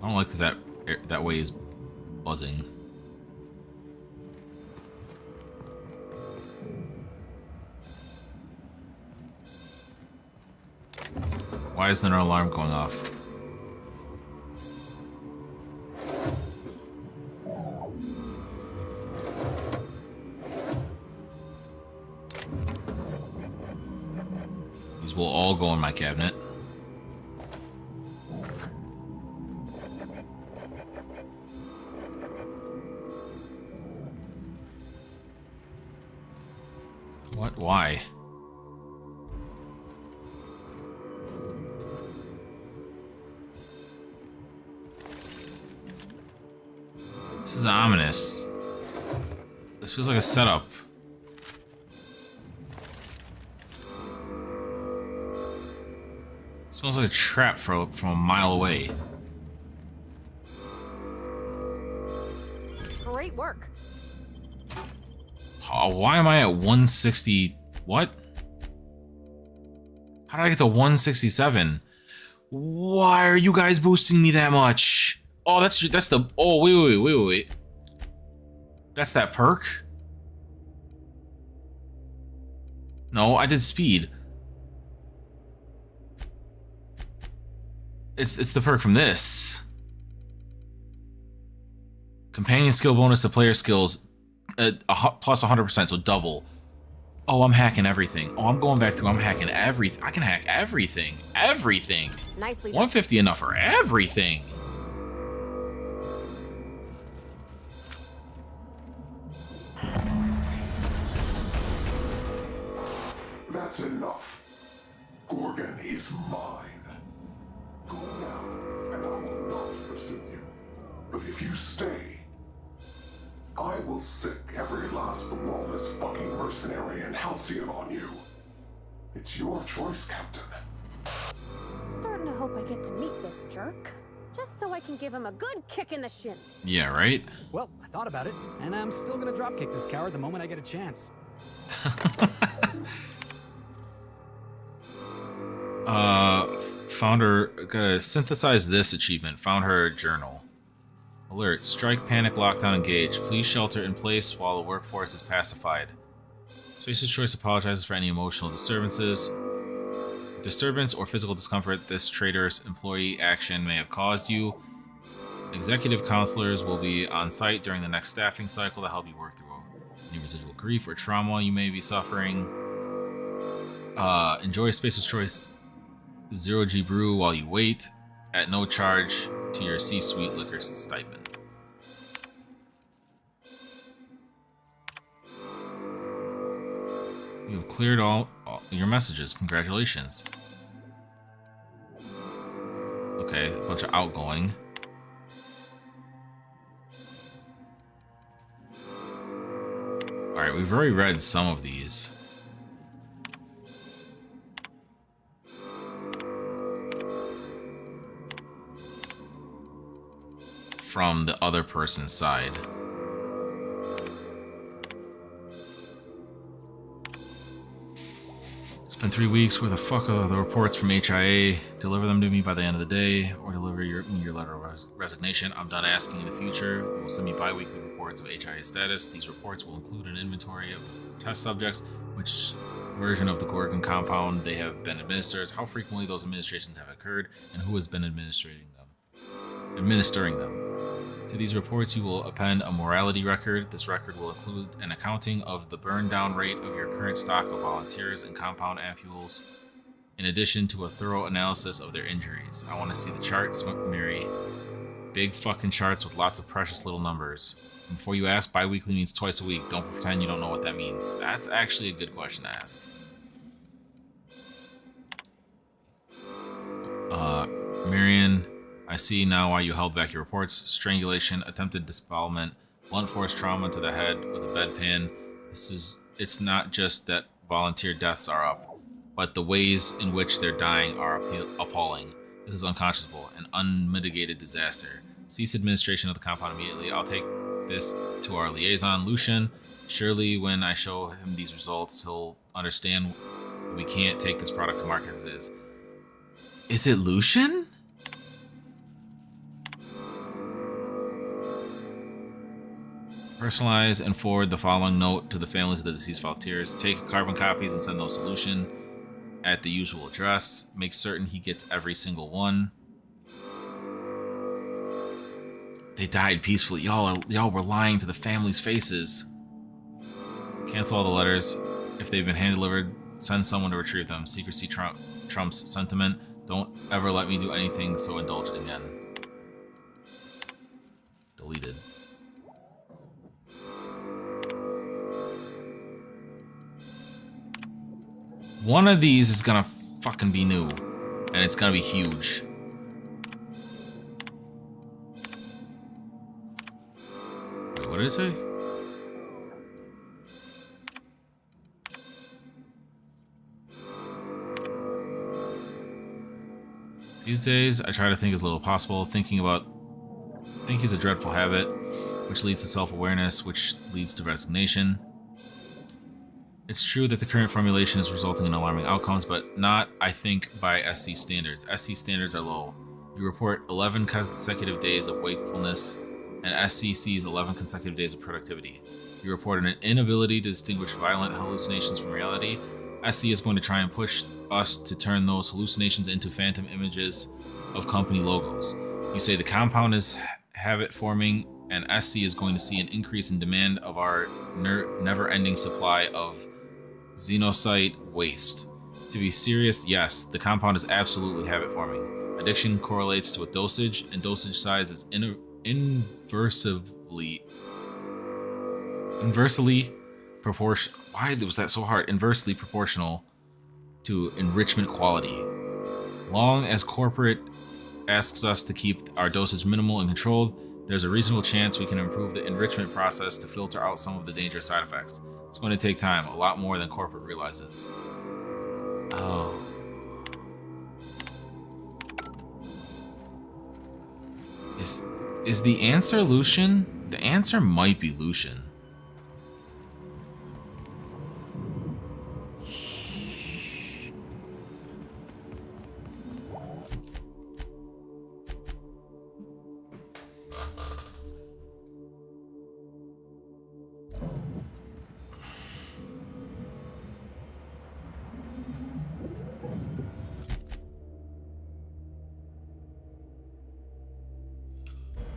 I don't like that way is buzzing. Why isn't there an alarm going off? These will all go in my cabinet. What? Why? This is ominous. This feels like a setup. It smells like a trap from a mile away. Great work. Oh, why am I at 160? What? How did I get to 167? Why are you guys boosting me that much? Oh, that's the. Oh, wait. That's that perk? No, I did speed. It's the perk from this. Companion skill bonus to player skills, plus 100%, so double. Oh, I'm hacking everything. Oh, I'm going back through. I'm hacking everything. I can hack everything. Everything. Nicely done. 150 enough for everything. That's enough. Gorgon is mine. Go now, and I will not pursue you. But if you stay, I will sick every last lawless fucking mercenary and Halcyon on you. It's your choice, Captain. Starting to hope I get to meet this jerk. Just so I can give him a good kick in the shins. Yeah, right? Well, I thought about it, and I'm still gonna dropkick this coward the moment I get a chance. Found her. Gotta synthesize this achievement. Found her journal. Alert. Strike, panic, lockdown, engage. Please shelter in place while the workforce is pacified. Spacer's Choice apologizes for any emotional disturbance or physical discomfort this traitor's employee action may have caused you. Executive counselors will be on site during the next staffing cycle to help you work through any residual grief or trauma you may be suffering. Enjoy Spacer's Choice 0G brew while you wait, at no charge to your C-suite liquor stipend. You have cleared all your messages. Congratulations. Okay, a bunch of outgoing. Alright, we've already read some of these. From the other person's side. It's been 3 weeks. Where the fuck are the reports from HIA? Deliver them to me by the end of the day, or deliver your letter of resignation. I'm done asking in the future. You will send me bi-weekly reports of HIA status. These reports will include an inventory of test subjects, which version of the Gorgon compound they have been administered, how frequently those administrations have occurred, and who has been administering them. To these reports, you will append a morality record. This record will include an accounting of the burn down rate of your current stock of volunteers and compound ampules, in addition to a thorough analysis of their injuries. I want to see the charts, Mary. Big fucking charts with lots of precious little numbers. And before you ask, bi-weekly means twice a week. Don't pretend you don't know what that means. That's actually a good question to ask. Marion, I see now why you held back your reports. Strangulation, attempted disembowelment, blunt force trauma to the head with a bedpan. It's not just that volunteer deaths are up, but the ways in which they're dying are appalling. This is unconscionable, an unmitigated disaster. Cease administration of the compound immediately. I'll take this to our liaison, Lucian. Surely when I show him these results, he'll understand we can't take this product to market as it is. Is it Lucian? Personalize and forward the following note to the families of the deceased volunteers. Take carbon copies and send those to Lucian at the usual address. Make certain he gets every single one. They died peacefully. Y'all were lying to the families' faces. Cancel all the letters. If they've been hand-delivered, send someone to retrieve them. Secrecy trumps sentiment. Don't ever let me do anything so indulgent again. Deleted. One of these is gonna fucking be new, and it's gonna be huge. what did it say? These days, I try to think as little as possible. Think is a dreadful habit, which leads to self-awareness, which leads to resignation. It's true that the current formulation is resulting in alarming outcomes, but not, I think, by SC standards. SC standards are low. You report 11 consecutive days of wakefulness, and SC sees 11 consecutive days of productivity. You report an inability to distinguish violent hallucinations from reality. SC is going to try and push us to turn those hallucinations into phantom images of company logos. You say the compound is habit-forming, and SC is going to see an increase in demand of our never-ending supply of xenocyte waste. To be serious, yes, the compound is absolutely habit-forming. Addiction correlates to a dosage, and dosage size is inversely proportional. Why was that so hard? Inversely proportional to enrichment quality. Long as corporate asks us to keep our dosage minimal and controlled, there's a reasonable chance we can improve the enrichment process to filter out some of the dangerous side effects. It's going to take time, a lot more than corporate realizes. Oh. Is the answer Lucian? The answer might be Lucian.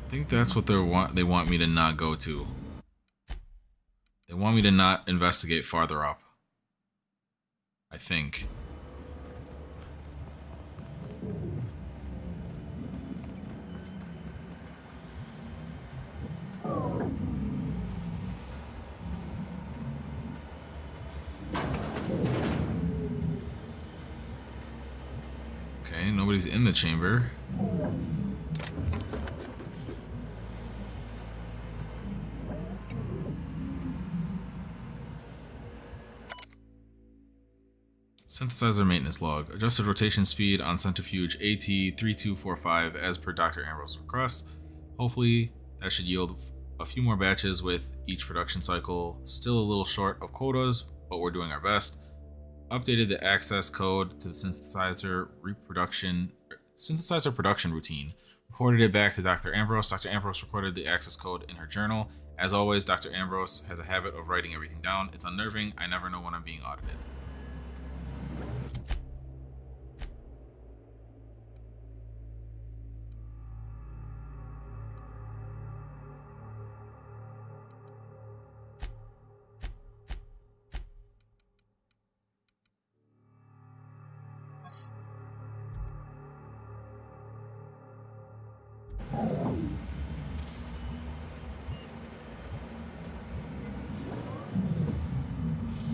I think that's what they want me to not go to. They want me to not investigate farther up. I think. Okay, nobody's in the chamber. Synthesizer maintenance log. Adjusted rotation speed on centrifuge AT3245 as per Dr. Ambrose's request. Hopefully that should yield a few more batches with each production cycle. Still a little short of quotas, but we're doing our best. Updated the access code to the synthesizer production routine. Reported it back to Dr. Ambrose. Dr. Ambrose recorded the access code in her journal. As always, Dr. Ambrose has a habit of writing everything down. It's unnerving. I never know when I'm being audited.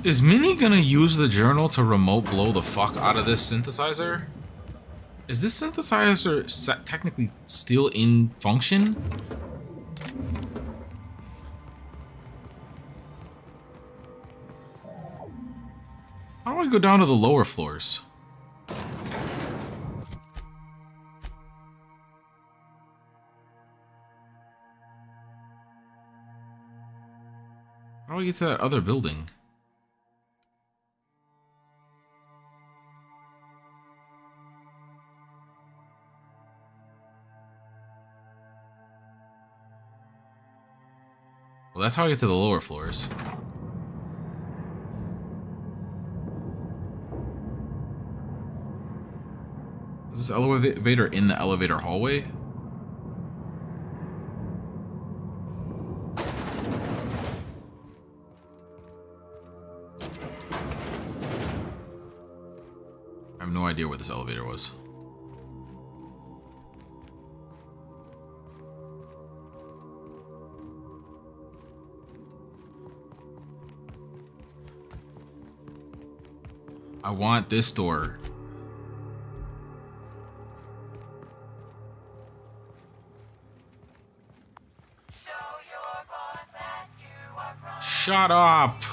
Is Minnie gonna use the journal to remote blow the fuck out of this synthesizer? Is this synthesizer technically still in function? How do I go down to the lower floors? How do I get to that other building? Well, that's how I get to the lower floors. Is this elevator in the elevator hallway? I have no idea where this elevator was. I want this door. Show your boss Shut up!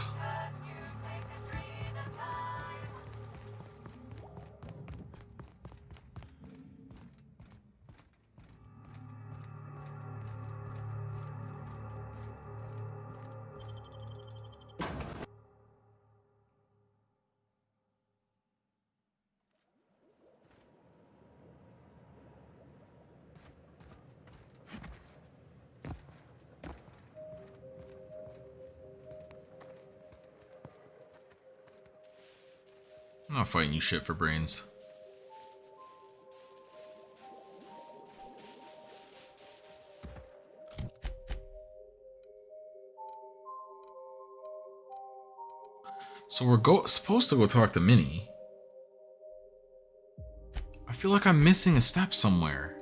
I'm not fighting you shit for brains. So we're supposed to go talk to Minnie. I feel like I'm missing a step somewhere.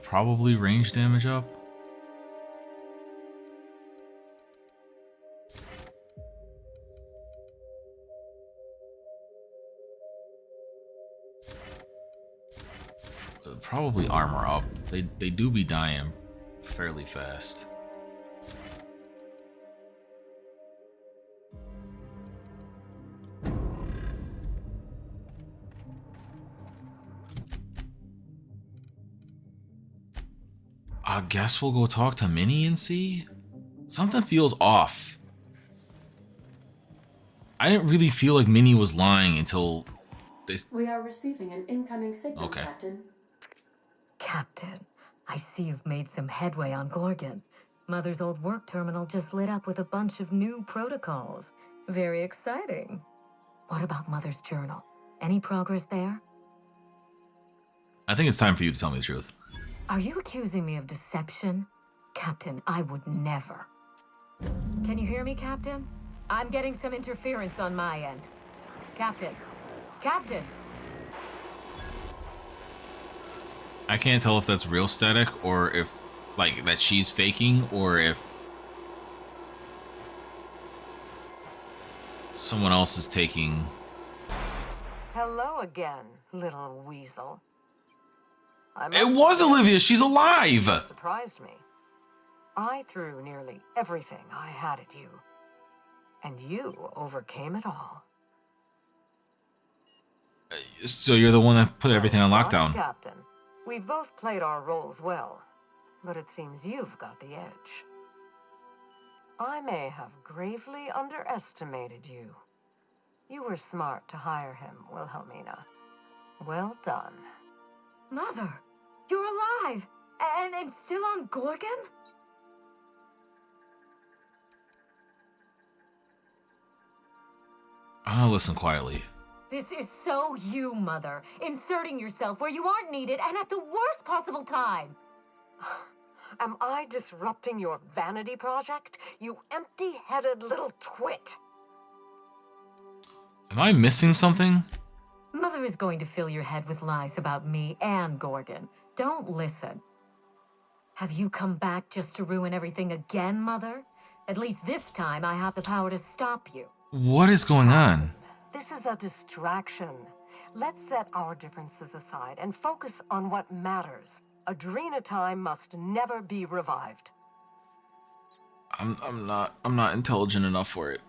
Probably range damage up. Probably armor up. They do be dying fairly fast. I guess we'll go talk to Minnie and see. Something feels off. I didn't really feel like Minnie was lying until this. We are receiving an incoming signal, Okay. Captain. Captain, I see you've made some headway on Gorgon. Mother's old work terminal just lit up with a bunch of new protocols. Very exciting. What about Mother's journal? Any progress there? I think it's time for you to tell me the truth. Are you accusing me of deception? Captain, I would never. Can you hear me, Captain? I'm getting some interference on my end. Captain! Captain! I can't tell if that's real static or if, like, that she's faking or if someone else is taking. Hello again, little weasel. It was Olivia! She's alive! Surprised me. I threw nearly everything I had at you. And you overcame it all. So you're the one that put everything on lockdown. Captain, we've both played our roles well, but it seems you've got the edge. I may have gravely underestimated you. You were smart to hire him, Wilhelmina. Well done. Mother! You're alive! And still on Gorgon? I'm gonna listen quietly. This is so you, Mother. Inserting yourself where you aren't needed and at the worst possible time. Am I disrupting your vanity project? You empty-headed little twit. Am I missing something? Mother is going to fill your head with lies about me and Gorgon. Don't listen. Have you come back just to ruin everything again, Mother? At least this time I have the power to stop you. What is going on? This is a distraction. Let's set our differences aside and focus on what matters. Adrena-Time must never be revived. I'm not intelligent enough for it.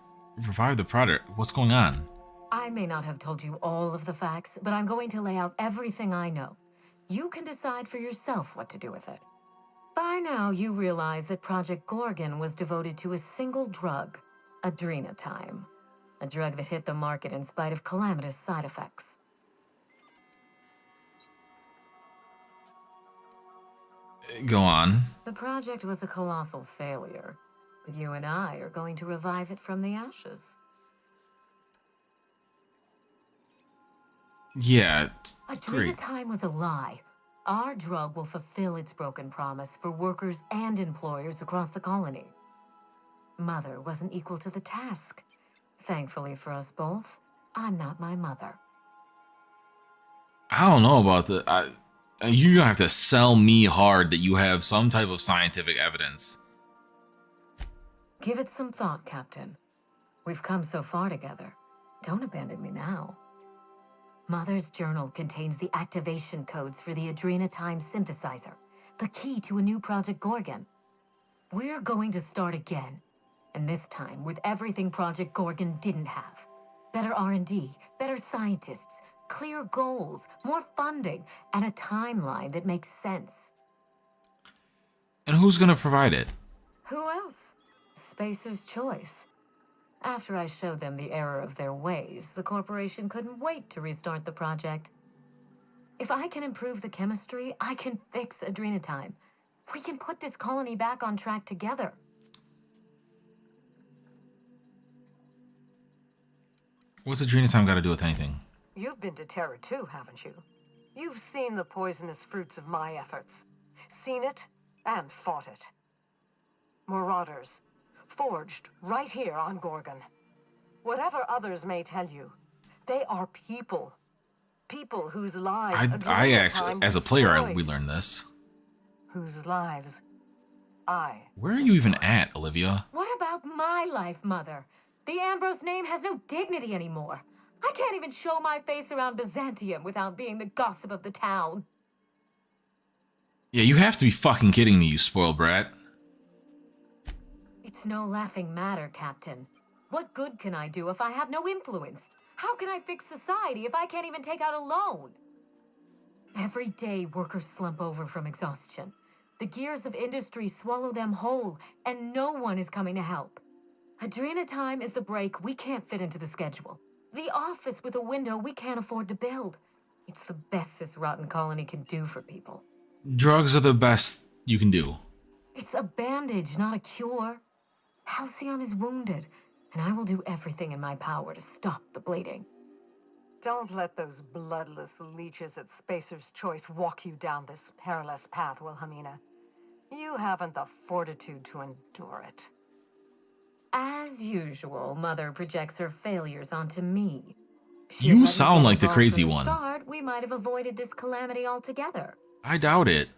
Revive the product. What's going on? I may not have told you all of the facts, but I'm going to lay out everything I know. You can decide for yourself what to do with it. By now, you realize that Project Gorgon was devoted to a single drug, Adrena-Time. A drug that hit the market in spite of calamitous side effects. Go on. The project was a colossal failure, but you and I are going to revive it from the ashes. Yeah, great. Adrena-Time was a lie. Our drug will fulfill its broken promise for workers and employers across the colony. Mother wasn't equal to the task. Thankfully for us both, I'm not my mother. I don't know about the. You're gonna have to sell me hard that you have some type of scientific evidence. Give it some thought, Captain. We've come so far together. Don't abandon me now. Mother's journal contains the activation codes for the Adrena-Time synthesizer, the key to a new Project Gorgon. We're going to start again, and this time with everything Project Gorgon didn't have. Better R&D, better scientists, clear goals, more funding, and a timeline that makes sense. And who's gonna provide it? Who else? Spacer's Choice. After I showed them the error of their ways, the corporation couldn't wait to restart the project. If I can improve the chemistry, I can fix Adrena-Time. We can put this colony back on track together. What's Adrena-Time got to do with anything? You've been to Terra too, haven't you? You've seen the poisonous fruits of my efforts. Seen it and fought it. Marauders. Forged right here on Gorgon. Whatever others may tell you, they are people. People whose lives... I actually, as a player, we learned this. Whose lives I... Where are you even at, Olivia? What about my life, Mother? The Ambrose name has no dignity anymore. I can't even show my face around Byzantium without being the gossip of the town. Yeah, you have to be fucking kidding me, you spoiled brat. It's no laughing matter, Captain. What good can I do if I have no influence? How can I fix society if I can't even take out a loan? Every day, workers slump over from exhaustion. The gears of industry swallow them whole, and no one is coming to help. Adrena-Time is the break we can't fit into the schedule. The office with a window we can't afford to build. It's the best this rotten colony can do for people. Drugs are the best you can do. It's a bandage, not a cure. Halcyon is wounded, and I will do everything in my power to stop the bleeding. Don't let those bloodless leeches at Spacer's Choice walk you down this perilous path, Wilhelmina. You haven't the fortitude to endure it. As usual, Mother projects her failures onto me. You sound like the crazy one. We might have avoided this calamity altogether. I doubt it.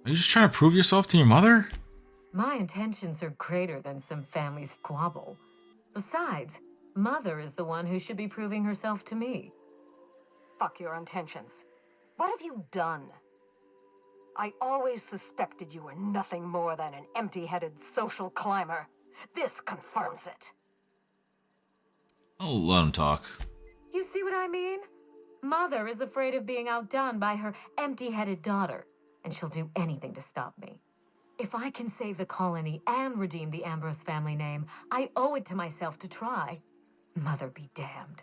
Are you just trying to prove yourself to your mother? My intentions are greater than some family squabble. Besides, Mother is the one who should be proving herself to me. Fuck your intentions. What have you done? I always suspected you were nothing more than an empty-headed social climber. This confirms it. I'll let him talk. You see what I mean? Mother is afraid of being outdone by her empty-headed daughter, and she'll do anything to stop me. If I can save the colony and redeem the Ambrose family name, I owe it to myself to try. Mother be damned.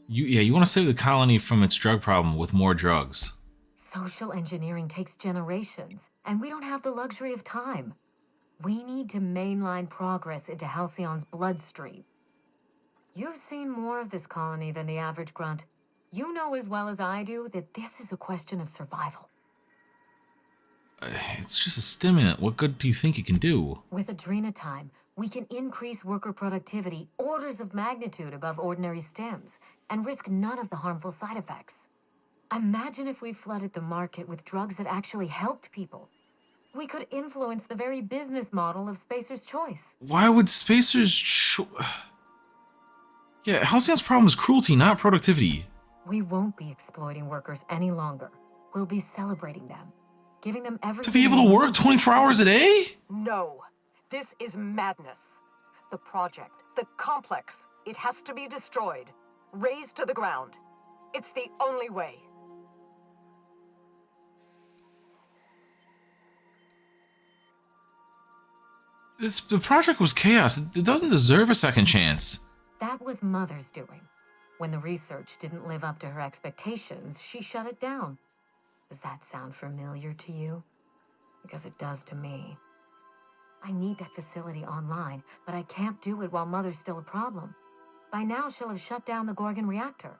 You want to save the colony from its drug problem with more drugs. Social engineering takes generations, and we don't have the luxury of time. We need to mainline progress into Halcyon's bloodstream. You've seen more of this colony than the average grunt. You know as well as I do that this is a question of survival. It's just a stimulant. What good do you think it can do? With Adrena-Time, we can increase worker productivity orders of magnitude above ordinary stims and risk none of the harmful side effects. Imagine if we flooded the market with drugs that actually helped people. We could influence the very business model of Spacer's Choice. Why would Yeah, Halcyon's problem is cruelty, not productivity. We won't be exploiting workers any longer. We'll be celebrating them, giving them everything. To be able to work 24 hours a day? No. This is madness. The project, the complex, it has to be destroyed. Razed to the ground. It's the only way. The project was chaos. It doesn't deserve a second chance. That was Mother's doing. When the research didn't live up to her expectations, she shut it down. Does that sound familiar to you? Because it does to me. I need that facility online, but I can't do it while Mother's still a problem. By now, she'll have shut down the Gorgon reactor.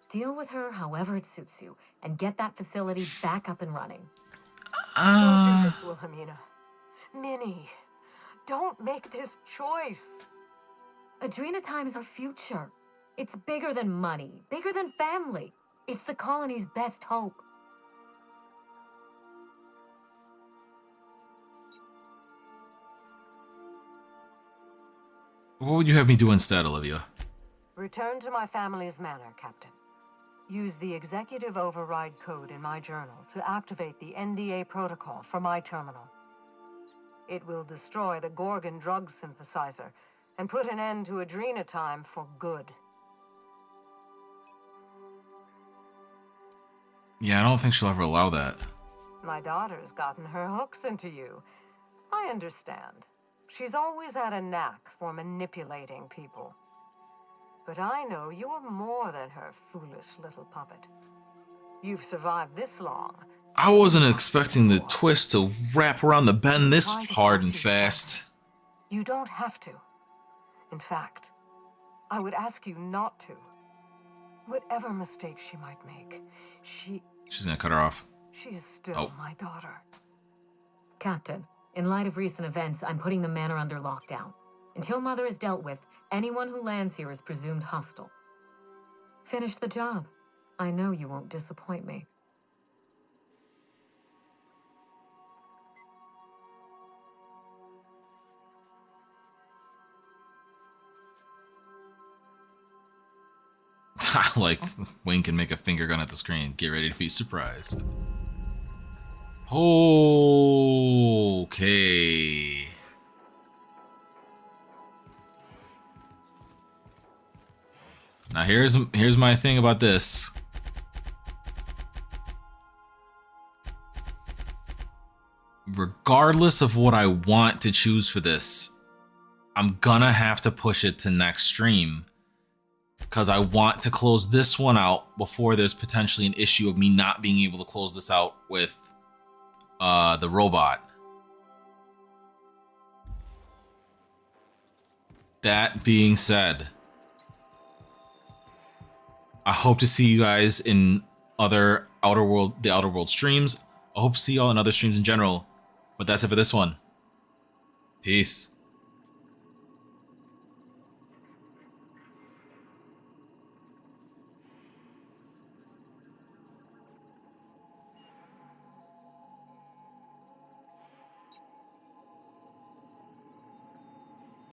Deal with her however it suits you, and get that facility back up and running. Don't do this, Wilhelmina. Minnie, don't make this choice. Adrena-Time is our future. It's bigger than money, bigger than family. It's the colony's best hope. What would you have me do instead, Olivia? Return to my family's manor, Captain. Use the executive override code in my journal to activate the NDA protocol for my terminal. It will destroy the Gorgon drug synthesizer and put an end to Adrena-Time for good. Yeah, I don't think she'll ever allow that. My daughter's gotten her hooks into you. I understand. She's always had a knack for manipulating people. But I know you're more than her foolish little puppet. You've survived this long. I wasn't expecting the twist to wrap around the bend this hard and fast. You don't have to. In fact, I would ask you not to. Whatever mistakes she might make, She's gonna cut her off. She is still my daughter. Captain, in light of recent events, I'm putting the manor under lockdown. Until Mother is dealt with, anyone who lands here is presumed hostile. Finish the job. I know you won't disappoint me. Like, wink and make a finger gun at the screen. Get ready to be surprised. Okay. Now here's my thing about this. Regardless of what I want to choose for this, I'm gonna have to push it to next stream. Because I want to close this one out before there's potentially an issue of me not being able to close this out with the robot. That being said, I hope to see you guys in other the Outer World streams. I hope to see y'all in other streams in general. But that's it for this one. Peace.